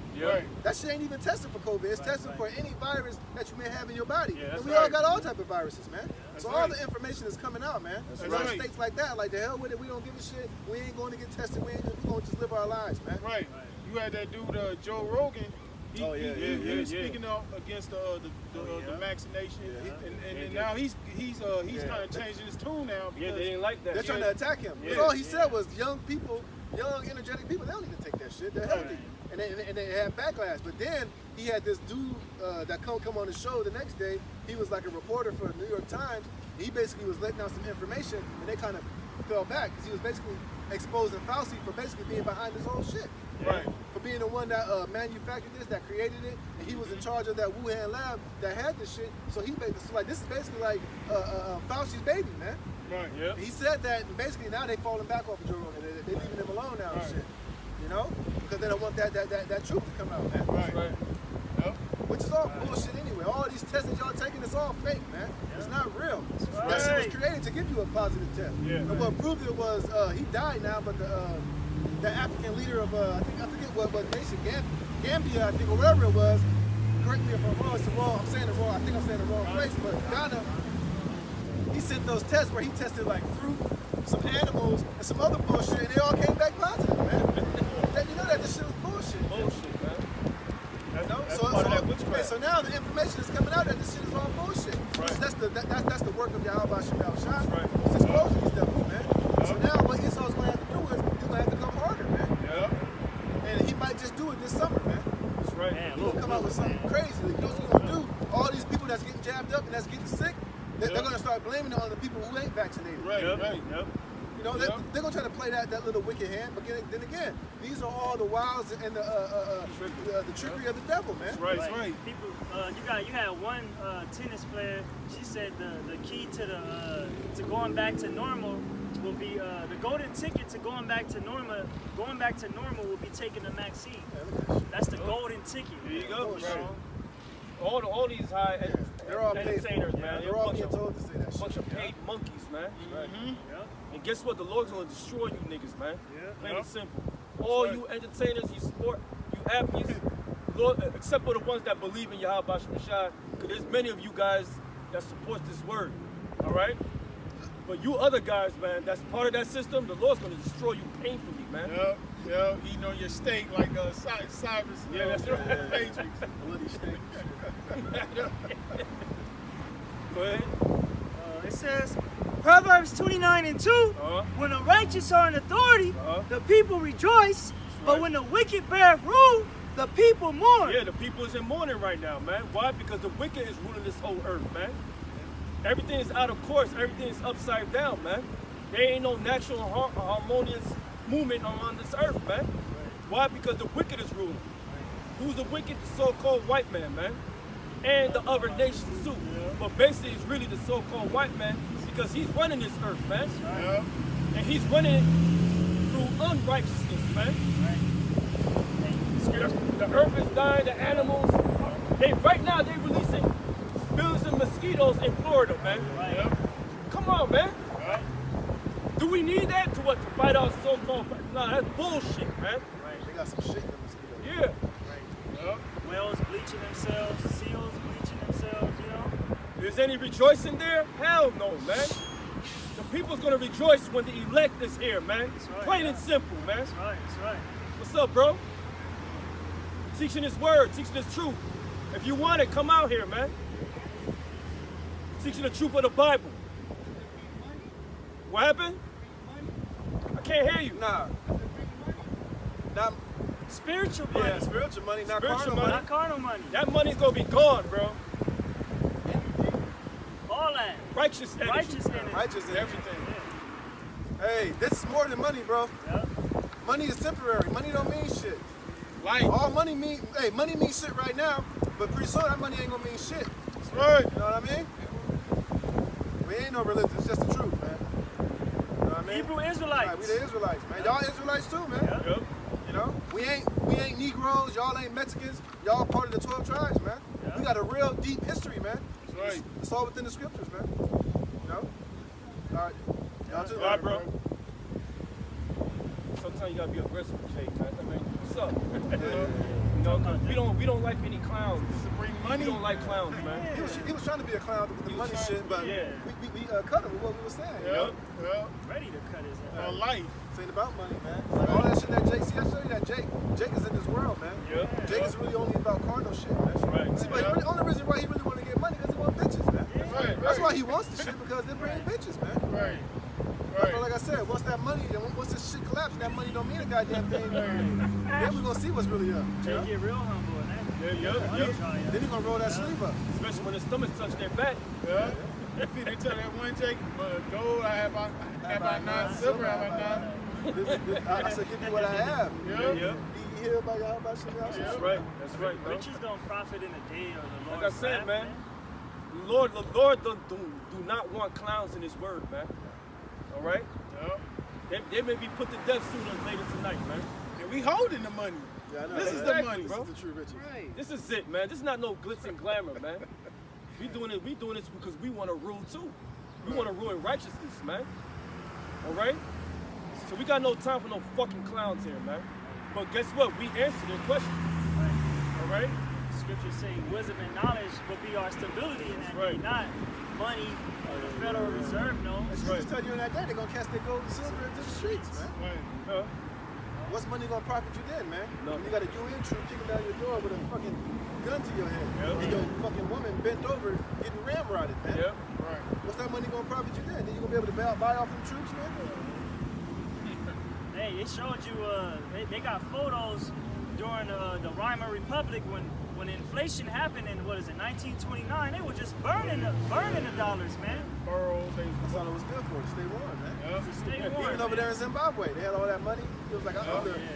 That shit ain't even tested for COVID. It's tested for any virus that you may have in your body. And we all got all type of viruses, man. So all the information is coming out, man. A lot of states like that, like the hell with it, we don't give a shit. We ain't going to get tested. We're going to just live our lives, man. You had that dude, Joe Rogan. He was speaking up against the vaccination, and now he's kind of changing his tune now. They didn't like that. They're trying to attack him. Because all he said was young people, young energetic people, they don't need to take that shit. They're healthy, and they had backlash. But then he had this dude that come on the show the next day. He was like a reporter for the New York Times. He basically was letting out some information, and they kind of fell back because he was basically exposing Fauci for basically being behind this whole shit. For being the one that manufactured this, that created it, and he was in charge of that Wuhan lab that had this shit. So he basically, this is basically like Fauci's baby, man. He said that, and basically now they falling back off of Joe Rogan. They leaving him alone now and shit. You know? Because they don't want that truth to come out, man. Which is all bullshit anyway. All these tests that y'all taking, it's all fake, man. It's not real. That shit was created to give you a positive test. And what proved it was, he died now, but the African leader of, I forget what nation, Gambia, I think, or wherever it was, correct me if I'm wrong, I'm saying it wrong, I think I'm saying the wrong place, but Ghana, he sent those tests where he tested like fruit, some animals, and some other bullshit, and they all came back positive, man. You know that this shit was bullshit. Bullshit, man. So now the information is coming out that this shit is all bullshit. That's the work of YAHAWASHI. It's exposing these devils, man. So now what Esau's going to have to do is he's going to have to come harder, man. And he might just do it this summer, man. That's right. He's going to come out with something crazy. You know what he's going to do? All these people that's getting jabbed up and that's getting sick, they're going to start blaming it on the people who ain't vaccinated. You know, they're going to try to play that little wicked hand, but then again, these are all the wiles and the trickery of the devil, man. That's right. People, you had one tennis player. She said the key to going back to normal will be the golden ticket to going back to normal. Going back to normal will be taking the vaccine. That's the golden ticket. There you go. All these high they're all entertainers, man. They're all being told to say that shit. Bunch of paid monkeys, man. And guess what? The Lord's gonna destroy you niggas, man. Plain and simple. All you entertainers, you sport, you athletes, Lord, except for the ones that believe in YAHAWASHI, because there's many of you guys that support this word. All right? But you other guys, man, that's part of that system, the Lord's gonna destroy you painfully, man. Eating on your steak like Cyrus. That's right. Matrix. Bloody steak. Go ahead. It says, Proverbs 29:2, when the righteous are in authority, the people rejoice, but when the wicked bear rule, the people mourn. Yeah, the people is in mourning right now, man. Why? Because the wicked is ruling this whole earth, man. Everything is out of course. Everything is upside down, man. There ain't no natural harmonious movement on this earth, man. Why? Because the wicked is ruling. Who's the wicked? The so-called white man, man. And the other nations too. But basically it's really the so-called white man because he's running this earth, man. And he's running it through unrighteousness, man. The earth is dying, the animals. Right now, they're releasing billions of mosquitoes in Florida, man. Right. Come on, man. Do we need that to what? To fight our so-called? Nah, that's bullshit, man. Right. They got some shit in the mosquitoes. Yeah. Right. Whales bleaching themselves, seals bleaching themselves, you know? Is any rejoicing there? Hell no, man. The people's gonna rejoice when the elect is here, man. That's right, Plain and simple, man. That's right, that's right. What's up, bro? Teaching his word, teaching his truth. If you want it, come out here, man. Teaching the truth of the Bible. What happened? I can't hear you. Nah. Not, Spiritual money. yeah, spiritual money, not Spiritual carnal money. money. Not carnal money. That money's gonna be gone, bro. All that. Righteous energy. Righteous energy. Righteous energy. Everything. Hey, this is more than money, bro. Yeah. Money is temporary. Money don't mean shit. Life. All money means shit right now, but pretty soon that money ain't gonna mean shit. That's right. You know what I mean? We ain't no religion, it's just the truth, man. You know what I mean? Hebrew Israelites. Right, we the Israelites, man. Y'all Israelites too, man. Yeah. Yep. You know? We ain't Negroes, y'all ain't Mexicans, y'all part of the 12 tribes, man. Yeah. We got a real deep history, man. That's right. It's all within the scriptures, man. You know? All right. Y'all too, All right, man. bro. Sometimes you gotta be aggressive with Jake, man. I mean, what's up? You know, 'cause we don't like any clowns. To bring We money. don't like clowns, man. He was trying to be a clown with the He was money trying shit, to but be, yeah. we cut him with what we were saying. You know? Yeah. Ready to cut his For head. life. This ain't about money, man. Like all that shit that Jake, see, I show you that Jake is in this world, man. Yeah. Jake is really only about carnal shit, man. That's right. See, but the only reason why he really want to get money because he wants bitches, man. That's right. That's why he wants the shit, because they bring bitches, man. Right. But Right. like I said, once that money, once this shit collapses, that money don't mean a goddamn thing. Then we're gonna see what's really up. They get real humble in that. Yeah. Then he's gonna roll that sleeve up. Especially when the stomachs touch their back. Yeah. They tell that one Jake, gold, have I not, silver, have I not. I said, give me what I have. Yeah. Be healed by YAHAWASHI. That's right. That's right, bro. Riches don't profit in a day of the Like Lord's I said, wrath, man. The Lord do not want clowns in his word, man. All right? Yeah. They may be put to death sooner or later tonight, man. And we holding the money. Yeah, I know. This is the Exactly, money, bro. This is the true riches. This is it, man. This is not no glitz and glamour, man. We doing this because we want to rule too. We want to rule in righteousness, man. All right? So we got no time for no fucking clowns here, man. But guess what? We answered their question. All right? Scriptures say wisdom and knowledge will be our stability in that Right. day, not money or the Federal Reserve, no. And she just told you in that day, they're gonna cast their gold and silver into the streets, man. Right. What's money gonna profit you then, man? No. When you got a UN troop kicking down your door with a fucking gun to your head. Yep. And your fucking woman bent over getting ramrodded, man. Yeah. Right. What's that money gonna profit you then? Then you gonna be able to buy off them troops, man? Hey, it showed you, they got photos during the Weimar Republic when inflation happened in, 1929, they were just burning the dollars, man. Burrows, That's all it was good for, to stay warm, man. To stay warm, Even over there in Zimbabwe, they had all that money. It was like,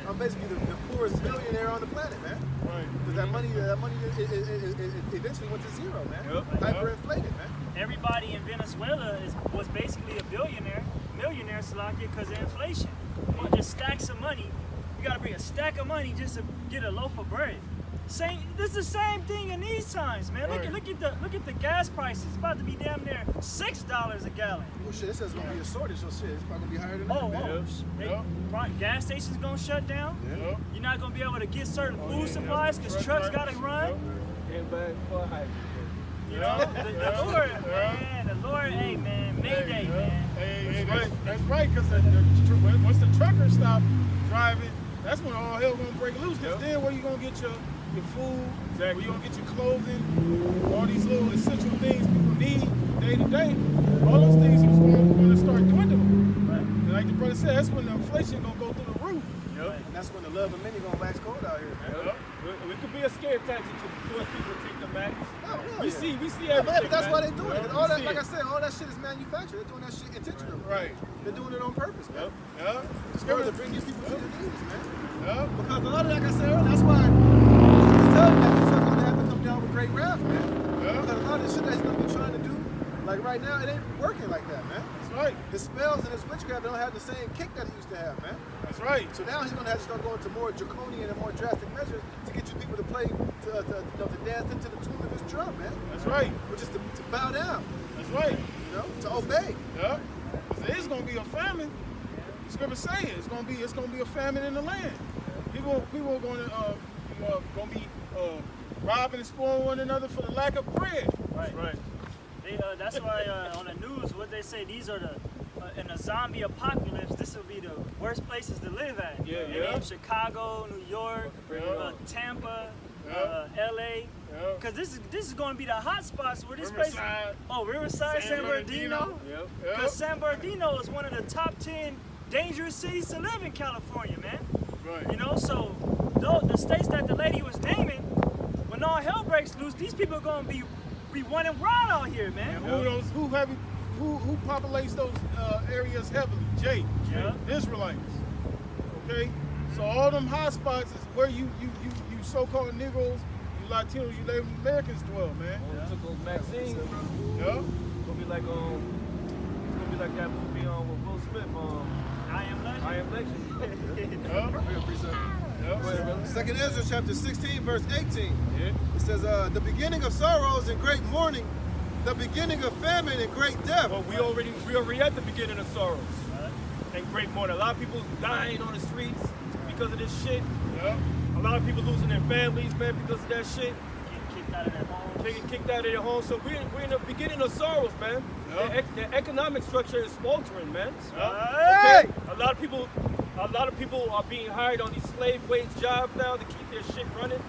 I'm basically the poorest billionaire on the planet, man. Right. Because that money it eventually went to zero, man. Yep. Hyperinflated, man. Everybody in Venezuela was basically a millionaire, Salakia, because of inflation. You just stacks of money. You gotta bring a stack of money just to get a loaf of bread. This is the same thing in these times, man. Right. Look at the gas prices. It's about to be damn near $6 a gallon. Well, shit, it says it's gonna be a shortage, so shit, it's probably gonna be higher than that, man. Gas stations gonna shut down. Yeah. You're not gonna be able to get certain food supplies because trucks gotta run. And back for hype. You know, the Lord, man, the Lord, hey man, Mayday, man. Hey, that's right, because once the truckers stop driving, that's when all hell gonna break loose. Because then where you gonna get your food, where you gonna get your clothing, all these little essential things people need day to day, all those things are gonna start dwindling. Right. And like the brother said, that's when the inflation gonna go through the roof. And that's when the love of many gonna wax cold out here, man. It could be a scare tactic to force people to take the max. Oh, hell We yeah. see Yeah, everything. but that's man. why they doing it. All that, see like it. I said, all that shit is manufactured. They're doing that shit intentionally. Right. They're doing it on purpose, man. Yeah. It's to bring these people to their knees, man. Yeah. Because a lot of, like I said earlier, that's why it's telling that this stuff's gonna have to come down with great wrath, man. Yeah. Because a lot of the shit that he's gonna be trying to do Like right now, it ain't working like that, man. That's right. His spells and his witchcraft don't have the same kick that he used to have, man. That's right. So now he's gonna have to start going to more draconian and more drastic measures to get you people to play, to dance into the tune of his drum, man. That's right. Which is to bow down, That's right. to obey. Yeah. There's gonna be a famine. The scripture say it's gonna be a famine in the land. People are gonna be robbing and spoiling one another for the lack of bread. Right. Right. That's why on the news, what they say, these are in a zombie apocalypse, this will be the worst places to live at. Yeah, They yeah. name Chicago, New York, Yeah. Tampa, Yeah. LA. Yeah. Because this is going to be the hot spots where this place. Riverside. Oh, Riverside, San Bernardino. Yep. Because San Bernardino is one of the top 10 dangerous cities to live in California, man. Right. You know, so the states that the lady was naming, when all hell breaks loose, these people are going to be running wild out here, man. And who populates those areas heavily? Yeah. Israelites. Okay? So all them hot spots is where you so-called Negroes, you Latinos, you Native Americans dwell, man. Took those vaccines. Yeah. It's gonna be like that movie with Will Smith. I Am Legend. I Am Legend. Yeah. Second Ezra chapter 16, verse 18. Yeah. It says, the beginning of sorrows and great mourning, the beginning of famine and great death. Well, we already at the beginning of sorrows and great mourning. A lot of people dying on the streets because of this shit. Yeah. A lot of people losing their families, man, because of that shit. Getting kicked out of their homes. Getting kicked out of their homes. So we're in the beginning of sorrows, man. Yeah. The economic structure is faltering, man. Yeah. Okay? A lot of people are being hired on these slave wage jobs now to keep their shit running.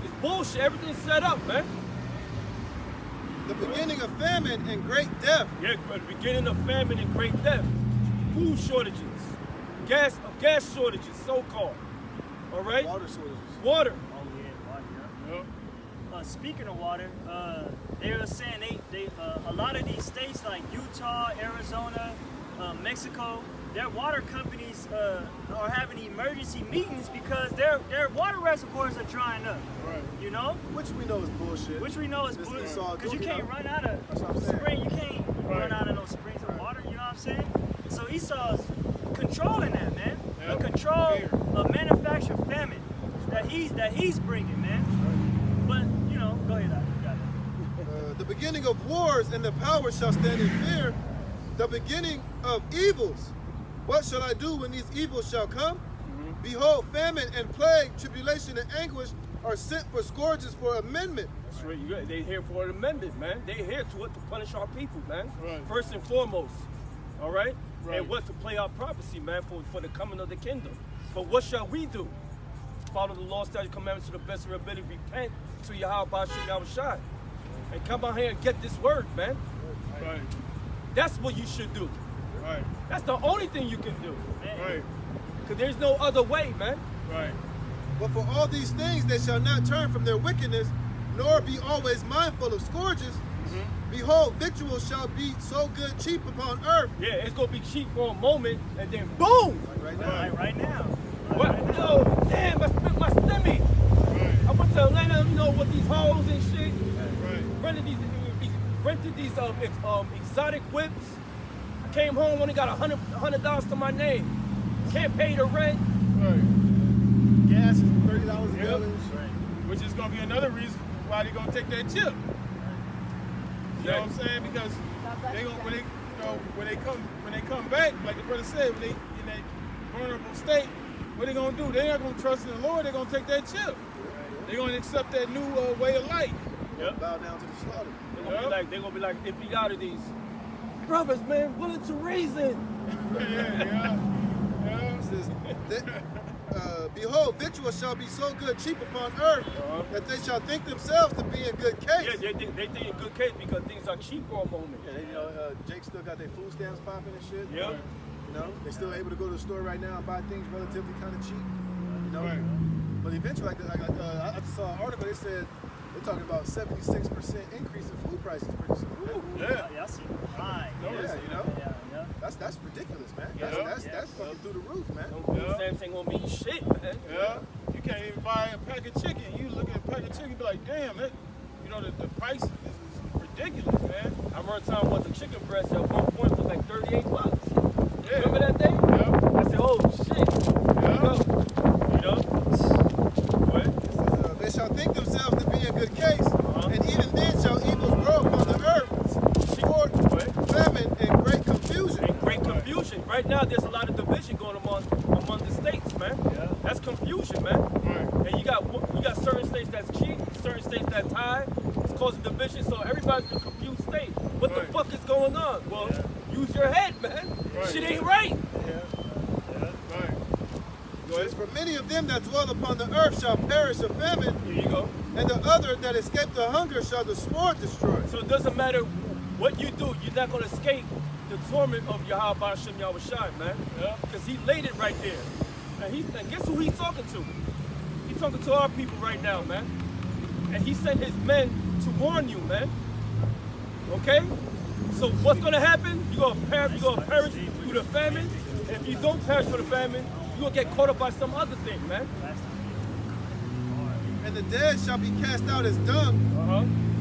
It's bullshit. Everything's set up, man. The beginning of famine and great death. Yeah, the beginning of famine and great death. Food shortages. Gas shortages, so-called. All right? Water shortages. Water. Oh, yeah, water. Yeah. Speaking of water, they were saying a lot of these states like Utah, Arizona, Mexico, their water companies are having emergency meetings because their water reservoirs are drying up. Right. You know? Which we know is bullshit. Which we know is This bullshit. Esau Because you doing can't it. run out That's what I'm of saying. spring. You can't run Right. out of those springs of water. You know what I'm saying? So Esau's controlling that, man. Yeah. The control Fear. of manufactured famine that he's bringing, man. But you know, go ahead. You got it. The beginning of wars and the power shall stand in fear. The beginning of evils. What shall I do when these evils shall come? Behold, famine and plague, tribulation and anguish are sent for scourges for amendment. That's right. They're here for an amendment, man. They're here to punish our people, man. Right. First and foremost. All right? Right. And what to play our prophecy, man, for the coming of the kingdom. But what shall we do? Follow the law, statutes, commandments to the best of our ability. Repent to YAHAWASHI. And come out here and get this word, man. Right. That's what you should do. Right. That's the only thing you can do. Right. Because there's no other way, man. Right. But for all these things they shall not turn from their wickedness, nor be always mindful of scourges. Behold, victuals shall be so good cheap upon earth. Yeah, it's going to be cheap for a moment, and then boom! Right now. Right now. What? Right now. Yo, damn, I spent my stimmy. Right. I went to Atlanta, you know, with these hoes and shit. Right. Rented these exotic whips. I came home, only got $100 to my name. Can't pay the rent. Right. Gas is $30 a Yep. gallon. Which is gonna be another reason why they're gonna take that chip. You know what I'm saying? Because they gonna when they come back, like the brother said, when they in that vulnerable state, what they gonna do? They're not gonna trust in the Lord. They're gonna take that chip. They're gonna accept that new way of life. Yep. Bow down to the slaughter. They're gonna be like these brothers, man, willing to reason. It says, behold, victuals shall be so good cheap upon earth that they shall think themselves to be in good case. Yeah, they think in good case because things are cheap for a moment. Yeah, you know, Jake still got their food stamps popping and shit. Yeah. You know, they're still able to go to the store right now and buy things relatively kind of cheap. You know, Right. but eventually, I just saw an article. They said they're talking about 76% increase in food prices pretty soon. Yeah. Y'all see right. No, Yeah, you know, Yeah. that's ridiculous, man. Yeah. That's fucking through the roof, man. Food stamps ain't gonna mean shit, man. Yeah. You can't even buy a pack of chicken. You look at a pack of chicken, be like, damn, that, you know, the price is ridiculous, man. I chicken breast at one point was like $38. Yeah. Remember that day? Yeah. I said, oh shit. You know? What? They shall think themselves to be in good case, and even then shall evils grow upon the earth, sword, famine, and great confusion. And great confusion. Right now, there's a lot of division going on among the states, man. That's confusion, man. And you got certain states that's cheap, certain states that's high. It's causing division, so everybody's in a confused state. What the fuck is going on? Well, use your head, man. Shit ain't right. Says, for many of them that dwell upon the earth shall perish of famine. Here you go. And the other that escape the hunger shall the sword destroy. So it doesn't matter what you do, you're not going to escape the torment of YAHAWASHI, man. Because he laid it right there. And guess who he's talking to? He's talking to our people right now, man. And he sent his men to warn you, man. Okay? So what's going to happen? You're going to perish through the famine. And if you don't perish for the famine, you're going to get caught up by some other thing, man. And the dead shall be cast out as dung,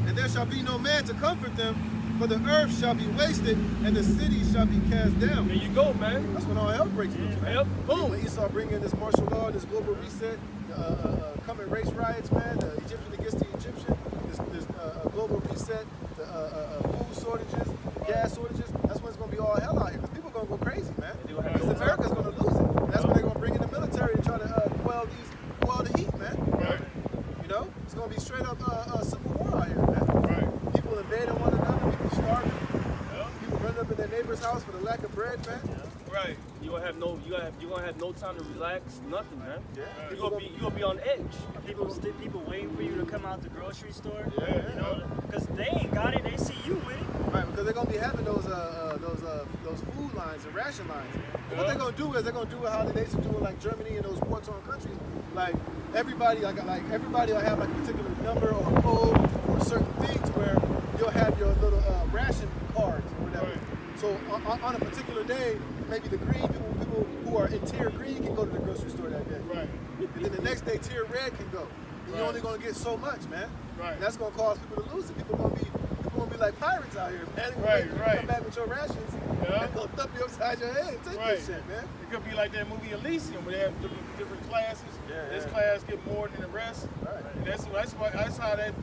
and there shall be no man to comfort them, for the earth shall be wasted, and the cities shall be cast down. There you go, man. That's when all hell breaks loose, man. Yep. Boom. When Esau bring in this martial law, this global reset, coming race riots, man, the Egyptian against the Egyptian, this global reset, the food shortages, gas shortages, that's when it's going to be all hell out here, because people are going to go crazy, man. Because America's going to lose it. And that's when they're going to bring in the military and try to quell the heat, man. You know? It's going to be straight up civil war out here, man. People invading one another, people starving, people running up in their neighbor's house for the lack of bread, man. Right. You gonna have no time to relax, nothing, man. You're gonna be on edge. People waiting for you to come out the grocery store. You know, because they ain't got it. They see you with it. Right, because they're gonna be having those food lines and ration lines. And what they're gonna do is they're gonna do it how they used to do it like Germany and those war-torn countries. Like everybody will have like a particular number or a code or certain things where you'll have your little ration cards or whatever. So on a particular day, maybe the green people who are in tier green can go to the grocery store that day. And then the next day, tier red can go. And you're only gonna get so much, man. And that's gonna cause people to lose it. People gonna be like pirates out here, man. Come back with your rations and go thump you upside your head and take that shit, man. It could be like that movie Elysium where they have different classes. This class get more than the rest. And that's how that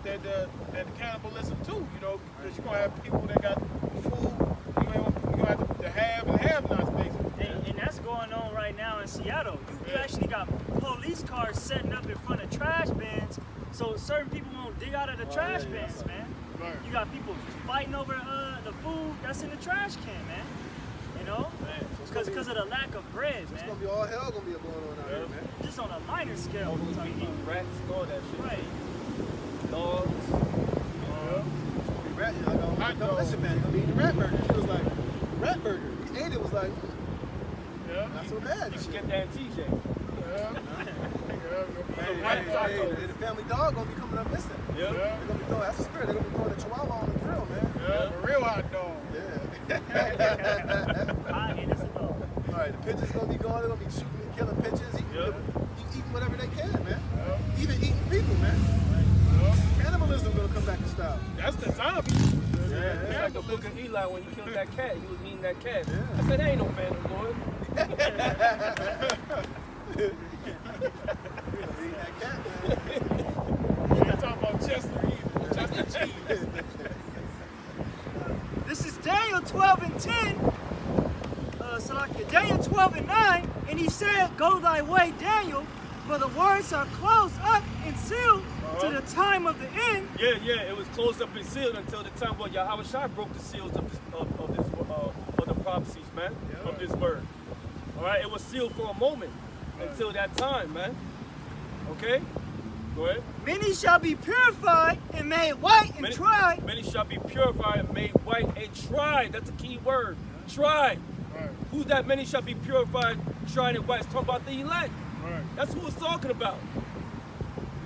cannibalism too, you know, because you're gonna have people that got food. You have the have and have-nots, basically. And that's going on right now in Seattle. You actually got police cars setting up in front of trash bins so certain people won't dig out of the trash bins, man. You got people fighting over the food that's in the trash can, man. You know? Because of the lack of bread, man. It's gonna be all hell gonna be going on out here, man. Just on a minor scale. Rats, all that shit. Right. Dogs. Listen, man, I mean, the rat burger. He was like, rat burger. He ate it, was like, not so bad. You should get that in TJ. Hey, the family dog gonna be coming up missing. They're gonna be throwing, that's the spirit. They're gonna be throwing a chihuahua on the grill, man. A real hot dog. All right, the pigeons gonna be going. They're gonna be shooting and killing pigeons, eating whatever they can, man. Even eating people, man. Cannibalism gonna come back in style. That's the zombie. It's like the book of Eli when he killed that cat. He was eating that cat. I said, that ain't no man, boy. We're talking about Chester cheese. This is Daniel 12 and 10. Daniel 12 and 9. And he said, go thy way, Daniel, for the words are closed up and sealed to the time of the end. Yeah, it was closed up and sealed until the time where YAHAWASHI broke the seals of the prophecies, man, of this word. All right, it was sealed for a moment until that time, man. Okay, go ahead. Many shall be purified and made white and tried. Many shall be purified and made white and tried. That's a key word. Tried. Who's that? Many shall be purified, tried, and white. It's talking about the elect. That's who it's talking about.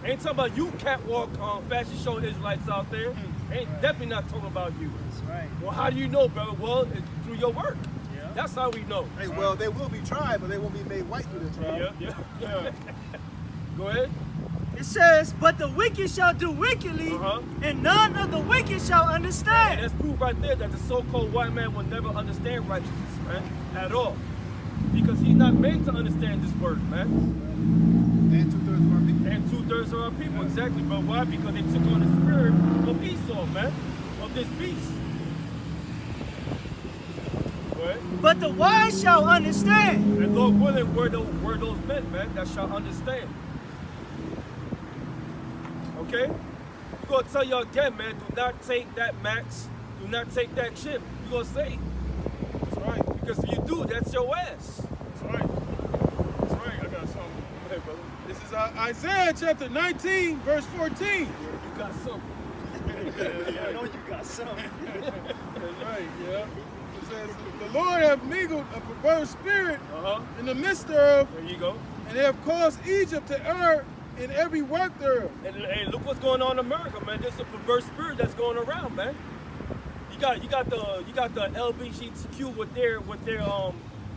Ain't talking about you catwalk fashion show Israelites out there. Ain't definitely not talking about you. That's right. Well, how do you know, brother? Well, it's through your work. That's how we know. Hey, well, they will be tried, but they won't be made white through the trial. Yeah. Go ahead. it says, but the wicked shall do wickedly, and none of the wicked shall understand. And that's proof right there that the so-called white man will never understand righteousness, man, at all. Because he's not made to understand this word, man. And 2/3 of our people. And 2/3 of our people, exactly. But why? Because they took on the spirit of Esau, man, of this beast. Right? But the wise shall understand. And Lord willing, were those men, man, that shall understand. Okay? We're going to tell you again, man, do not take that max. Do not take that chip. You're going to say. That's right. Because if you do, that's your ass. That's right. That's right. I got something. Hey, brother. This is Isaiah chapter 19, verse 14. Yeah, you got something. I know you got some. That's right, yeah. It says, the Lord hath mingled a perverse spirit in the midst thereof. There you go. And they have caused Egypt to err in every work thereof. And hey, look what's going on in America, man. There's a perverse spirit that's going around, man. You got the LGBTQ with their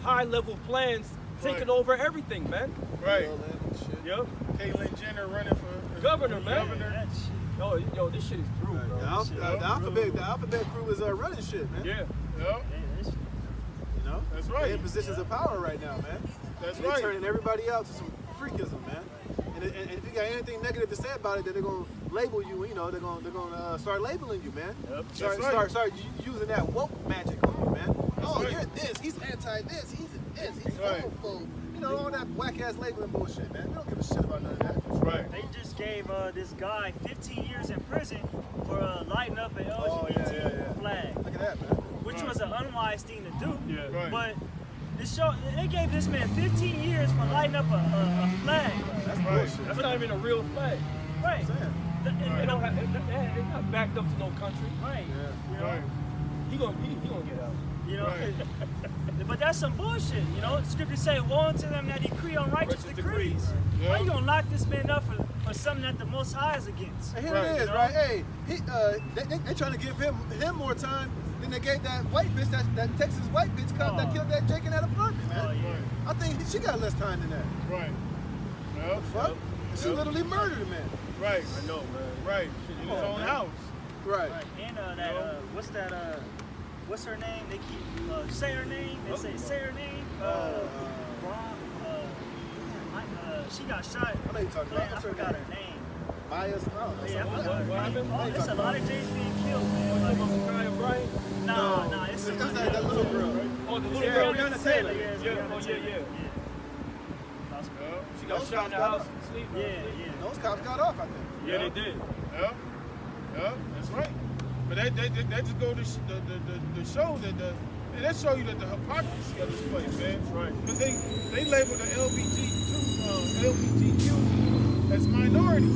high level plans taking over everything, man. Right. Yep. Caitlyn Jenner running for Governor, man. governor. Yo, this shit is true, bro. The alphabet crew is running shit, man. Yeah. Yep. You know? That's They're right. in positions of power right now, man. That's They're right. turning everybody out to some freakism, man. And if you got anything negative to say about it, then they're gonna label you. You know, they're gonna start labeling you, man. Yep. Start using that woke magic on you, man. Oh, right. you're this. He's anti this. He's this. He's right. homophobe. You know, all that whack ass labeling bullshit, man. We don't give a shit about none of that. That's right. They just gave this guy 15 years in prison for lighting up an LGBT Oh, yeah. flag, Look at that, man. which was an unwise thing to do. Yeah. Right. But they gave this man 15 years for lighting up a flag. That's Right. bullshit. That's not even a real flag. Right. It's not backed up to no country. Right. Yeah. You know, Right. He gonna get out. you know. Right. But that's some bullshit, you know. Scripture say, woe unto them that decree unrighteous Righteous decrees. decrees. Yeah. Why you gonna lock this man up for something that the Most High is against? And here Right, it is, you know? right? Hey, they trying to give him more time than they gave that white bitch, that Texas white bitch cop that killed that Jake in that apartment, man. Oh, yeah. I think she got less time than that. Right. Yep. Fuck. She literally murdered a man. Right. I know, man. Right. In his own house. Right. Right. And what's her name? They keep say her name. They say her name. She got shot. I know you're talking about. I What's her forgot name? her name. Maya. Oh, Yeah, What happened? There's a lot of Jays being killed, man. Like, Brian? nah, it's That's that little girl. Oh, the little Yeah, girl. Breonna Taylor. Yeah. She got Those shot in the cops house got and sleep. Yeah. Those cops got off, I think. Yeah, they did. Yep. Yep. That's right. But that just go to show that show you that the hypocrisy of this place, man. That's right. Because they label the LGBTQ as minority.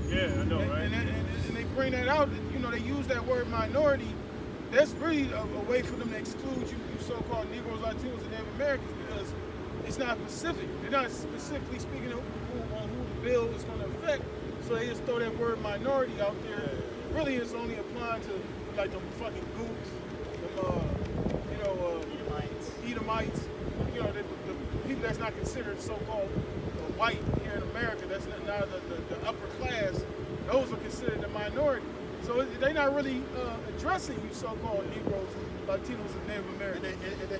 Yeah, I know, right? And they bring that out. You know, they use that word minority. That's really a way for them to exclude you so-called Negroes, Latinos, and Native Americans because it's not specific. They're not specifically speaking on who the bill is going to affect. So they just throw that word minority out there. Really, it's only applying to like them fucking gooks, them Edomites. You know, the people that's not considered so-called white here in America. That's not the upper class. Those are considered the minority. So they're not really addressing you so-called Negroes, Latinos, and Native Americans.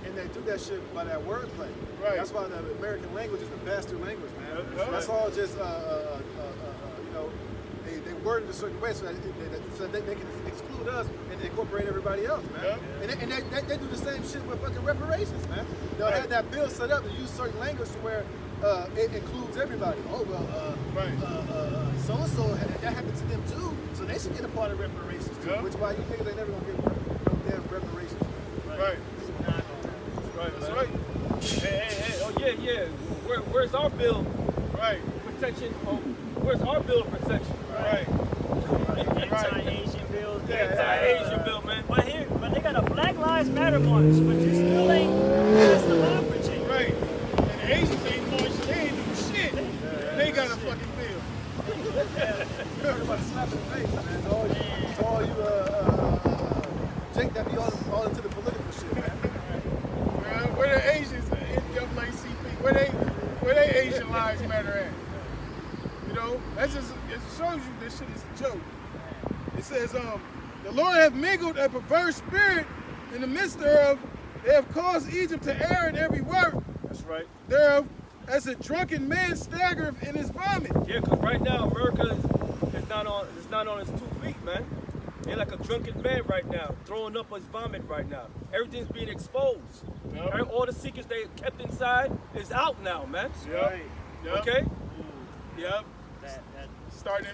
And they do that shit by that wordplay. Right. That's why the American language is the bastard language, man. Yep. That's all just, you know, they word it a certain way so that they can exclude us and incorporate everybody else, man. Yep. And they do the same shit with fucking reparations, man. They'll have that bill set up to use certain language to where it includes everybody. Oh, well, so-and-so, that happened to them too, so they should get a part of reparations too, which why you niggas ain't never gonna get no damn reparations. Right. That's right. Hey. Oh, yeah. Where's our bill? Right. Protection. Oh, where's our bill of protection? Right. Anti-Asian bills. Anti-Asian bill, man. But they got a Black Lives Matter march, but you still ain't passed the law for change. Right. And the Asians ain't marching, they ain't doing shit. They got a fucking bill. Everybody slap in the face, man. To all you Jake that be all into the political shit, man. Where the Asians in NAACP? Where they Asian lives matter at? You know, that's just shows you this shit is a joke. It says, the Lord hath mingled a perverse spirit in the midst thereof. They have caused Egypt to err in every work. That's right. Thereof, as a drunken man staggereth in his vomit. Yeah, because right now America is not on its 2 feet, man. They're like a drunken man right now, throwing up his vomit right now. Everything's being exposed. Yep. All the secrets they kept inside is out now, man. Yep. Yep. Okay? Yep.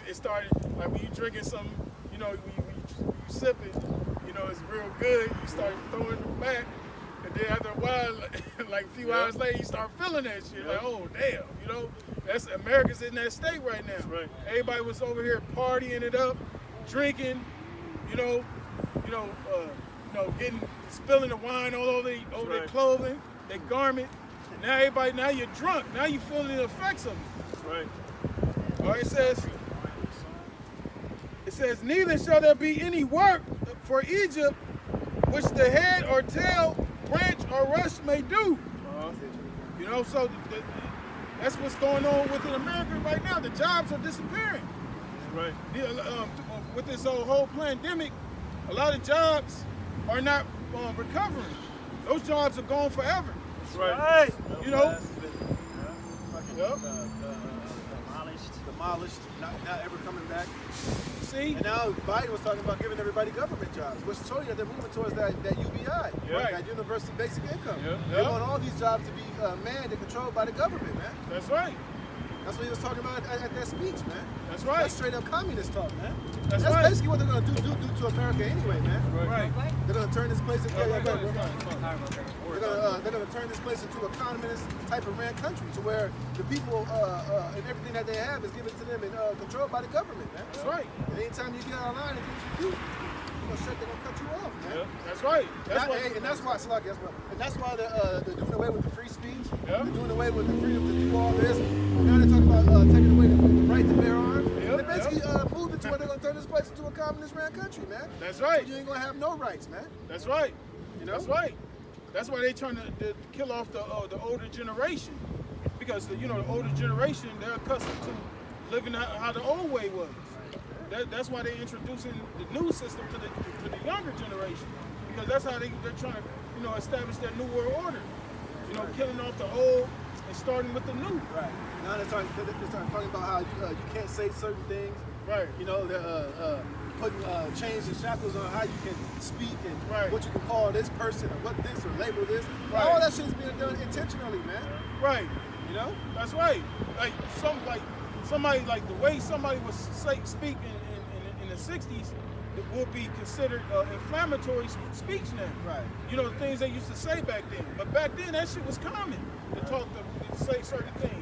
It started like when you drinking some, you know, when you sip it, you know, it's real good. You start throwing it back, and then after a while, like a few hours later, you start feeling that shit. Like, oh damn, you know, that's America's in that state right now. That's right. Everybody was over here partying it up, drinking, spilling the wine all over their clothing, their garment. Now you're drunk. Now you feeling the effects of it. That's right. All right, it says, neither shall there be any work for Egypt which the head or tail, branch or rush may do. You know, so that's what's going on within America right now. The jobs are disappearing. Right. With this whole pandemic, a lot of jobs are not recovering. Those jobs are gone forever. That's right. You know? Demolished, not ever coming back. See? And now Biden was talking about giving everybody government jobs, which told you that they're moving towards that UBI, that universal basic income. They want all these jobs to be manned and controlled by the government, man. That's right. That's what he was talking about at that speech, man. That's right. That's straight up communist talk, man. That's That's right. basically what they're going to do to America anyway, man. Right. They're going to turn this place into They're they're going to turn this place into a communist type of ran country, to where the people and everything that they have is given to them and controlled by the government, man. That's right. And anytime you get out of line and do what you do, they're going to cut you off, man. Yeah. That's right. And that's why they're doing away with the free speech. Yeah. They're doing away with the freedom to do all this. Now they're talking about taking away the right to bear arms. Yeah. They basically moved it to where they're going to turn this place into a communist ran country, man. That's right. So you ain't going to have no rights, man. That's right. You know? That's right. That's why they trying to kill off the older generation, because the older generation, they're accustomed to living how the old way was. That's why they're introducing the new system to the younger generation, because that's how they're trying to establish their new world order. Killing off the old and starting with the new. Right. Now they're starting talking about how you can't say certain things. Right. They're putting chains and shackles on how you can speak and right. what you can call this person or what this or label this. Right. All that shit's being done intentionally, man. Right. You know? That's right. Somebody the way somebody was speak in the 60s, it would be considered inflammatory speech now. Right. The things they used to say back then. But back then that shit was common to say certain things.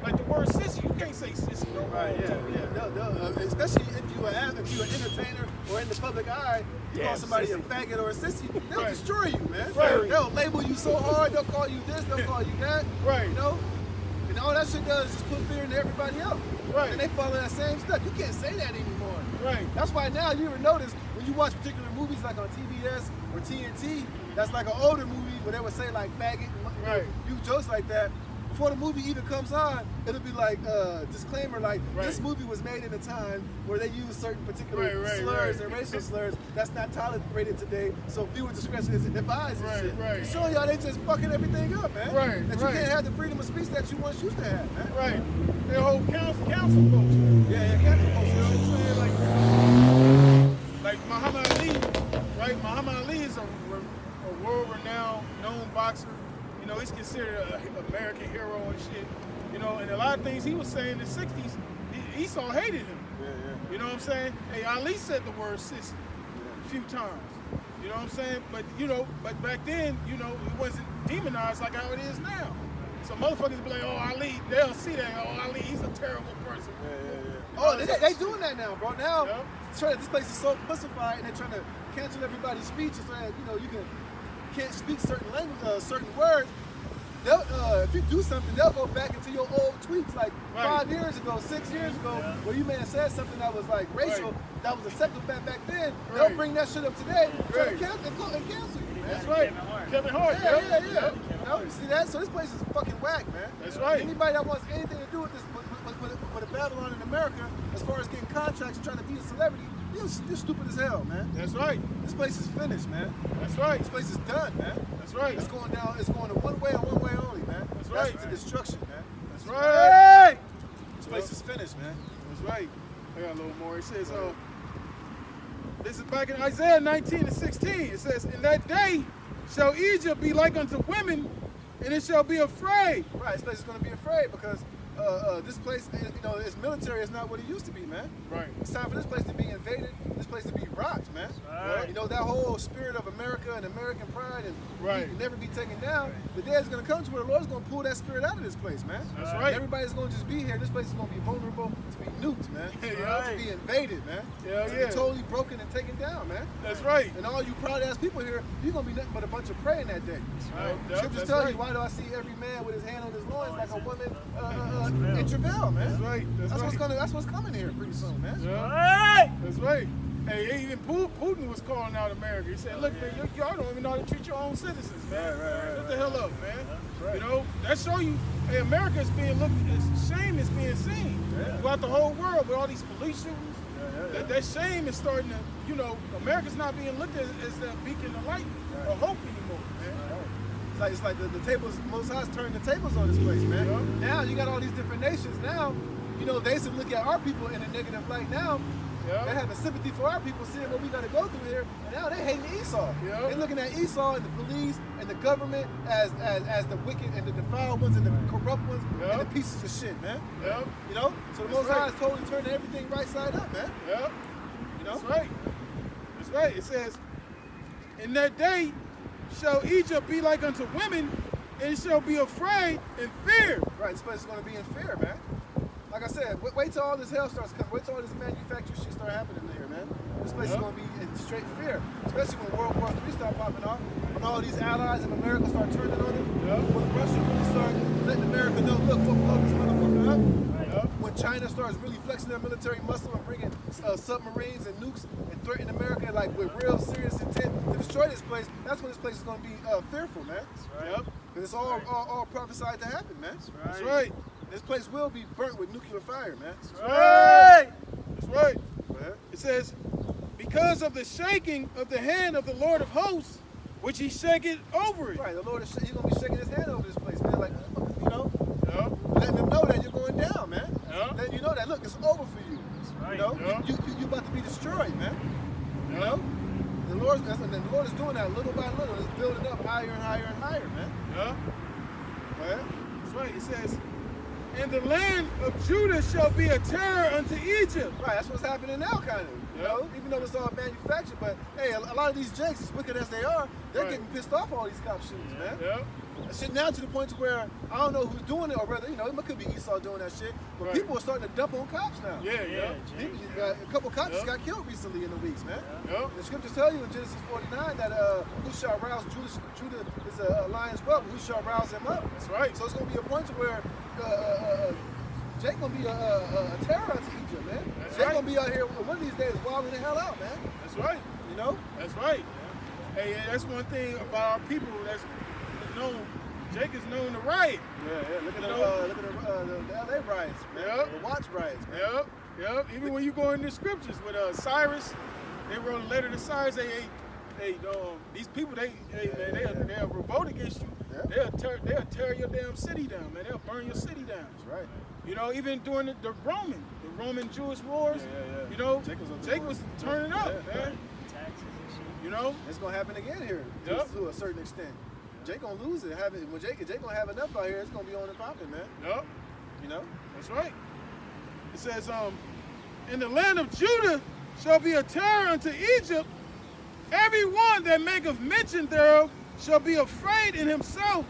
Like the word sissy, you can't say sissy no more. Right, yeah. Especially if you're an entertainer or in the public eye, you call somebody a faggot or a sissy, they'll destroy you, man. Right. They'll label you so hard, they'll call you this, they'll call you that. Right. And all that shit does is just put fear into everybody else. Right. And they follow that same stuff. You can't say that anymore. Right. That's why now you ever notice when you watch particular movies like on TBS or TNT, that's like an older movie where they would say like faggot and you jokes like that. Before the movie even comes on, it'll be like disclaimer, like this movie was made in a time where they use certain particular slurs and racial slurs that's not tolerated today. So viewer discretion is advised. And showing y'all they just fucking everything up, man. That you can't have the freedom of speech that you once used to have, man. Right. Their whole council culture. Yeah, cancel culture. You know what I'm saying? Like Muhammad Ali, right? Muhammad Ali is a world-renowned, known boxer. He's considered an American hero and shit. And a lot of things he was saying in the 60s, Esau hated him. You know what I'm saying? Hey, Ali said the word sissy a few times. You know what I'm saying? But back then, it wasn't demonized like how it is now. So motherfuckers be like, oh, Ali, they'll see that, oh, Ali, he's a terrible person. Oh, they doing that now, bro. Now, this place is so pussified, and they're trying to cancel everybody's speech so that, you can't speak certain language, certain words. If you do something, they'll go back into your old tweets like 5 years ago, 6 years ago, where you may have said something that was like racial, that was acceptable back then. They'll bring that shit up today and cancel you, man. That's right. Kevin Hart. Yeah. See that? So this place is fucking whack, man. That's right. Anybody that wants anything to do with this, with But Babylon in America, as far as getting contracts and trying to be a celebrity, you're stupid as hell, man. That's right. This place is finished, man. That's right. This place is done, man. That's right. It's going down. It's going to one way and one way only, man. That's right. That's to destruction, man. That's right. This place is finished, man. That's right. I got a little more. It says, this is back in Isaiah 19:16. It says, in that day shall Egypt be like unto women, and it shall be afraid. Right, this place is going to be afraid because this place, you know, its military is not what it used to be, man. Right. It's time for this place to be invaded, this place to be rocked, man. Right. You know, that whole spirit of America and American pride and Right. never be taken down, the day is going to come to where the Lord's going to pull that spirit out of this place, man. That's right. Everybody's going to just be here. This place is going to be vulnerable to be nuked, man. Yeah. To be invaded, man. Yeah, to yeah. be totally broken and taken down, man. That's right. And all you proud-ass people here, you're going to be nothing but a bunch of praying that day. Right. Scriptures That's tell right. you, why do I see every man with his hand on his loins like a woman in travail, man? That's right. That's what's coming here pretty soon, man. Yeah. That's right. Hey, even Putin was calling out America. He said, look, man, y'all don't even know how to treat your own citizens, man. Right. What the hell up, man? Right. You know, that show you, hey, America is being looked, shame is being seen throughout the whole world with all these police shootings. That shame is starting to, you know, America's not being looked at as that beacon of light or hope anymore, man. It's like the tables, Most High's turning the tables on this place, man. Yeah. Now you got all these different nations now. You know, they used to look at our people in a negative light now. Yeah. They're having sympathy for our people, seeing what we got to go through here, and now they're hating Esau. Yeah. They're looking at Esau and the police and the government as the wicked and the defiled ones and the corrupt ones and the pieces of shit, man. Yeah. You know? So the Most High is totally turning everything right side up, man. Yeah. You know? That's right. That's right. It says, in that day shall Egypt be like unto women, and it shall be afraid and fear. Right, this place is going to be in fear, man. Like I said, wait till all this hell starts coming. Wait till all this manufacturing shit start happening here, man. This place is going to be in straight fear. Especially when World War III start popping off. When all these allies of America start turning on it. When Russia really start letting America know, look, we'll blow this motherfucker up. When China starts really flexing their military muscle and bringing submarines and nukes and threatening America like with real serious intent to destroy this place, that's when this place is going to be fearful, man. Yep. Because it's all prophesied to happen, man. That's right. This place will be burnt with nuclear fire, man. That's right. That's right. Go ahead. It says, because of the shaking of the hand of the Lord of hosts, which he shaketh over it. Right, the Lord is he's gonna be shaking his hand over this place, man. Like, you know, Yeah. letting them know that you're going down, man. Yeah. Letting you know that look, it's over for you. right. You know, Yeah. you about to be destroyed, man. You Yeah. know, the Lord is doing that little by little. It's building up higher and higher and higher, man. Yeah. Go ahead. That's right. It says, and the land of Judah shall be a terror unto Egypt. Right, that's what's happening now, kind of. You know, even though it's all manufactured, but hey, a lot of these jakes, as wicked as they are, they're Right. getting pissed off all these cop shootings, man. Yeah. Shit now to the point to where I don't know who's doing it, or whether, you know, it could be Esau doing that shit, but Right. people are starting to dump on cops now. Yeah. Yeah. A couple cops Yeah. got killed recently in the weeks, man. Yeah. The scriptures tell you in Genesis 49 that who shall rouse Judah is a lion's whelp, who shall rouse him up. That's right. So it's going to be a point to where Jake going to be a terror unto Egypt, man. That's Jake right. going to be out here one of these days wilding the hell out, man. That's right. You know? That's right. Hey, that's one thing about our people that's known. Jake is known to riot. Yeah. Look at You the know? LA riots, man. Yep. The Watts riots, man. Yep. Yep. Even when you go in the scriptures with Cyrus, they wrote a letter to Cyrus. These people, they'll revolt against you. Yeah. They'll tear your damn city down, man. They'll burn your city down. That's right. You know, even during the Roman Jewish wars, Yeah. you know, Jake was turning up, Yeah. man. Taxes and shit. You know? It's gonna happen again here Yep. to a certain extent. Jake gonna lose it. When Jake gonna have enough out here, it's gonna be on and popping, man. Yep. You know? That's right. It says, in the land of Judah shall be a terror unto Egypt. Every one that maketh mention thereof shall be afraid in himself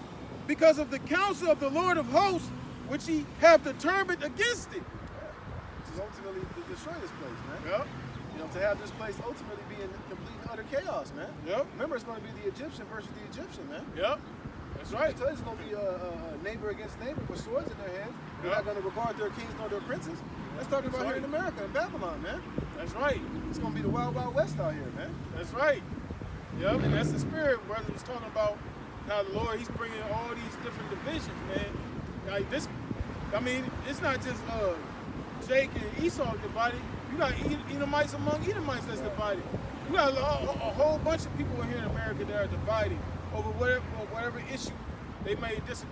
because of the counsel of the Lord of hosts, which he hath determined against it. Which is ultimately to destroy this place, man. Yep. You know, to have this place ultimately be in complete and utter chaos, man. Yep. Remember, it's gonna be the Egyptian versus the Egyptian, man. Yep. That's right. I tell you, it's gonna be a neighbor against neighbor with swords in their hands. They're Yep. not gonna regard their kings nor their princes. Let's talk about That's here in right. America, in Babylon, man. That's right. It's gonna be the wild, wild west out here, man. That's right. Yep. And that's the spirit. Brother was talking about how the Lord, he's bringing all these different divisions, man. Like this I mean, it's not just Jake and Esau divided. You got Edomites among Edomites that's divided. You got a whole bunch of people in here in America that are divided over whatever issue they may disagree.